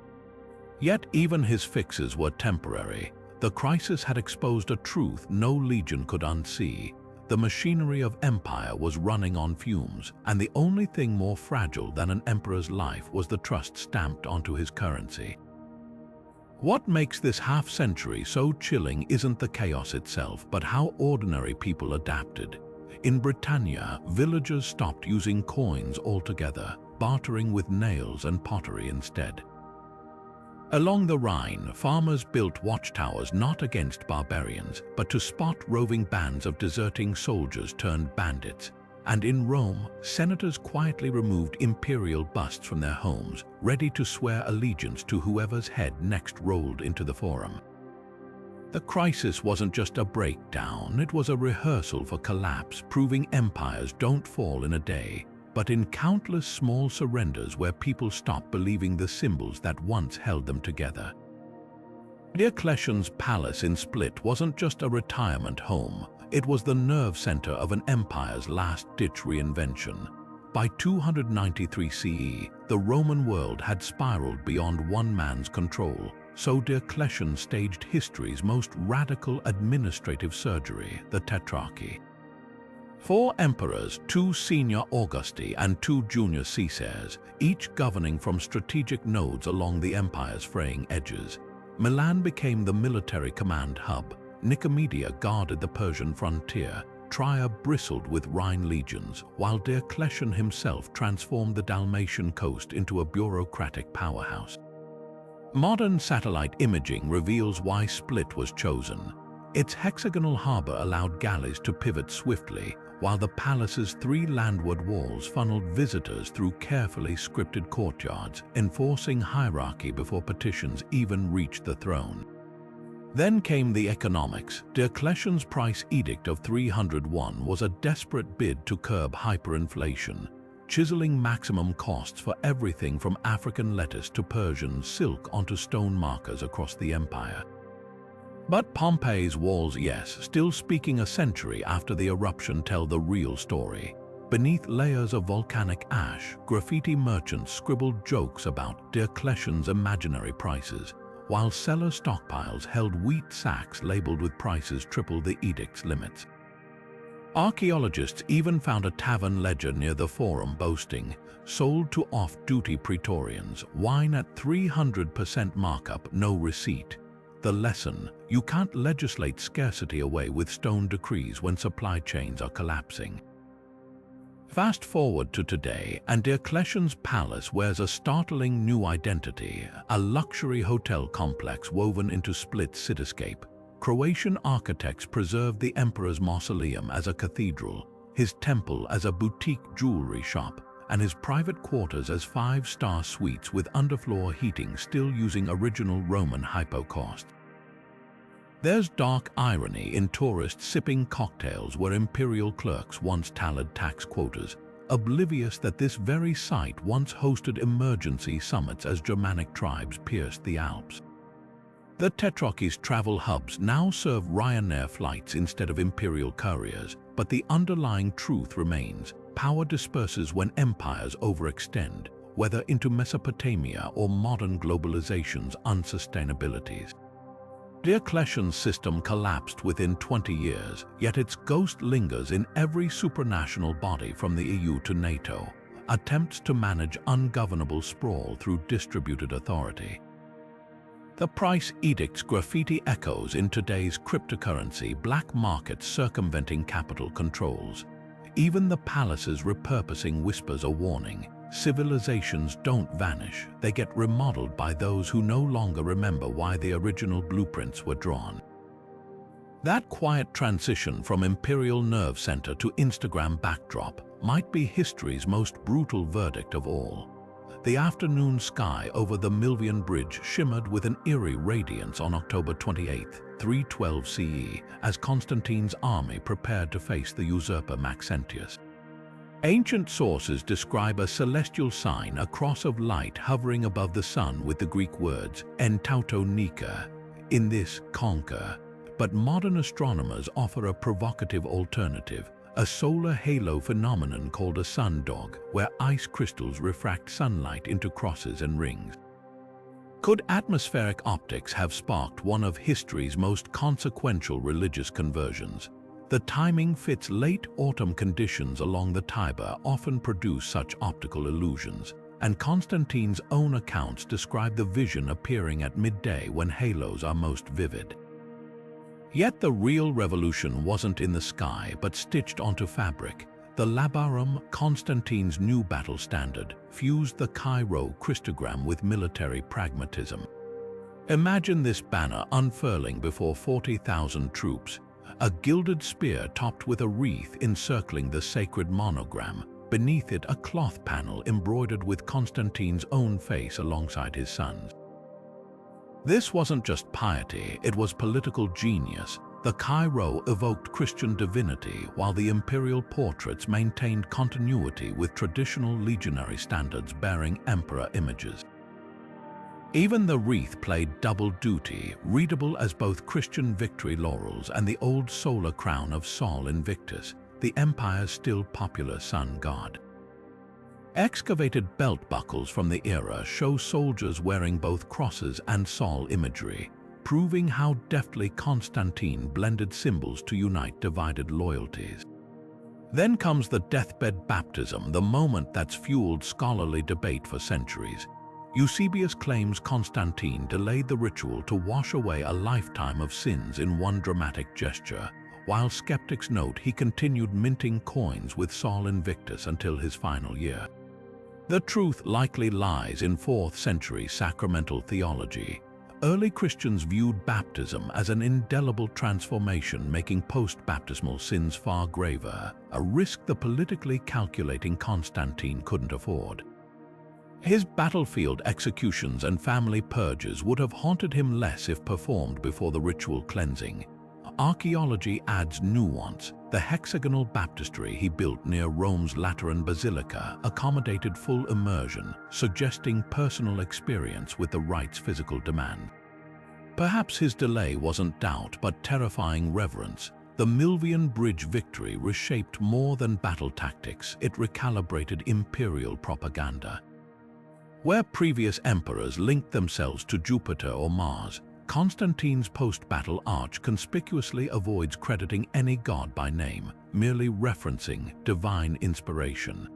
Yet even his fixes were temporary. The crisis had exposed a truth no legion could unsee. The machinery of empire was running on fumes, and the only thing more fragile than an emperor's life was the trust stamped onto his currency. What makes this half-century so chilling isn't the chaos itself, but how ordinary people adapted. In Britannia, villagers stopped using coins altogether, bartering with nails and pottery instead. Along the Rhine, farmers built watchtowers not against barbarians, but to spot roving bands of deserting soldiers turned bandits. And in Rome, senators quietly removed imperial busts from their homes, ready to swear allegiance to whoever's head next rolled into the forum. The crisis wasn't just a breakdown, it was a rehearsal for collapse, proving empires don't fall in a day, but in countless small surrenders where people stop believing the symbols that once held them together. Diocletian's palace in Split wasn't just a retirement home, it was the nerve center of an empire's last-ditch reinvention. By 293 CE, the Roman world had spiraled beyond one man's control, so Diocletian staged history's most radical administrative surgery, the Tetrarchy. 4 emperors, 2 senior Augusti and 2 junior Caesars, each governing from strategic nodes along the empire's fraying edges. Milan became the military command hub, Nicomedia guarded the Persian frontier, Trier bristled with Rhine legions, while Diocletian himself transformed the Dalmatian coast into a bureaucratic powerhouse. Modern satellite imaging reveals why Split was chosen. Its hexagonal harbor allowed galleys to pivot swiftly, while the palace's 3 landward walls funneled visitors through carefully scripted courtyards, enforcing hierarchy before petitions even reached the throne. Then came the economics. Diocletian's price edict of 301 was a desperate bid to curb hyperinflation, chiseling maximum costs for everything from African lettuce to Persian silk onto stone markers across the empire. But Pompeii's walls, yes, still speaking a century after the eruption, tell the real story. Beneath layers of volcanic ash, graffiti merchants scribbled jokes about Diocletian's imaginary prices, while cellar stockpiles held wheat sacks labeled with prices triple the edict's limits. Archaeologists even found a tavern ledger near the forum boasting, sold to off-duty praetorians, wine at 300% markup, no receipt. The lesson: you can't legislate scarcity away with stone decrees when supply chains are collapsing. Fast forward to today, and Diocletian's palace wears a startling new identity, a luxury hotel complex woven into Split's cityscape. Croatian architects preserved the emperor's mausoleum as a cathedral, his temple as a boutique jewelry shop, and his private quarters as 5-star suites with underfloor heating still using original Roman hypocaust. There's dark irony in tourists sipping cocktails where imperial clerks once tallied tax quotas, oblivious that this very site once hosted emergency summits as Germanic tribes pierced the Alps. The Tetrarchy's travel hubs now serve Ryanair flights instead of imperial couriers, but the underlying truth remains: power disperses when empires overextend, whether into Mesopotamia or modern globalization's unsustainabilities. Diocletian's system collapsed within 20 years, yet its ghost lingers in every supranational body from the EU to NATO, attempts to manage ungovernable sprawl through distributed authority. The price edict's graffiti echoes in today's cryptocurrency black markets circumventing capital controls. Even the palace's repurposing whispers a warning: civilizations don't vanish, they get remodeled by those who no longer remember why the original blueprints were drawn. That quiet transition from imperial nerve center to Instagram backdrop might be history's most brutal verdict of all. The afternoon sky over the Milvian Bridge shimmered with an eerie radiance on October 28, 312 CE, as Constantine's army prepared to face the usurper Maxentius. Ancient sources describe a celestial sign, a cross of light hovering above the sun with the Greek words en tauto nika, in this conquer. But modern astronomers offer a provocative alternative, a solar halo phenomenon called a sundog, where ice crystals refract sunlight into crosses and rings. Could atmospheric optics have sparked one of history's most consequential religious conversions? The timing fits late autumn conditions along the Tiber often produce such optical illusions, and Constantine's own accounts describe the vision appearing at midday when halos are most vivid. Yet the real revolution wasn't in the sky but stitched onto fabric. The labarum, Constantine's new battle standard, fused the Chi-Rho Christogram with military pragmatism. Imagine this banner unfurling before 40,000 troops, a gilded spear topped with a wreath encircling the sacred monogram, beneath it a cloth panel embroidered with Constantine's own face alongside his son's. This wasn't just piety, it was political genius. The Chi-Rho evoked Christian divinity, while the imperial portraits maintained continuity with traditional legionary standards bearing emperor images. Even the wreath played double duty, readable as both Christian victory laurels and the old solar crown of Sol Invictus, the empire's still popular sun god. Excavated belt buckles from the era show soldiers wearing both crosses and Sol imagery, proving how deftly Constantine blended symbols to unite divided loyalties. Then comes the deathbed baptism, the moment that's fueled scholarly debate for centuries. Eusebius claims Constantine delayed the ritual to wash away a lifetime of sins in one dramatic gesture, while skeptics note he continued minting coins with Sol Invictus until his final year. The truth likely lies in 4th century sacramental theology. Early Christians viewed baptism as an indelible transformation, making post-baptismal sins far graver, a risk the politically calculating Constantine couldn't afford. His battlefield executions and family purges would have haunted him less if performed before the ritual cleansing. Archaeology adds nuance. The hexagonal baptistry he built near Rome's Lateran Basilica accommodated full immersion, suggesting personal experience with the rite's physical demand. Perhaps his delay wasn't doubt but terrifying reverence. The Milvian Bridge victory reshaped more than battle tactics, it recalibrated imperial propaganda. Where previous emperors linked themselves to Jupiter or Mars, Constantine's post-battle arch conspicuously avoids crediting any god by name, merely referencing divine inspiration.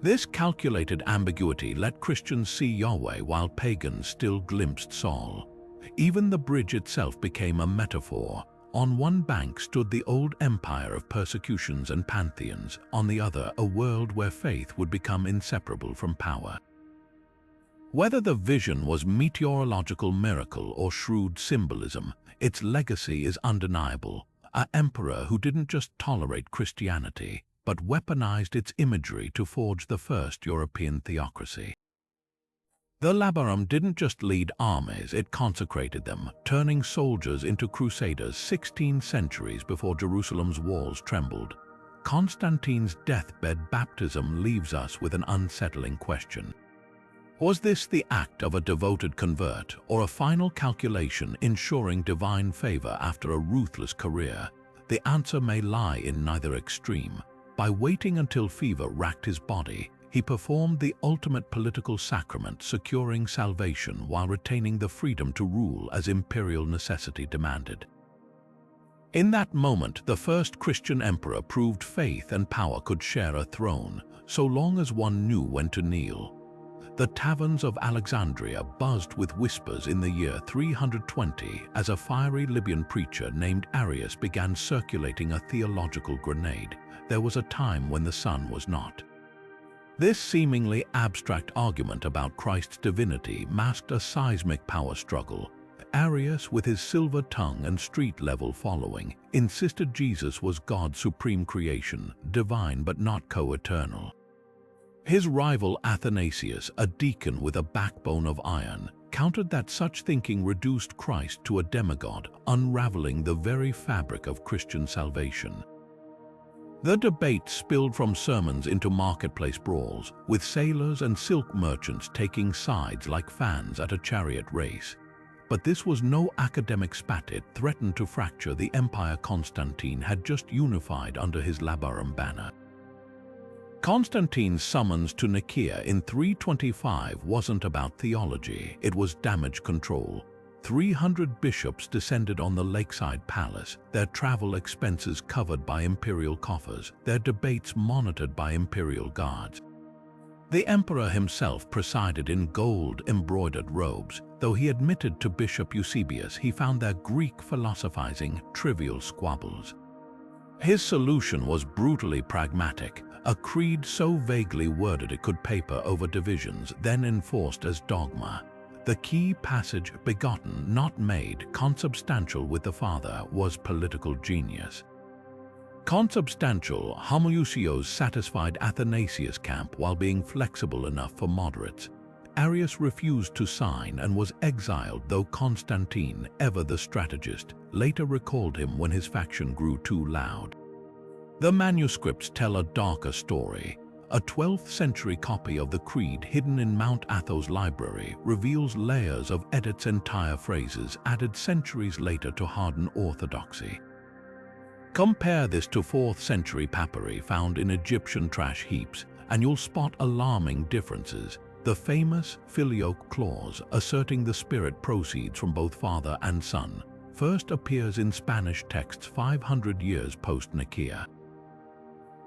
This calculated ambiguity let Christians see Yahweh while pagans still glimpsed Sol. Even the bridge itself became a metaphor. On one bank stood the old empire of persecutions and pantheons, on the other a world where faith would become inseparable from power. Whether the vision was meteorological miracle or shrewd symbolism, its legacy is undeniable. An emperor who didn't just tolerate Christianity, but weaponized its imagery to forge the first European theocracy. The labarum didn't just lead armies, it consecrated them, turning soldiers into crusaders 16 centuries before Jerusalem's walls trembled. Constantine's deathbed baptism leaves us with an unsettling question. Was this the act of a devoted convert, or a final calculation ensuring divine favor after a ruthless career? The answer may lie in neither extreme. By waiting until fever racked his body, he performed the ultimate political sacrament, securing salvation while retaining the freedom to rule as imperial necessity demanded. In that moment, the first Christian emperor proved faith and power could share a throne, so long as one knew when to kneel. The taverns of Alexandria buzzed with whispers in the year 320 as a fiery Libyan preacher named Arius began circulating a theological grenade. There was a time when the sun was not. This seemingly abstract argument about Christ's divinity masked a seismic power struggle. Arius, with his silver tongue and street-level following, insisted Jesus was God's supreme creation, divine but not co-eternal. His rival Athanasius, a deacon with a backbone of iron, countered that such thinking reduced Christ to a demigod, unraveling the very fabric of Christian salvation. The debate spilled from sermons into marketplace brawls, with sailors and silk merchants taking sides like fans at a chariot race. But this was no academic spat. It threatened to fracture the empire Constantine had just unified under his Labarum banner. Constantine's summons to Nicaea in 325 wasn't about theology, it was damage control. 300 bishops descended on the lakeside palace, their travel expenses covered by imperial coffers, their debates monitored by imperial guards. The emperor himself presided in gold-embroidered robes, though he admitted to Bishop Eusebius he found their Greek philosophizing trivial squabbles. His solution was brutally pragmatic, a creed so vaguely worded it could paper over divisions, then enforced as dogma. The key passage, begotten, not made, consubstantial with the Father, was political genius. Consubstantial homoousios satisfied Athanasius' camp while being flexible enough for moderates. Arius refused to sign and was exiled, though Constantine, ever the strategist, later recalled him when his faction grew too loud. The manuscripts tell a darker story. A 12th century copy of the Creed hidden in Mount Athos library reveals layers of edits, entire phrases added centuries later to harden orthodoxy. Compare this to 4th century papyri found in Egyptian trash heaps, and you'll spot alarming differences. The famous filioque clause, asserting the Spirit proceeds from both Father and Son, first appears in Spanish texts 500 years post-Nicaea.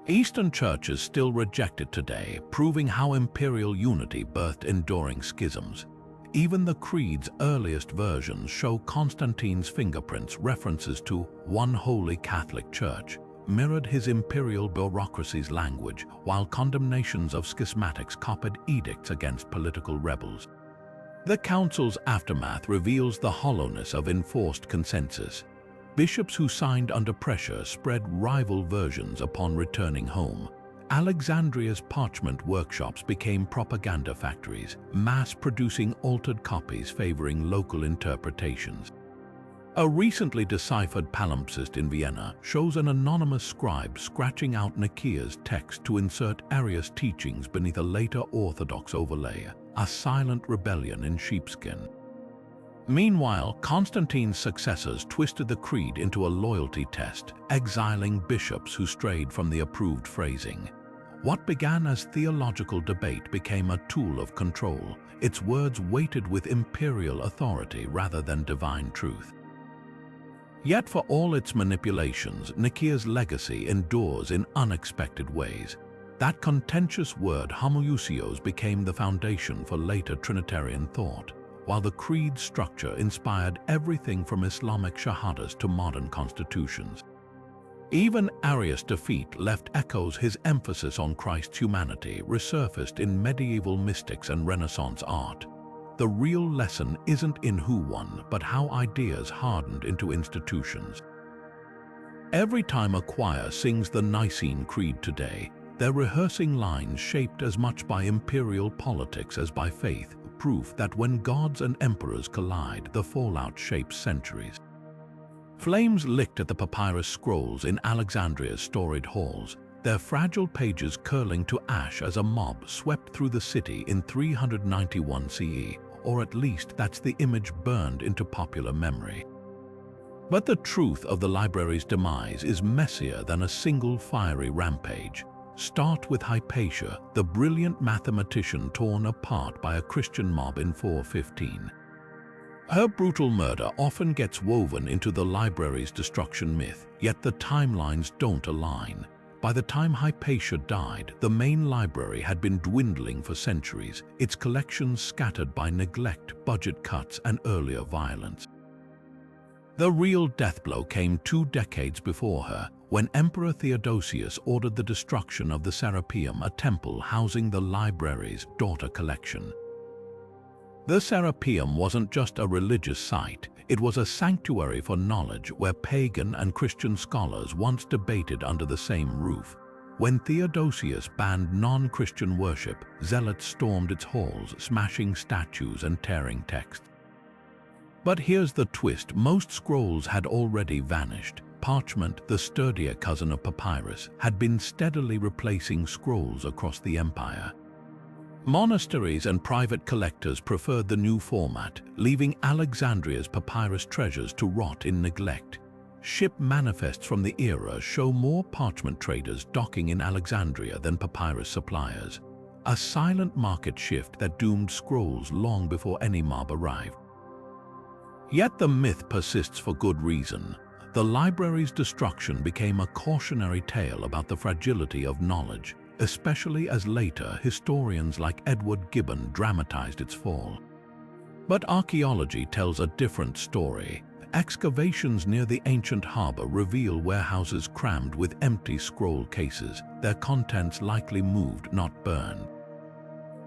Eastern churches still reject it today, proving how imperial unity birthed enduring schisms. Even the Creed's earliest versions show Constantine's fingerprints. References to one holy Catholic Church mirrored his imperial bureaucracy's language, while condemnations of schismatics copied edicts against political rebels. The council's aftermath reveals the hollowness of enforced consensus. Bishops who signed under pressure spread rival versions upon returning home. Alexandria's parchment workshops became propaganda factories, mass-producing altered copies favoring local interpretations. A recently deciphered palimpsest in Vienna shows an anonymous scribe scratching out Nicaea's text to insert Arius' teachings beneath a later Orthodox overlay, a silent rebellion in sheepskin. Meanwhile, Constantine's successors twisted the Creed into a loyalty test, exiling bishops who strayed from the approved phrasing. What began as theological debate became a tool of control, its words weighted with imperial authority rather than divine truth. Yet for all its manipulations, Nicaea's legacy endures in unexpected ways. That contentious word homoousios became the foundation for later Trinitarian thought, while the Creed's structure inspired everything from Islamic shahadas to modern constitutions. Even Arius' defeat left echoes. His emphasis on Christ's humanity resurfaced in medieval mystics and Renaissance art. The real lesson isn't in who won, but how ideas hardened into institutions. Every time a choir sings the Nicene Creed today, they're rehearsing lines shaped as much by imperial politics as by faith, proof that when gods and emperors collide, the fallout shapes centuries. Flames licked at the papyrus scrolls in Alexandria's storied halls, their fragile pages curling to ash as a mob swept through the city in 391 CE, or at least that's the image burned into popular memory. But the truth of the library's demise is messier than a single fiery rampage. Start with Hypatia, the brilliant mathematician torn apart by a Christian mob in 415. Her brutal murder often gets woven into the library's destruction myth, yet the timelines don't align. By the time Hypatia died, the main library had been dwindling for centuries, its collections scattered by neglect, budget cuts, and earlier violence. The real death blow came 2 decades before her, when Emperor Theodosius ordered the destruction of the Serapeum, a temple housing the library's daughter collection. The Serapeum wasn't just a religious site, it was a sanctuary for knowledge where pagan and Christian scholars once debated under the same roof. When Theodosius banned non-Christian worship, zealots stormed its halls, smashing statues and tearing texts. But here's the twist: most scrolls had already vanished. Parchment, the sturdier cousin of papyrus, had been steadily replacing scrolls across the empire. Monasteries and private collectors preferred the new format, leaving Alexandria's papyrus treasures to rot in neglect. Ship manifests from the era show more parchment traders docking in Alexandria than papyrus suppliers, a silent market shift that doomed scrolls long before any mob arrived. Yet the myth persists for good reason. The library's destruction became a cautionary tale about the fragility of knowledge, especially as later historians like Edward Gibbon dramatized its fall. But archaeology tells a different story. Excavations near the ancient harbor reveal warehouses crammed with empty scroll cases, their contents likely moved, not burned.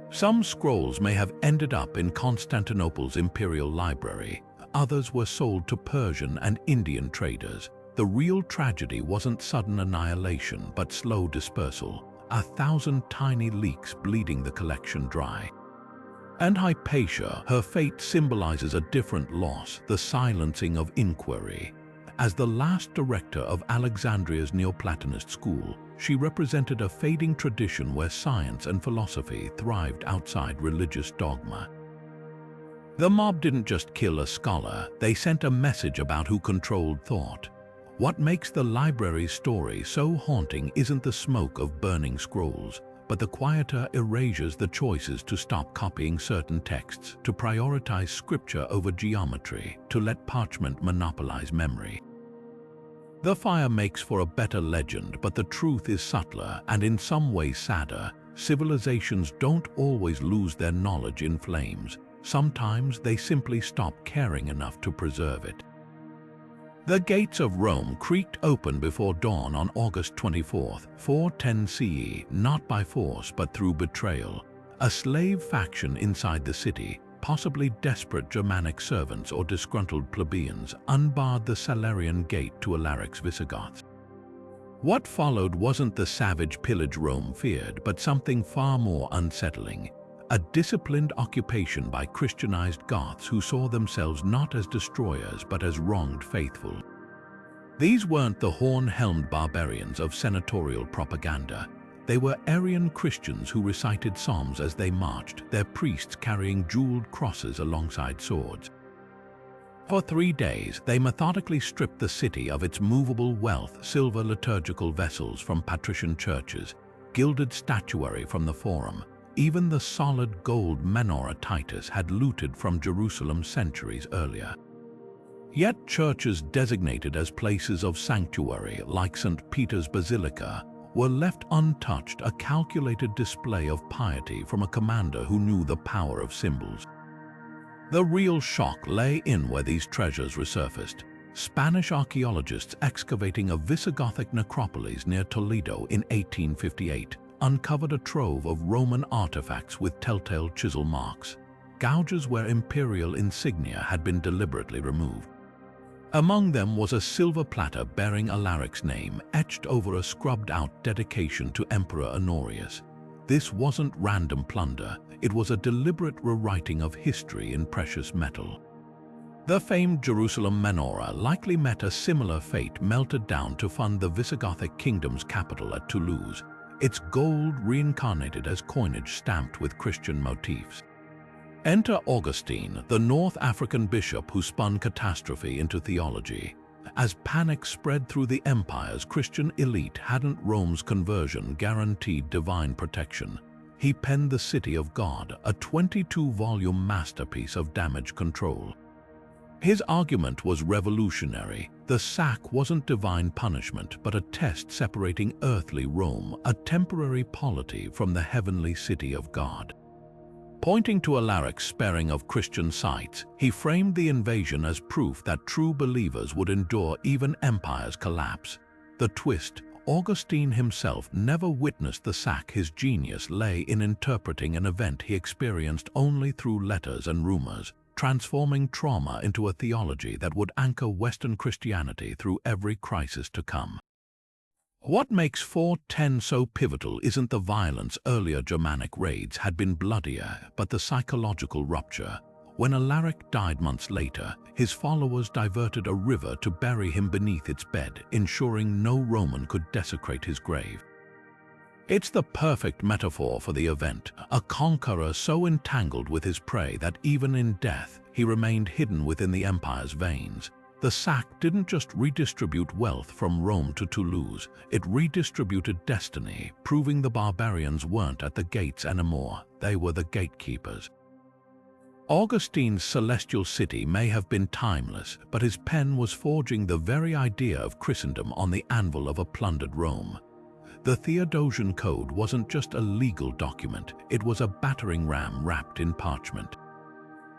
Some scrolls may have ended up in Constantinople's imperial library. Others were sold to Persian and Indian traders. The real tragedy wasn't sudden annihilation, but slow dispersal, 1,000 tiny leaks bleeding the collection dry. And Hypatia, her fate symbolizes a different loss, the silencing of inquiry. As the last director of Alexandria's Neoplatonist school, she represented a fading tradition where science and philosophy thrived outside religious dogma. The mob didn't just kill a scholar, they sent a message about who controlled thought. What makes the library's story so haunting isn't the smoke of burning scrolls, but the quieter erasures, the choices to stop copying certain texts, to prioritize scripture over geometry, to let parchment monopolize memory. The fire makes for a better legend, but the truth is subtler and in some ways sadder. Civilizations don't always lose their knowledge in flames. Sometimes they simply stop caring enough to preserve it. The gates of Rome creaked open before dawn on August 24, 410 CE, not by force but through betrayal. A slave faction inside the city, possibly desperate Germanic servants or disgruntled plebeians, unbarred the Salarian gate to Alaric's Visigoths. What followed wasn't the savage pillage Rome feared, but something far more unsettling. A disciplined occupation by Christianized Goths who saw themselves not as destroyers but as wronged faithful. These weren't the horn-helmed barbarians of senatorial propaganda. They were Arian Christians who recited psalms as they marched, their priests carrying jeweled crosses alongside swords. For 3 days, they methodically stripped the city of its movable wealth, silver liturgical vessels from patrician churches, gilded statuary from the Forum. Even the solid gold menorah Titus had looted from Jerusalem centuries earlier. Yet churches designated as places of sanctuary, like St. Peter's Basilica, were left untouched, a calculated display of piety from a commander who knew the power of symbols. The real shock lay in where these treasures resurfaced. Spanish archaeologists excavating a Visigothic necropolis near Toledo in 1858 uncovered a trove of Roman artifacts with telltale chisel marks, gouges where imperial insignia had been deliberately removed. Among them was a silver platter bearing Alaric's name, etched over a scrubbed-out dedication to Emperor Honorius. This wasn't random plunder, it was a deliberate rewriting of history in precious metal. The famed Jerusalem menorah likely met a similar fate, melted down to fund the Visigothic kingdom's capital at Toulouse, its gold reincarnated as coinage stamped with Christian motifs. Enter Augustine, the North African bishop who spun catastrophe into theology. As panic spread through the empire's Christian elite hadn't Rome's conversion guaranteed divine protection. He penned The City of God, a 22-volume masterpiece of damage control. His argument was revolutionary. The sack wasn't divine punishment, but a test separating earthly Rome, a temporary polity, from the heavenly city of God. Pointing to Alaric's sparing of Christian sites, he framed the invasion as proof that true believers would endure even empire's collapse. The twist: Augustine himself never witnessed the sack. His genius lay in interpreting an event he experienced only through letters and rumors, transforming trauma into a theology that would anchor Western Christianity through every crisis to come. What makes 410 so pivotal isn't the violence. Earlier Germanic raids had been bloodier, but the psychological rupture. When Alaric died months later, his followers diverted a river to bury him beneath its bed, ensuring no Roman could desecrate his grave. It's the perfect metaphor for the event, a conqueror so entangled with his prey that even in death, he remained hidden within the empire's veins. The sack didn't just redistribute wealth from Rome to Toulouse, it redistributed destiny, proving the barbarians weren't at the gates anymore, they were the gatekeepers. Augustine's celestial city may have been timeless, but his pen was forging the very idea of Christendom on the anvil of a plundered Rome. The Theodosian Code wasn't just a legal document, it was a battering ram wrapped in parchment.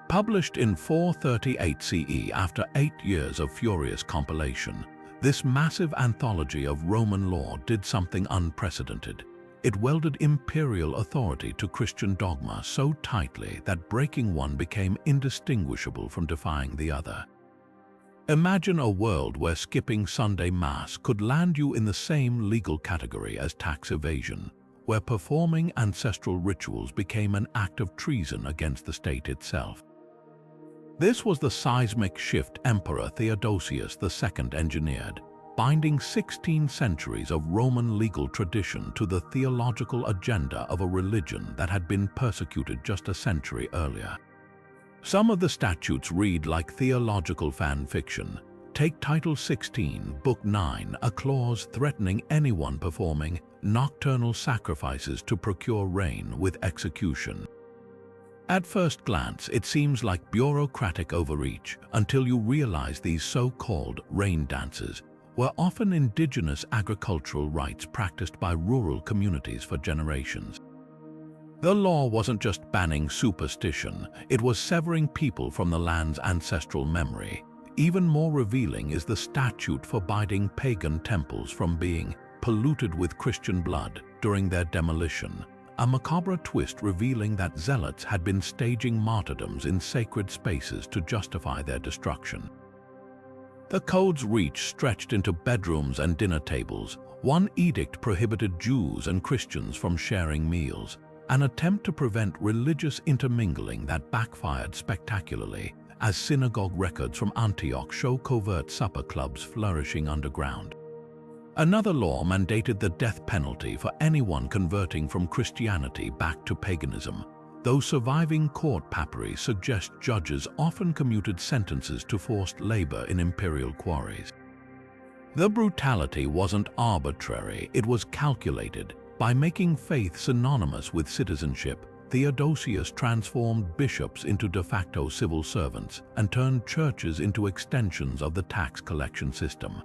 Published in 438 CE after 8 years of furious compilation, this massive anthology of Roman law did something unprecedented. It welded imperial authority to Christian dogma so tightly that breaking one became indistinguishable from defying the other. Imagine a world where skipping Sunday Mass could land you in the same legal category as tax evasion, where performing ancestral rituals became an act of treason against the state itself. This was the seismic shift Emperor Theodosius II engineered, binding 16 centuries of Roman legal tradition to the theological agenda of a religion that had been persecuted just a century earlier. Some of the statutes read like theological fan fiction. Take Title 16, Book 9, a clause threatening anyone performing nocturnal sacrifices to procure rain with execution. At first glance, it seems like bureaucratic overreach until you realize these so-called rain dances were often indigenous agricultural rites practiced by rural communities for generations. The law wasn't just banning superstition, it was severing people from the land's ancestral memory. Even more revealing is the statute forbidding pagan temples from being polluted with Christian blood during their demolition, a macabre twist revealing that zealots had been staging martyrdoms in sacred spaces to justify their destruction. The code's reach stretched into bedrooms and dinner tables. One edict prohibited Jews and Christians from sharing meals, an attempt to prevent religious intermingling that backfired spectacularly, as synagogue records from Antioch show covert supper clubs flourishing underground. Another law mandated the death penalty for anyone converting from Christianity back to paganism, though surviving court papyri suggest judges often commuted sentences to forced labor in imperial quarries. The brutality wasn't arbitrary, it was calculated. By making faith synonymous with citizenship, Theodosius transformed bishops into de facto civil servants and turned churches into extensions of the tax collection system.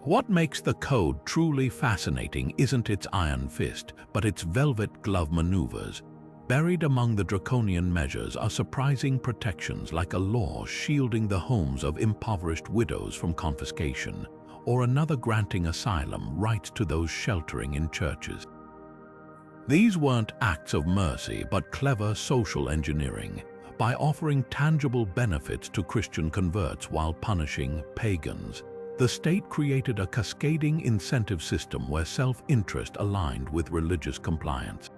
What makes the code truly fascinating isn't its iron fist, but its velvet glove maneuvers. Buried among the draconian measures are surprising protections like a law shielding the homes of impoverished widows from confiscation, or another granting asylum rights to those sheltering in churches. These weren't acts of mercy, but clever social engineering. By offering tangible benefits to Christian converts while punishing pagans, the state created a cascading incentive system where self-interest aligned with religious compliance.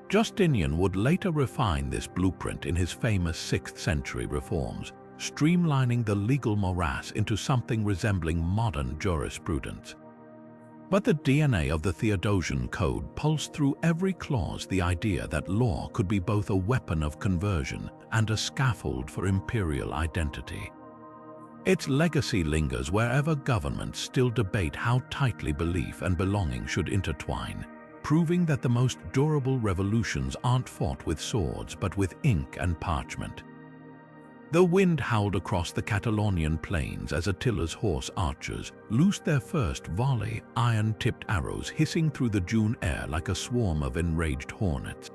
Justinian would later refine this blueprint in his famous 6th century reforms, streamlining the legal morass into something resembling modern jurisprudence. But the DNA of the Theodosian Code pulsed through every clause, the idea that law could be both a weapon of conversion and a scaffold for imperial identity. Its legacy lingers wherever governments still debate how tightly belief and belonging should intertwine, proving that the most durable revolutions aren't fought with swords but with ink and parchment. The wind howled across the Catalonian plains as Attila's horse archers loosed their first volley, iron-tipped arrows hissing through the June air like a swarm of enraged hornets.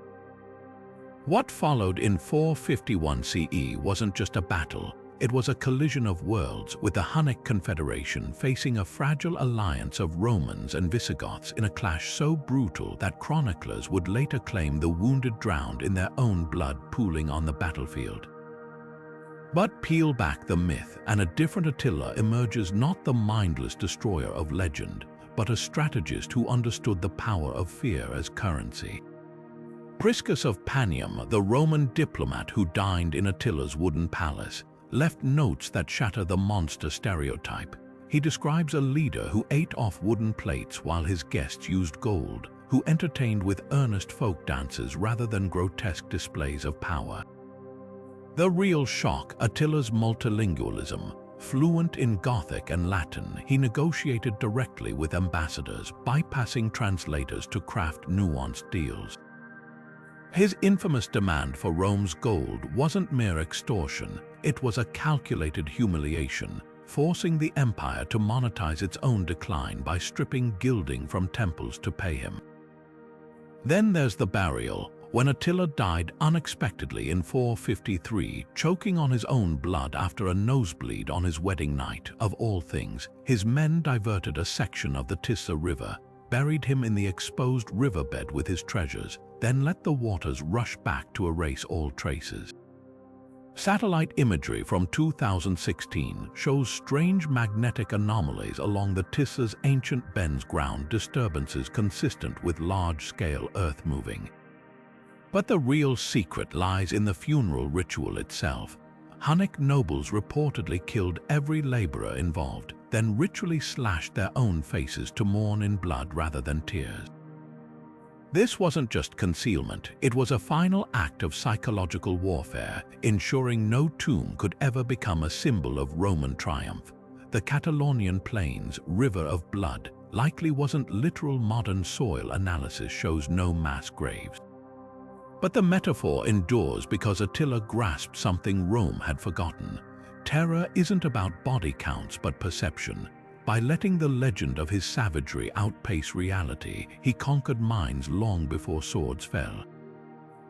What followed in 451 CE wasn't just a battle, It was a collision of worlds, with the Hunnic Confederation facing a fragile alliance of Romans and Visigoths in a clash so brutal that chroniclers would later claim the wounded drowned in their own blood pooling on the battlefield. But peel back the myth, and a different Attila emerges, not the mindless destroyer of legend, but a strategist who understood the power of fear as currency. Priscus of Panium, the Roman diplomat who dined in Attila's wooden palace, left notes that shatter the monster stereotype. He describes a leader who ate off wooden plates while his guests used gold, who entertained with earnest folk dances rather than grotesque displays of power. The real shock, Attila's multilingualism. Fluent in Gothic and Latin, he negotiated directly with ambassadors, bypassing translators to craft nuanced deals. His infamous demand for Rome's gold wasn't mere extortion, it was a calculated humiliation, forcing the empire to monetize its own decline by stripping gilding from temples to pay him. Then there's the burial, when Attila died unexpectedly in 453, choking on his own blood after a nosebleed on his wedding night. Of all things, his men diverted a section of the Tisa River, buried him in the exposed riverbed with his treasures, then let the waters rush back to erase all traces. Satellite imagery from 2016 shows strange magnetic anomalies along the Tisa's ancient bends, ground disturbances consistent with large-scale earth moving. But the real secret lies in the funeral ritual itself. Hunnic nobles reportedly killed every laborer involved, then ritually slashed their own faces to mourn in blood rather than tears. This wasn't just concealment, it was a final act of psychological warfare, ensuring no tomb could ever become a symbol of Roman triumph. The Catalonian Plains, river of blood, likely wasn't literal. Modern soil analysis shows no mass graves. But the metaphor endures because Attila grasped something Rome had forgotten. Terror isn't about body counts but perception. By letting the legend of his savagery outpace reality, he conquered minds long before swords fell.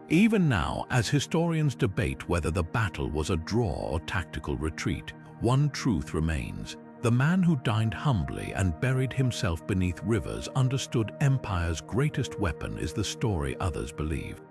Even now, as historians debate whether the battle was a draw or tactical retreat, one truth remains. The man who dined humbly and buried himself beneath rivers understood empire's greatest weapon is the story others believe.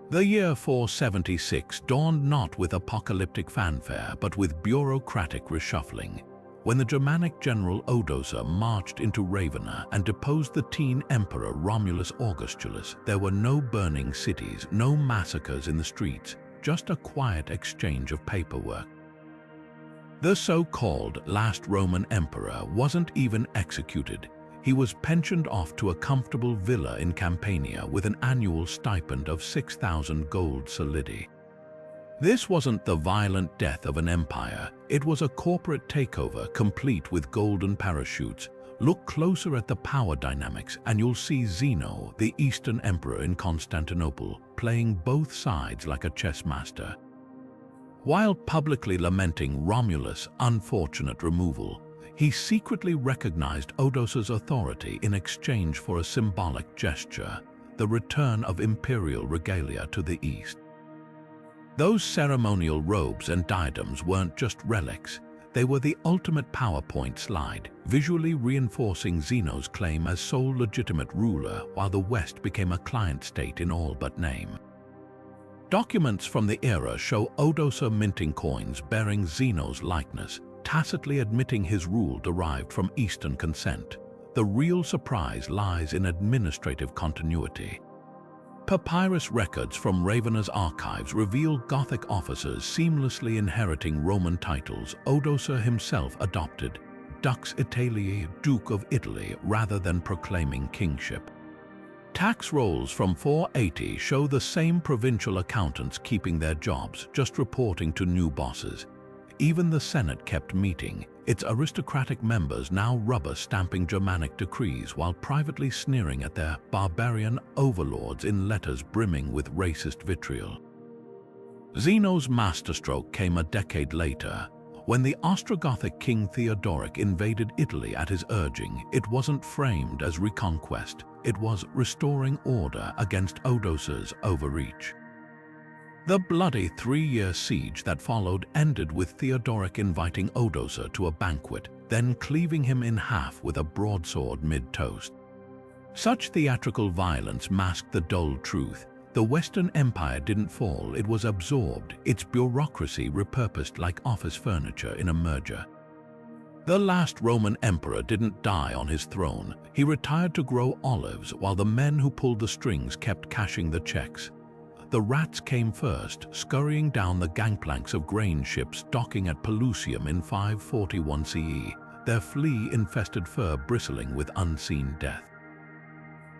The year 476 dawned not with apocalyptic fanfare but with bureaucratic reshuffling. When the Germanic general Odoacer marched into Ravenna and deposed the teen emperor Romulus Augustulus, there were no burning cities, no massacres in the streets, just a quiet exchange of paperwork. The so-called last Roman emperor wasn't even executed. He was pensioned off to a comfortable villa in Campania with an annual stipend of 6,000 gold solidi. This wasn't the violent death of an empire, it was a corporate takeover complete with golden parachutes. Look closer at the power dynamics and you'll see Zeno, the Eastern emperor in Constantinople, playing both sides like a chess master. While publicly lamenting Romulus' unfortunate removal, he secretly recognized Odoacer's authority in exchange for a symbolic gesture, the return of imperial regalia to the east. Those ceremonial robes and diadems weren't just relics, they were the ultimate PowerPoint slide, visually reinforcing Zeno's claim as sole legitimate ruler while the West became a client state in all but name. Documents from the era show Odoacer minting coins bearing Zeno's likeness, tacitly admitting his rule derived from Eastern consent. The real surprise lies in administrative continuity. Papyrus records from Ravenna's archives reveal Gothic officers seamlessly inheriting Roman titles. Odoacer himself adopted Dux Italiae, Duke of Italy, rather than proclaiming kingship. Tax rolls from 480 show the same provincial accountants keeping their jobs, just reporting to new bosses. Even the Senate kept meeting, its aristocratic members now rubber-stamping Germanic decrees while privately sneering at their barbarian overlords in letters brimming with racist vitriol. Zeno's masterstroke came a decade later. When the Ostrogothic king Theodoric invaded Italy at his urging, it wasn't framed as reconquest, it was restoring order against Odoacer's overreach. The bloody 3-year siege that followed ended with Theodoric inviting Odoacer to a banquet, then cleaving him in half with a broadsword mid-toast. Such theatrical violence masked the dull truth. The Western Empire didn't fall, it was absorbed, its bureaucracy repurposed like office furniture in a merger. The last Roman emperor didn't die on his throne. He retired to grow olives while the men who pulled the strings kept cashing the checks. The rats came first, scurrying down the gangplanks of grain ships docking at Pelusium in 541 CE, their flea-infested fur bristling with unseen death.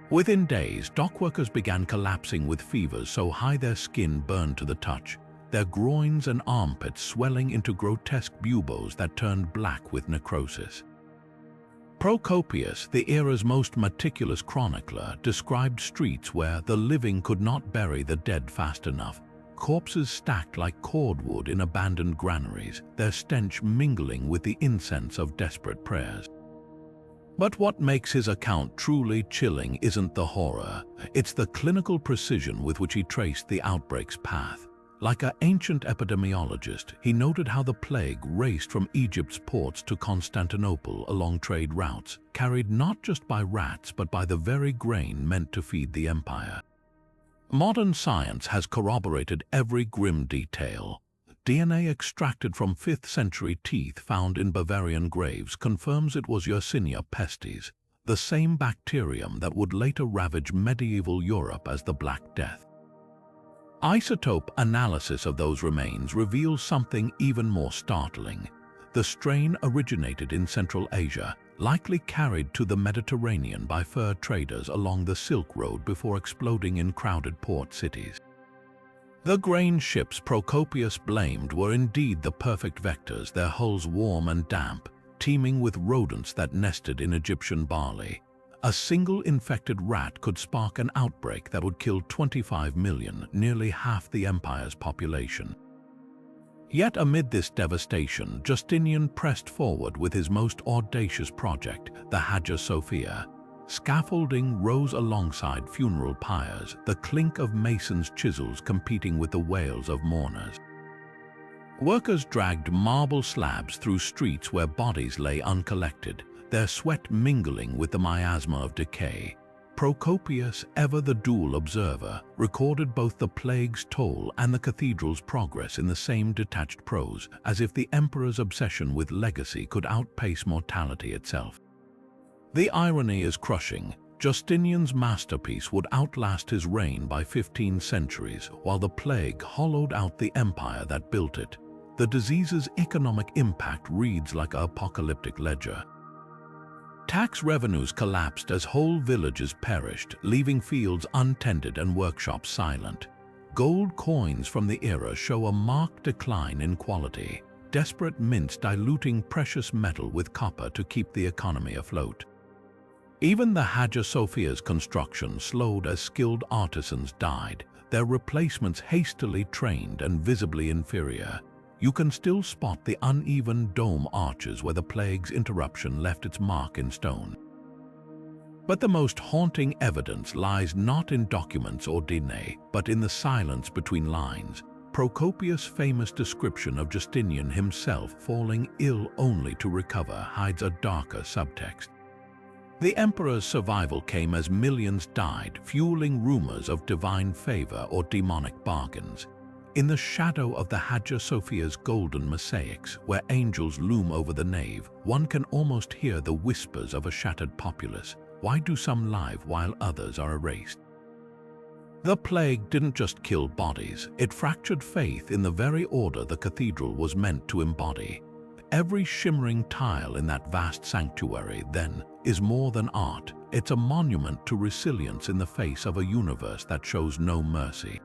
Within days, dockworkers began collapsing with fevers so high their skin burned to the touch, their groins and armpits swelling into grotesque buboes that turned black with necrosis. Procopius, the era's most meticulous chronicler, described streets where the living could not bury the dead fast enough, corpses stacked like cordwood in abandoned granaries, their stench mingling with the incense of desperate prayers. But what makes his account truly chilling isn't the horror, it's the clinical precision with which he traced the outbreak's path. Like an ancient epidemiologist, he noted how the plague raced from Egypt's ports to Constantinople along trade routes, carried not just by rats but by the very grain meant to feed the empire. Modern science has corroborated every grim detail. DNA extracted from 5th century teeth found in Bavarian graves confirms it was Yersinia pestis, the same bacterium that would later ravage medieval Europe as the Black Death. Isotope analysis of those remains reveals something even more startling. The strain originated in Central Asia, likely carried to the Mediterranean by fur traders along the Silk Road before exploding in crowded port cities. The grain ships Procopius blamed were indeed the perfect vectors, their hulls warm and damp, teeming with rodents that nested in Egyptian barley. A single infected rat could spark an outbreak that would kill 25 million, nearly half the empire's population. Yet amid this devastation, Justinian pressed forward with his most audacious project, the Hagia Sophia. Scaffolding rose alongside funeral pyres, the clink of masons' chisels competing with the wails of mourners. Workers dragged marble slabs through streets where bodies lay uncollected, their sweat mingling with the miasma of decay. Procopius, ever the dual observer, recorded both the plague's toll and the cathedral's progress in the same detached prose, as if the emperor's obsession with legacy could outpace mortality itself. The irony is crushing. Justinian's masterpiece would outlast his reign by 15 centuries, while the plague hollowed out the empire that built it. The disease's economic impact reads like an apocalyptic ledger. Tax revenues collapsed as whole villages perished, leaving fields untended and workshops silent. Gold coins from the era show a marked decline in quality, desperate mints diluting precious metal with copper to keep the economy afloat. Even the Hagia Sophia's construction slowed as skilled artisans died, their replacements hastily trained and visibly inferior. You can still spot the uneven dome arches where the plague's interruption left its mark in stone. But the most haunting evidence lies not in documents or DNA, but in the silence between lines. Procopius' famous description of Justinian himself falling ill only to recover hides a darker subtext. The emperor's survival came as millions died, fueling rumors of divine favor or demonic bargains. In the shadow of the Hagia Sophia's golden mosaics, where angels loom over the nave, one can almost hear the whispers of a shattered populace. Why do some live while others are erased? The plague didn't just kill bodies, it fractured faith in the very order the cathedral was meant to embody. Every shimmering tile in that vast sanctuary, then, is more than art. It's a monument to resilience in the face of a universe that shows no mercy.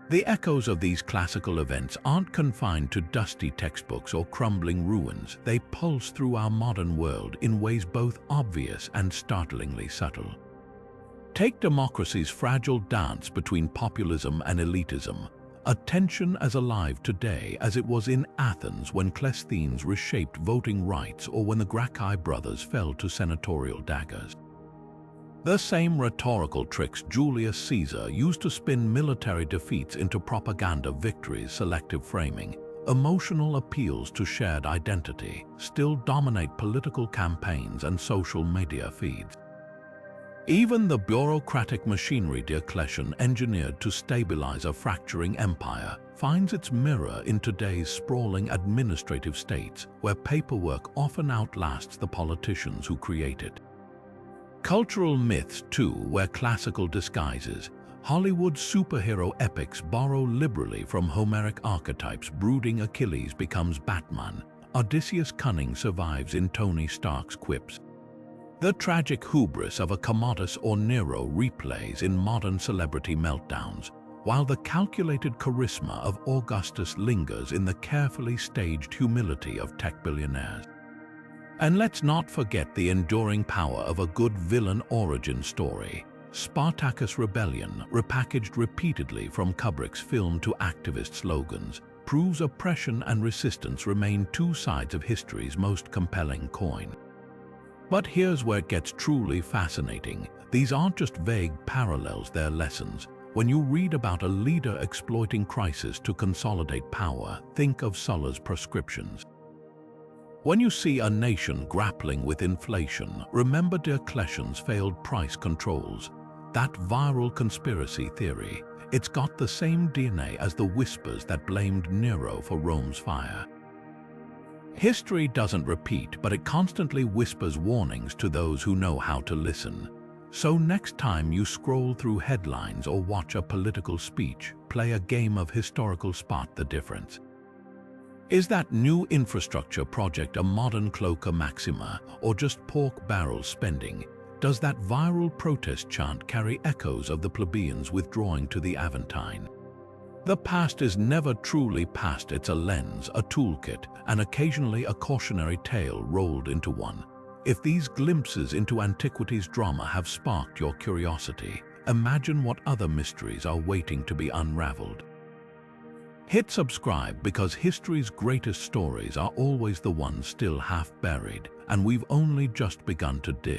The echoes of these classical events aren't confined to dusty textbooks or crumbling ruins. They pulse through our modern world in ways both obvious and startlingly subtle. Take democracy's fragile dance between populism and elitism, a tension as alive today as it was in Athens when Cleisthenes reshaped voting rights or when the Gracchi brothers fell to senatorial daggers. The same rhetorical tricks Julius Caesar used to spin military defeats into propaganda victories, selective framing, emotional appeals to shared identity, still dominate political campaigns and social media feeds. Even the bureaucratic machinery Diocletian engineered to stabilize a fracturing empire finds its mirror in today's sprawling administrative states, where paperwork often outlasts the politicians who create it. Cultural myths, too, wear classical disguises. Hollywood superhero epics borrow liberally from Homeric archetypes. Brooding Achilles becomes Batman. Odysseus' cunning survives in Tony Stark's quips. The tragic hubris of a Commodus or Nero replays in modern celebrity meltdowns, while the calculated charisma of Augustus lingers in the carefully staged humility of tech billionaires. And let's not forget the enduring power of a good villain origin story. Spartacus' rebellion, repackaged repeatedly from Kubrick's film to activist slogans, proves oppression and resistance remain two sides of history's most compelling coin. But here's where it gets truly fascinating. These aren't just vague parallels, they're lessons. When you read about a leader exploiting crisis to consolidate power, think of Sulla's proscriptions. When you see a nation grappling with inflation, remember Diocletian's failed price controls. That viral conspiracy theory, it's got the same DNA as the whispers that blamed Nero for Rome's fire. History doesn't repeat, but it constantly whispers warnings to those who know how to listen. So next time you scroll through headlines or watch a political speech, play a game of historical spot the difference. Is that new infrastructure project a modern cloaca maxima or just pork barrel spending? Does that viral protest chant carry echoes of the plebeians withdrawing to the Aventine? The past is never truly past. It's a lens, a toolkit, and occasionally a cautionary tale rolled into one. If these glimpses into antiquity's drama have sparked your curiosity, imagine what other mysteries are waiting to be unraveled. Hit subscribe, because history's greatest stories are always the ones still half buried, and we've only just begun to dig.